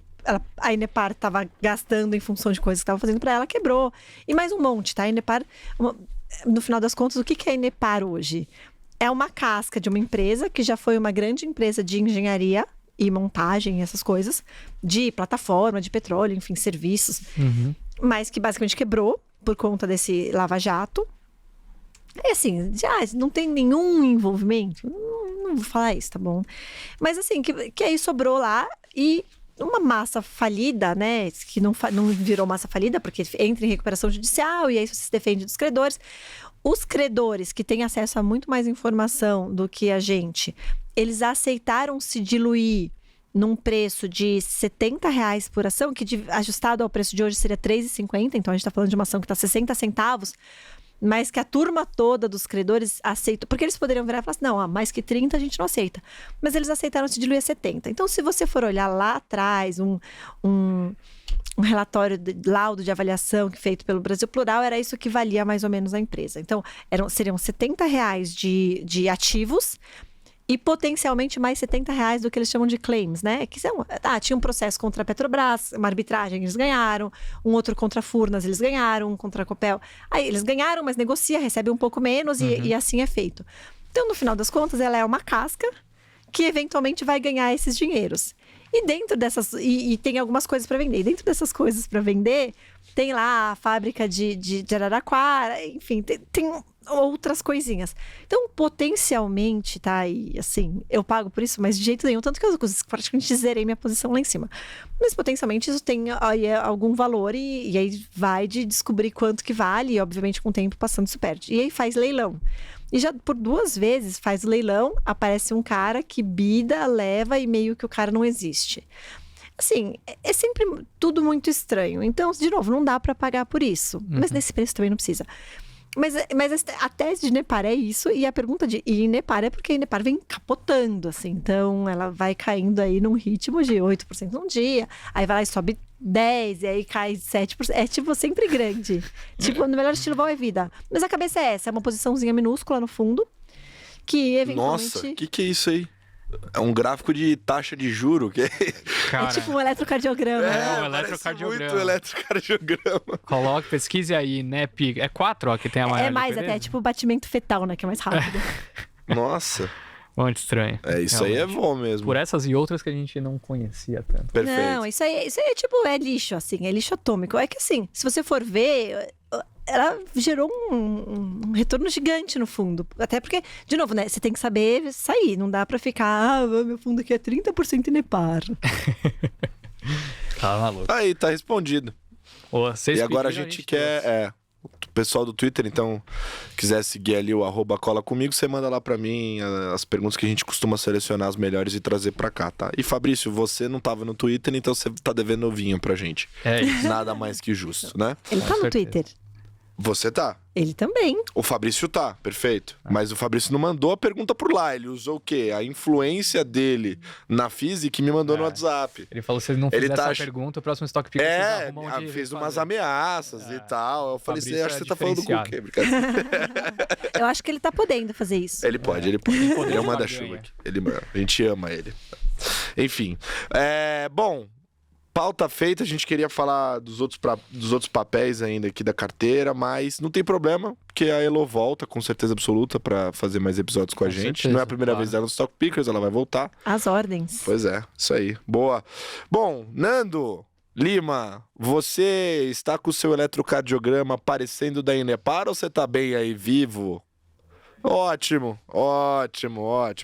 a Inepar tava gastando em função de coisas que tava fazendo pra ela, quebrou. E mais um monte, tá? A Inepar, no final das contas, o que é a Inepar hoje? É uma casca de uma empresa que já foi uma grande empresa de engenharia e montagem, essas coisas, de plataforma, de petróleo, enfim, serviços, mas que basicamente quebrou por conta desse lava-jato. E assim, já não tem nenhum envolvimento, não vou falar isso, tá bom? Mas assim, que aí sobrou lá e uma massa falida, né, que não virou massa falida, porque entra em recuperação judicial e aí você se defende dos credores. Os credores que têm acesso a muito mais informação do que a gente, eles aceitaram se diluir num preço de R$70 por ação, que ajustado ao preço de hoje seria R$3,50, então a gente está falando de uma ação que está 60 centavos, mas que a turma toda dos credores aceitou, porque eles poderiam virar e falar assim, não, mais que 30 a gente não aceita, mas eles aceitaram se diluir a 70. Então, se você for olhar lá atrás, um relatório de laudo de avaliação feito pelo Brasil Plural, era isso que valia mais ou menos a empresa. Então, seriam R$70 de ativos e potencialmente mais R$70 do que eles chamam de claims, né? Que são, tinha um processo contra a Petrobras, uma arbitragem, eles ganharam, um outro contra a Furnas, eles ganharam, um contra a Copel. Aí eles ganharam, mas negocia, recebe um pouco menos e assim é feito. Então, no final das contas, ela é uma casca que eventualmente vai ganhar esses dinheiros. E dentro dessas... E tem algumas coisas para vender. E dentro dessas coisas para vender, tem lá a fábrica de Araraquara, enfim, tem outras coisinhas. Então, potencialmente, tá? E assim, eu pago por isso, mas de jeito nenhum, tanto que eu praticamente zerei minha posição lá em cima. Mas potencialmente isso tem aí algum valor e aí vai de descobrir quanto que vale, e obviamente com o tempo passando isso perde. E aí faz leilão. E já por 2 vezes faz o leilão, aparece um cara que bida, leva e meio que o cara não existe. Assim, é sempre tudo muito estranho. Então, de novo, não dá para pagar por isso. Mas nesse preço também não precisa. Mas a tese de Inepar é isso, e a pergunta de Inepar é porque a Inepar vem capotando, assim. Então, ela vai caindo aí num ritmo de 8% num dia, aí vai lá e sobe 10%, e aí cai 7%. É tipo sempre grande. Tipo, no melhor estilo Val é Vida. Mas a cabeça é essa, é uma posiçãozinha minúscula no fundo, que eventualmente... Nossa, o que é isso aí? É um gráfico de taxa de juro. Cara, é tipo um eletrocardiograma. É um eletrocardiograma. Muito eletrocardiograma. Coloque, pesquise aí, NEP. É 4, ó, que tem a maior. É mais até, é tipo batimento fetal, né? Que é mais rápido. Nossa. Muito estranho. Isso realmente. aí é bom mesmo. Por essas e outras que a gente não conhecia tanto. Perfeito. Não, isso aí é tipo, é lixo, assim, é lixo atômico. É que assim, se você for ver, ela gerou um retorno gigante no fundo. Até porque, de novo, né, você tem que saber sair. Não dá pra ficar, meu fundo aqui é 30% Inepar. Tá maluco. Aí, tá respondido. E agora a gente quer... o pessoal do Twitter, então, quiser seguir ali o @cola comigo, você manda lá pra mim as perguntas que a gente costuma selecionar as melhores e trazer pra cá, tá? E Fabrício, você não tava no Twitter, então você tá devendo vinho pra gente. É isso. Nada mais que justo, né? Ele tá no Twitter. Você tá. Ele também. O Fabrício tá, perfeito. Mas o Fabrício não mandou a pergunta por lá. Ele usou o quê? A influência dele na Physics que me mandou no WhatsApp. Ele falou, se ele não fizer essa pergunta, o próximo Stock Pickers vocês arrumam onde fez fazer. umas ameaças e tal. Eu falei, Fabrício acho que você tá falando com o quê? Eu acho que ele tá podendo fazer isso. Ele pode. Ele é um manda-chuva aqui. A gente ama ele. Enfim. Bom... Pauta feita, a gente queria falar dos outros papéis ainda aqui da carteira, mas não tem problema, porque a Elo volta com certeza absoluta pra fazer mais episódios com a gente. certeza, não é a primeira vez dela no Stock Pickers, ela vai voltar. As ordens. Pois é, isso aí. Boa. Bom, Nando Lima, você está com o seu eletrocardiograma parecendo da Inepar ou você tá bem aí, vivo? Ótimo.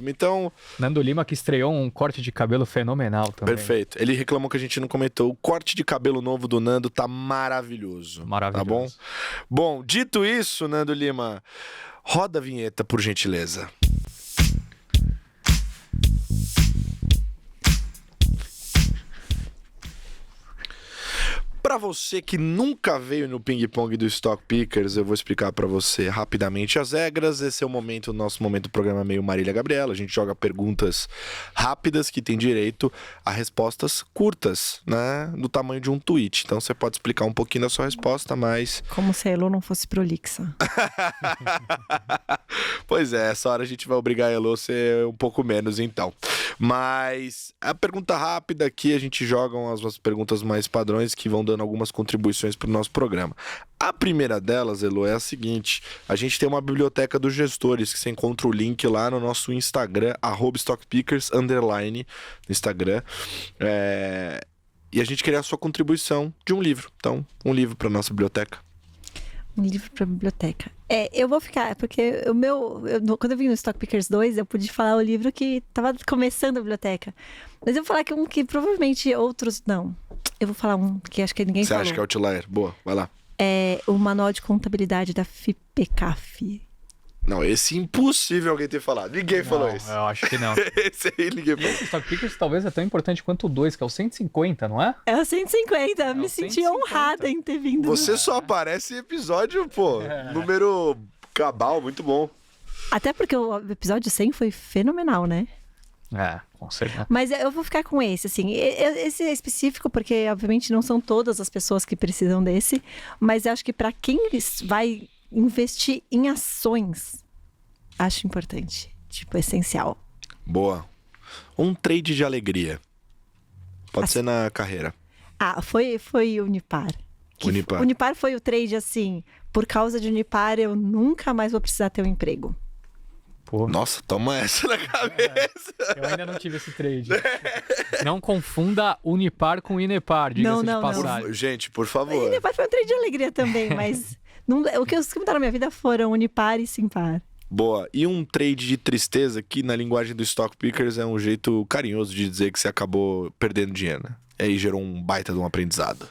Então... Nando Lima que estreou um corte de cabelo fenomenal também. Perfeito. Ele reclamou que a gente não comentou. O corte de cabelo novo do Nando tá maravilhoso. Maravilhoso. Tá bom? Bom, dito isso, Nando Lima, roda a vinheta, por gentileza. Para você que nunca veio no ping-pong do Stock Pickers, eu vou explicar para você rapidamente as regras. Esse é o nosso momento do programa meio Marília Gabriela. A gente joga perguntas rápidas que tem direito a respostas curtas, né? Do tamanho de um tweet. Então você pode explicar um pouquinho da sua resposta, mas... Como se a Elo não fosse prolixa. Pois é, essa hora a gente vai obrigar a Elo a ser um pouco menos, então. Mas a pergunta rápida aqui, a gente joga umas perguntas mais padrões que vão dando algumas contribuições para o nosso programa. A primeira delas, Elo, é a seguinte: a gente tem uma biblioteca dos gestores, que você encontra o link lá no nosso Instagram, @StockPickers_ no Instagram. E a gente queria a sua contribuição de um livro. Então, um livro para nossa biblioteca. Um livro para biblioteca. Eu vou ficar, porque quando eu vim no Stock Pickers 2, eu pude falar o livro que estava começando a biblioteca. Mas eu vou falar que um que provavelmente outros não. Eu vou falar um que acho que ninguém falou. Você acha que é Outlier? Boa, vai lá. É o Manual de Contabilidade da FIPECAF. Não, esse é impossível alguém ter falado. Ninguém falou isso. Eu acho que não. Esse aí ninguém falou. Esse Stock Pickers talvez é tão importante quanto o 2, que é o 150, não é? É o 150. Me senti 150. honrada em ter vindo. Você só aparece em episódio, pô. Número cabal, muito bom. Até porque o episódio 100 foi fenomenal, né? Com certeza. Mas eu vou ficar com esse, assim. Esse é específico porque, obviamente, não são todas as pessoas que precisam desse. Mas eu acho que para quem vai investir em ações, acho importante. Tipo, essencial. Boa. Um trade de alegria. Pode ser na carreira. Foi Unipar. Unipar foi o trade, assim, por causa de Unipar, eu nunca mais vou precisar ter um emprego. Pô. Nossa, toma essa na cabeça. Eu ainda não tive esse trade. Não confunda Unipar com Inepar, diga-se de passagem. Gente, por favor. Unipar foi um trade de alegria também, mas o que mudaram na minha vida foram Unipar e Simpar. Boa. E um trade de tristeza que, na linguagem do Stock Pickers, é um jeito carinhoso de dizer que você acabou perdendo dinheiro, né? E aí gerou um baita de um aprendizado.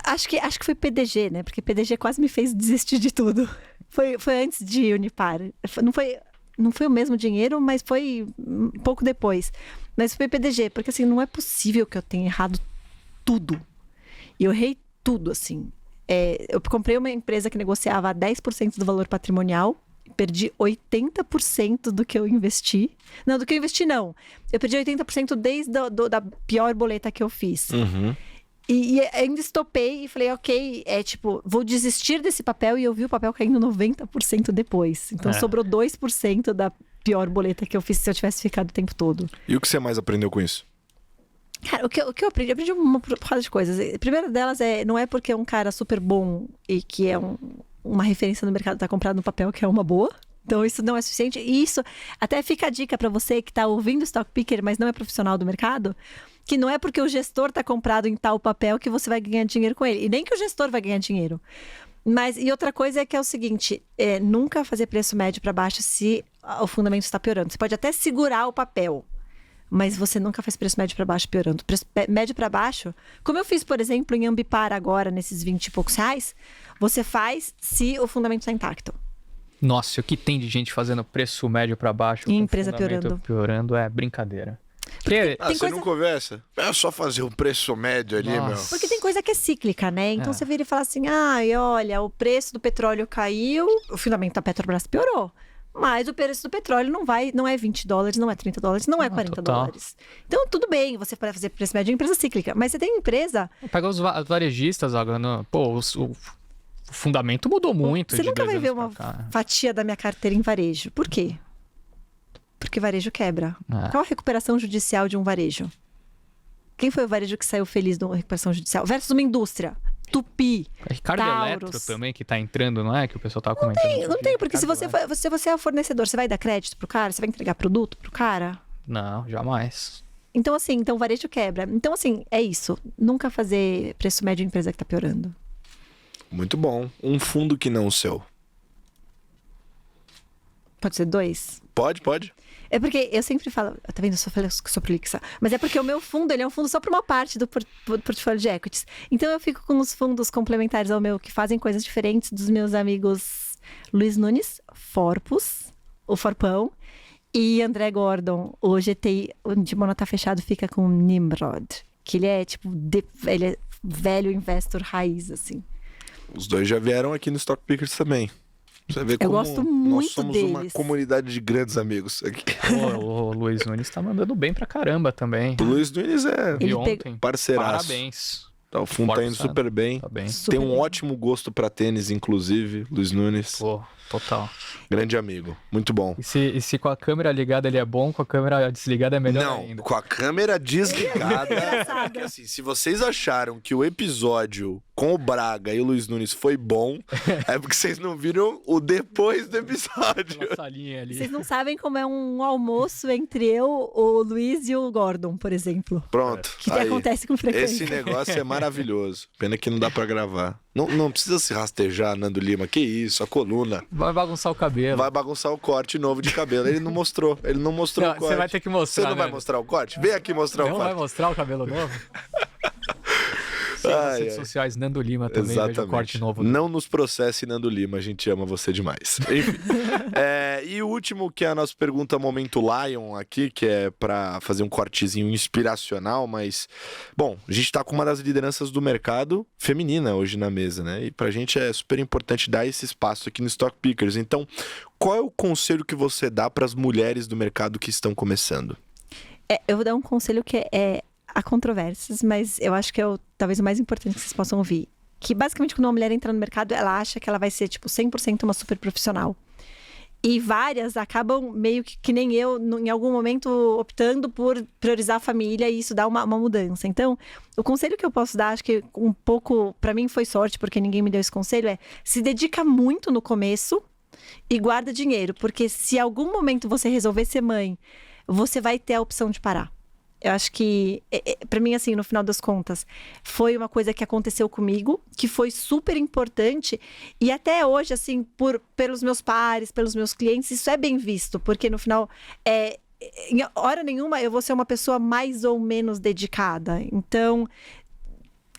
Acho que foi PDG, né? Porque PDG quase me fez desistir de tudo. Foi antes de Unipar. Não foi o mesmo dinheiro, mas foi um pouco depois. Mas foi PDG, porque assim, não é possível que eu tenha errado tudo. E eu errei tudo, assim. Eu comprei uma empresa que negociava a 10% do valor patrimonial, perdi 80% do que eu investi. Não, do que eu investi não. Eu perdi 80% desde da pior boleta que eu fiz. Uhum. E ainda estopei e falei, ok, vou desistir desse papel, e eu vi o papel caindo 90% depois. Então sobrou 2% da pior boleta que eu fiz se eu tivesse ficado o tempo todo. E o que você mais aprendeu com isso? Cara, o que eu aprendi? Eu aprendi uma porrada de coisas. A primeira delas não é porque é um cara super bom e que é uma referência no mercado, tá comprado no papel que é uma boa. Então isso não é suficiente. E isso até fica a dica para você que tá ouvindo Stock Picker, mas não é profissional do mercado, que não é porque o gestor tá comprado em tal papel que você vai ganhar dinheiro com ele. E nem que o gestor vai ganhar dinheiro. E outra coisa é o seguinte, nunca fazer preço médio para baixo se o fundamento está piorando. Você pode até segurar o papel, mas você nunca faz preço médio para baixo piorando. Preço médio para baixo, como eu fiz, por exemplo, em Ambipar agora, nesses 20 e poucos reais, você faz se o fundamento está intacto. Nossa, o que tem de gente fazendo preço médio para baixo? E empresa piorando. Piorando é brincadeira. Você coisa... não conversa? É só fazer um preço médio ali, meu. Porque tem coisa que é cíclica, né? Então você vira e fala assim, olha, o preço do petróleo caiu, o fundamento da Petrobras piorou. Mas o preço do petróleo não é 20 dólares, não é 30 dólares, não é 40 dólares. Então, tudo bem, você pode fazer preço médio de empresa cíclica. Mas você tem empresa... Pega os varejistas agora, o fundamento mudou muito. Você nunca vai ver uma fatia da minha carteira em varejo. Por quê? Porque varejo quebra. Qual a recuperação judicial de um varejo? Quem foi o varejo que saiu feliz da recuperação judicial? Versus uma indústria. Tupi, Ricardo Taurus. Eletro também, que tá entrando, não é? Que o pessoal tava comentando. Não tem, porque se você é o fornecedor, você vai dar crédito pro cara? Você vai entregar produto pro cara? Não, jamais. Então, assim, o varejo quebra. Então, assim, é isso. Nunca fazer preço médio de empresa que tá piorando. Muito bom. Um fundo que não o seu. Pode ser 2? Pode. É porque eu sempre falo, tá vendo? Eu sou prolixa. Mas é porque o meu fundo, ele é um fundo só para uma parte do portfólio de equities. Então eu fico com os fundos complementares ao meu, que fazem coisas diferentes dos meus amigos Luiz Nunes, Forpus, o Forpão, e André Gordon, o GTI, de Mona tá fechado, fica com o Nimrod. Que ele é tipo, ele é velho investor raiz, assim. Os dois já vieram aqui no Stock Pickers também. Você vê como gosto muito nós somos deles. uma comunidade de grandes amigos aqui. O Luiz Nunes tá mandando bem pra caramba também. O Luiz Nunes é ontem. parceiraço. Parabéns. O fundo tá indo super bem. Tá bem. Tem um ótimo gosto pra tênis, inclusive, Luiz Nunes. Pô, total. Grande amigo. Muito bom. E se com a câmera ligada ele é bom, com a câmera desligada é melhor ainda. Não, com a câmera desligada. Porque, assim, se vocês acharam que o episódio com o Braga e o Luiz Nunes foi bom, é porque vocês não viram o depois do episódio. Uma salinha ali. Vocês não sabem como é um almoço entre eu, o Luiz e o Gordon, por exemplo. Pronto. Que acontece com frequência. Esse negócio é maravilhoso. Pena que não dá pra gravar. Não precisa se rastejar, Nando Lima. Que isso, a coluna. Vai bagunçar o cabelo. Vai bagunçar o corte novo de cabelo. Ele não mostrou. o corte. Você vai ter que mostrar. Você não vai mostrar o corte? Vem aqui mostrar o corte. Não vai mostrar o cabelo novo? Nas redes sociais, Nando Lima também. Exatamente. Veja o corte novo. Não nos processe, Nando Lima. A gente ama você demais. Enfim. E o último, que é a nossa pergunta Momento Lion aqui, que é pra fazer um cortezinho inspiracional, mas... Bom, a gente tá com uma das lideranças do mercado feminina hoje na mesa, né? E pra gente é super importante dar esse espaço aqui no Stock Pickers. Então, qual é o conselho que você dá pras mulheres do mercado que estão começando? Eu vou dar um conselho que há controvérsias, mas eu acho que é talvez o mais importante que vocês possam ouvir. Que basicamente quando uma mulher entra no mercado, ela acha que ela vai ser tipo 100% uma super profissional. E várias acabam meio que nem eu, em algum momento, optando por priorizar a família, e isso dá uma mudança. Então, o conselho que eu posso dar, acho que um pouco, pra mim foi sorte, porque ninguém me deu esse conselho, se dedica muito no começo e guarda dinheiro. Porque se em algum momento você resolver ser mãe, você vai ter a opção de parar. Eu acho que, pra mim, assim, no final das contas, foi uma coisa que aconteceu comigo, que foi super importante. E até hoje, assim, pelos meus pares, pelos meus clientes, isso é bem visto. Porque no final, em hora nenhuma, eu vou ser uma pessoa mais ou menos dedicada. Então,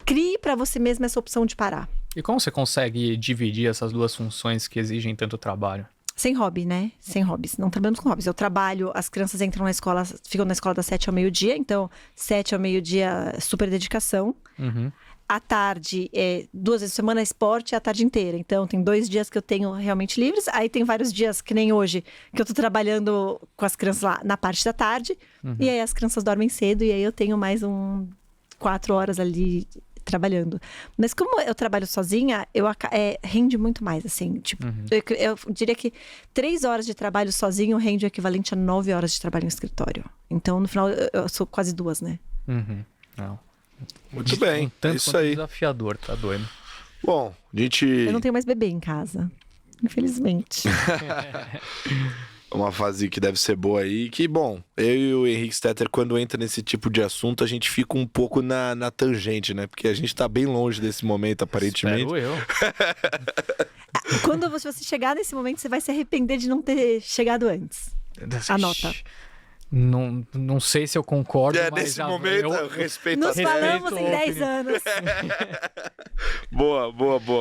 crie pra você mesma essa opção de parar. E como você consegue dividir essas duas funções que exigem tanto trabalho? Sem hobby, né? Sem hobbies. Não trabalhamos com hobbies. Eu trabalho, as crianças entram na escola, ficam na escola das 7 ao meio-dia. Então, 7 ao meio-dia, super dedicação. Uhum. À tarde, 2 vezes por semana, esporte a tarde inteira. Então, tem 2 dias que eu tenho realmente livres. Aí tem vários dias, que nem hoje, que eu tô trabalhando com as crianças lá na parte da tarde. Uhum. E aí as crianças dormem cedo. E aí eu tenho mais 4 horas ali trabalhando. Mas como eu trabalho sozinha, rende muito mais, assim. Tipo, eu diria que 3 horas de trabalho sozinho rende o equivalente a 9 horas de trabalho no escritório. Então, no final, eu sou quase 2, né? Uhum. Não. Muito bem, Tanto isso quanto aí. Desafiador, tá doido. Bom, a gente... Eu não tenho mais bebê em casa, infelizmente. Uma fase que deve ser boa aí, que, bom, eu e o Henrique Stetter, quando entra nesse tipo de assunto, a gente fica um pouco na tangente, né? Porque a gente tá bem longe desse momento, aparentemente. Espero eu. Quando você chegar nesse momento, você vai se arrepender de não ter chegado antes. Anota. Não sei se eu concordo, mas... Nesse momento, eu respeito Nos falamos em 10 anos. Boa.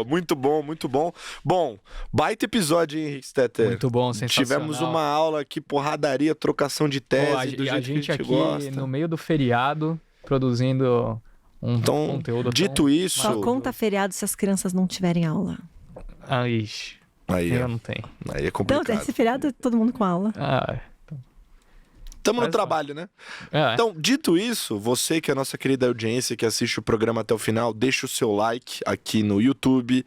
Muito bom. Bom, baita episódio, hein, Henrique Stetter? Muito bom, sensacional. Tivemos uma aula aqui, porradaria, trocação de tese, do jeito que a gente aqui, gosta. no meio do feriado, produzindo um conteúdo dito isso... Só conta feriado se as crianças não tiverem aula. Aí eu não tenho. Aí é complicado. Então, esse feriado, todo mundo com aula. Estamos no trabalho, né? Então, dito isso, você que é a nossa querida audiência que assiste o programa até o final, deixa o seu like aqui no YouTube,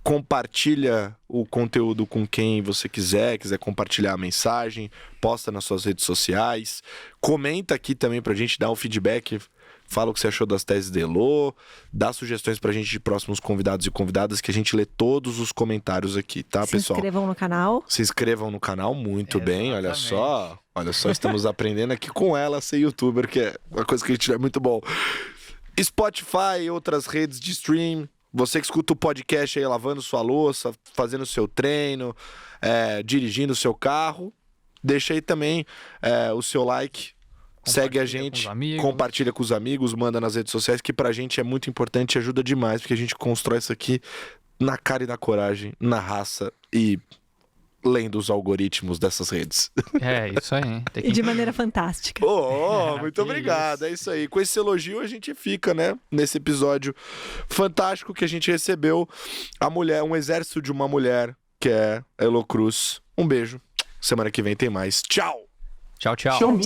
compartilha o conteúdo com quem você quiser compartilhar a mensagem, posta nas suas redes sociais, comenta aqui também pra gente dar um feedback, fala o que você achou das teses de Elô, dá sugestões pra gente de próximos convidados e convidadas, que a gente lê todos os comentários aqui, tá, pessoal? Se inscrevam no canal. Se inscrevam no canal, muito bem, olha só, estamos aprendendo aqui com ela a ser youtuber, que é uma coisa que a gente é muito bom. Spotify, outras redes de stream, você que escuta o podcast aí lavando sua louça, fazendo o seu treino, dirigindo o seu carro, deixa aí também o seu like. Segue a gente, compartilha com os amigos, manda nas redes sociais, que pra gente é muito importante e ajuda demais, porque a gente constrói isso aqui na cara e na coragem, na raça e lendo os algoritmos dessas redes. Isso aí. E de maneira fantástica. Muito obrigado, é isso aí. Com esse elogio a gente fica, né, nesse episódio fantástico que a gente recebeu um exército de uma mulher, que é Elô Cruz. Um beijo, semana que vem tem mais. Tchau! Tchau. Tchau.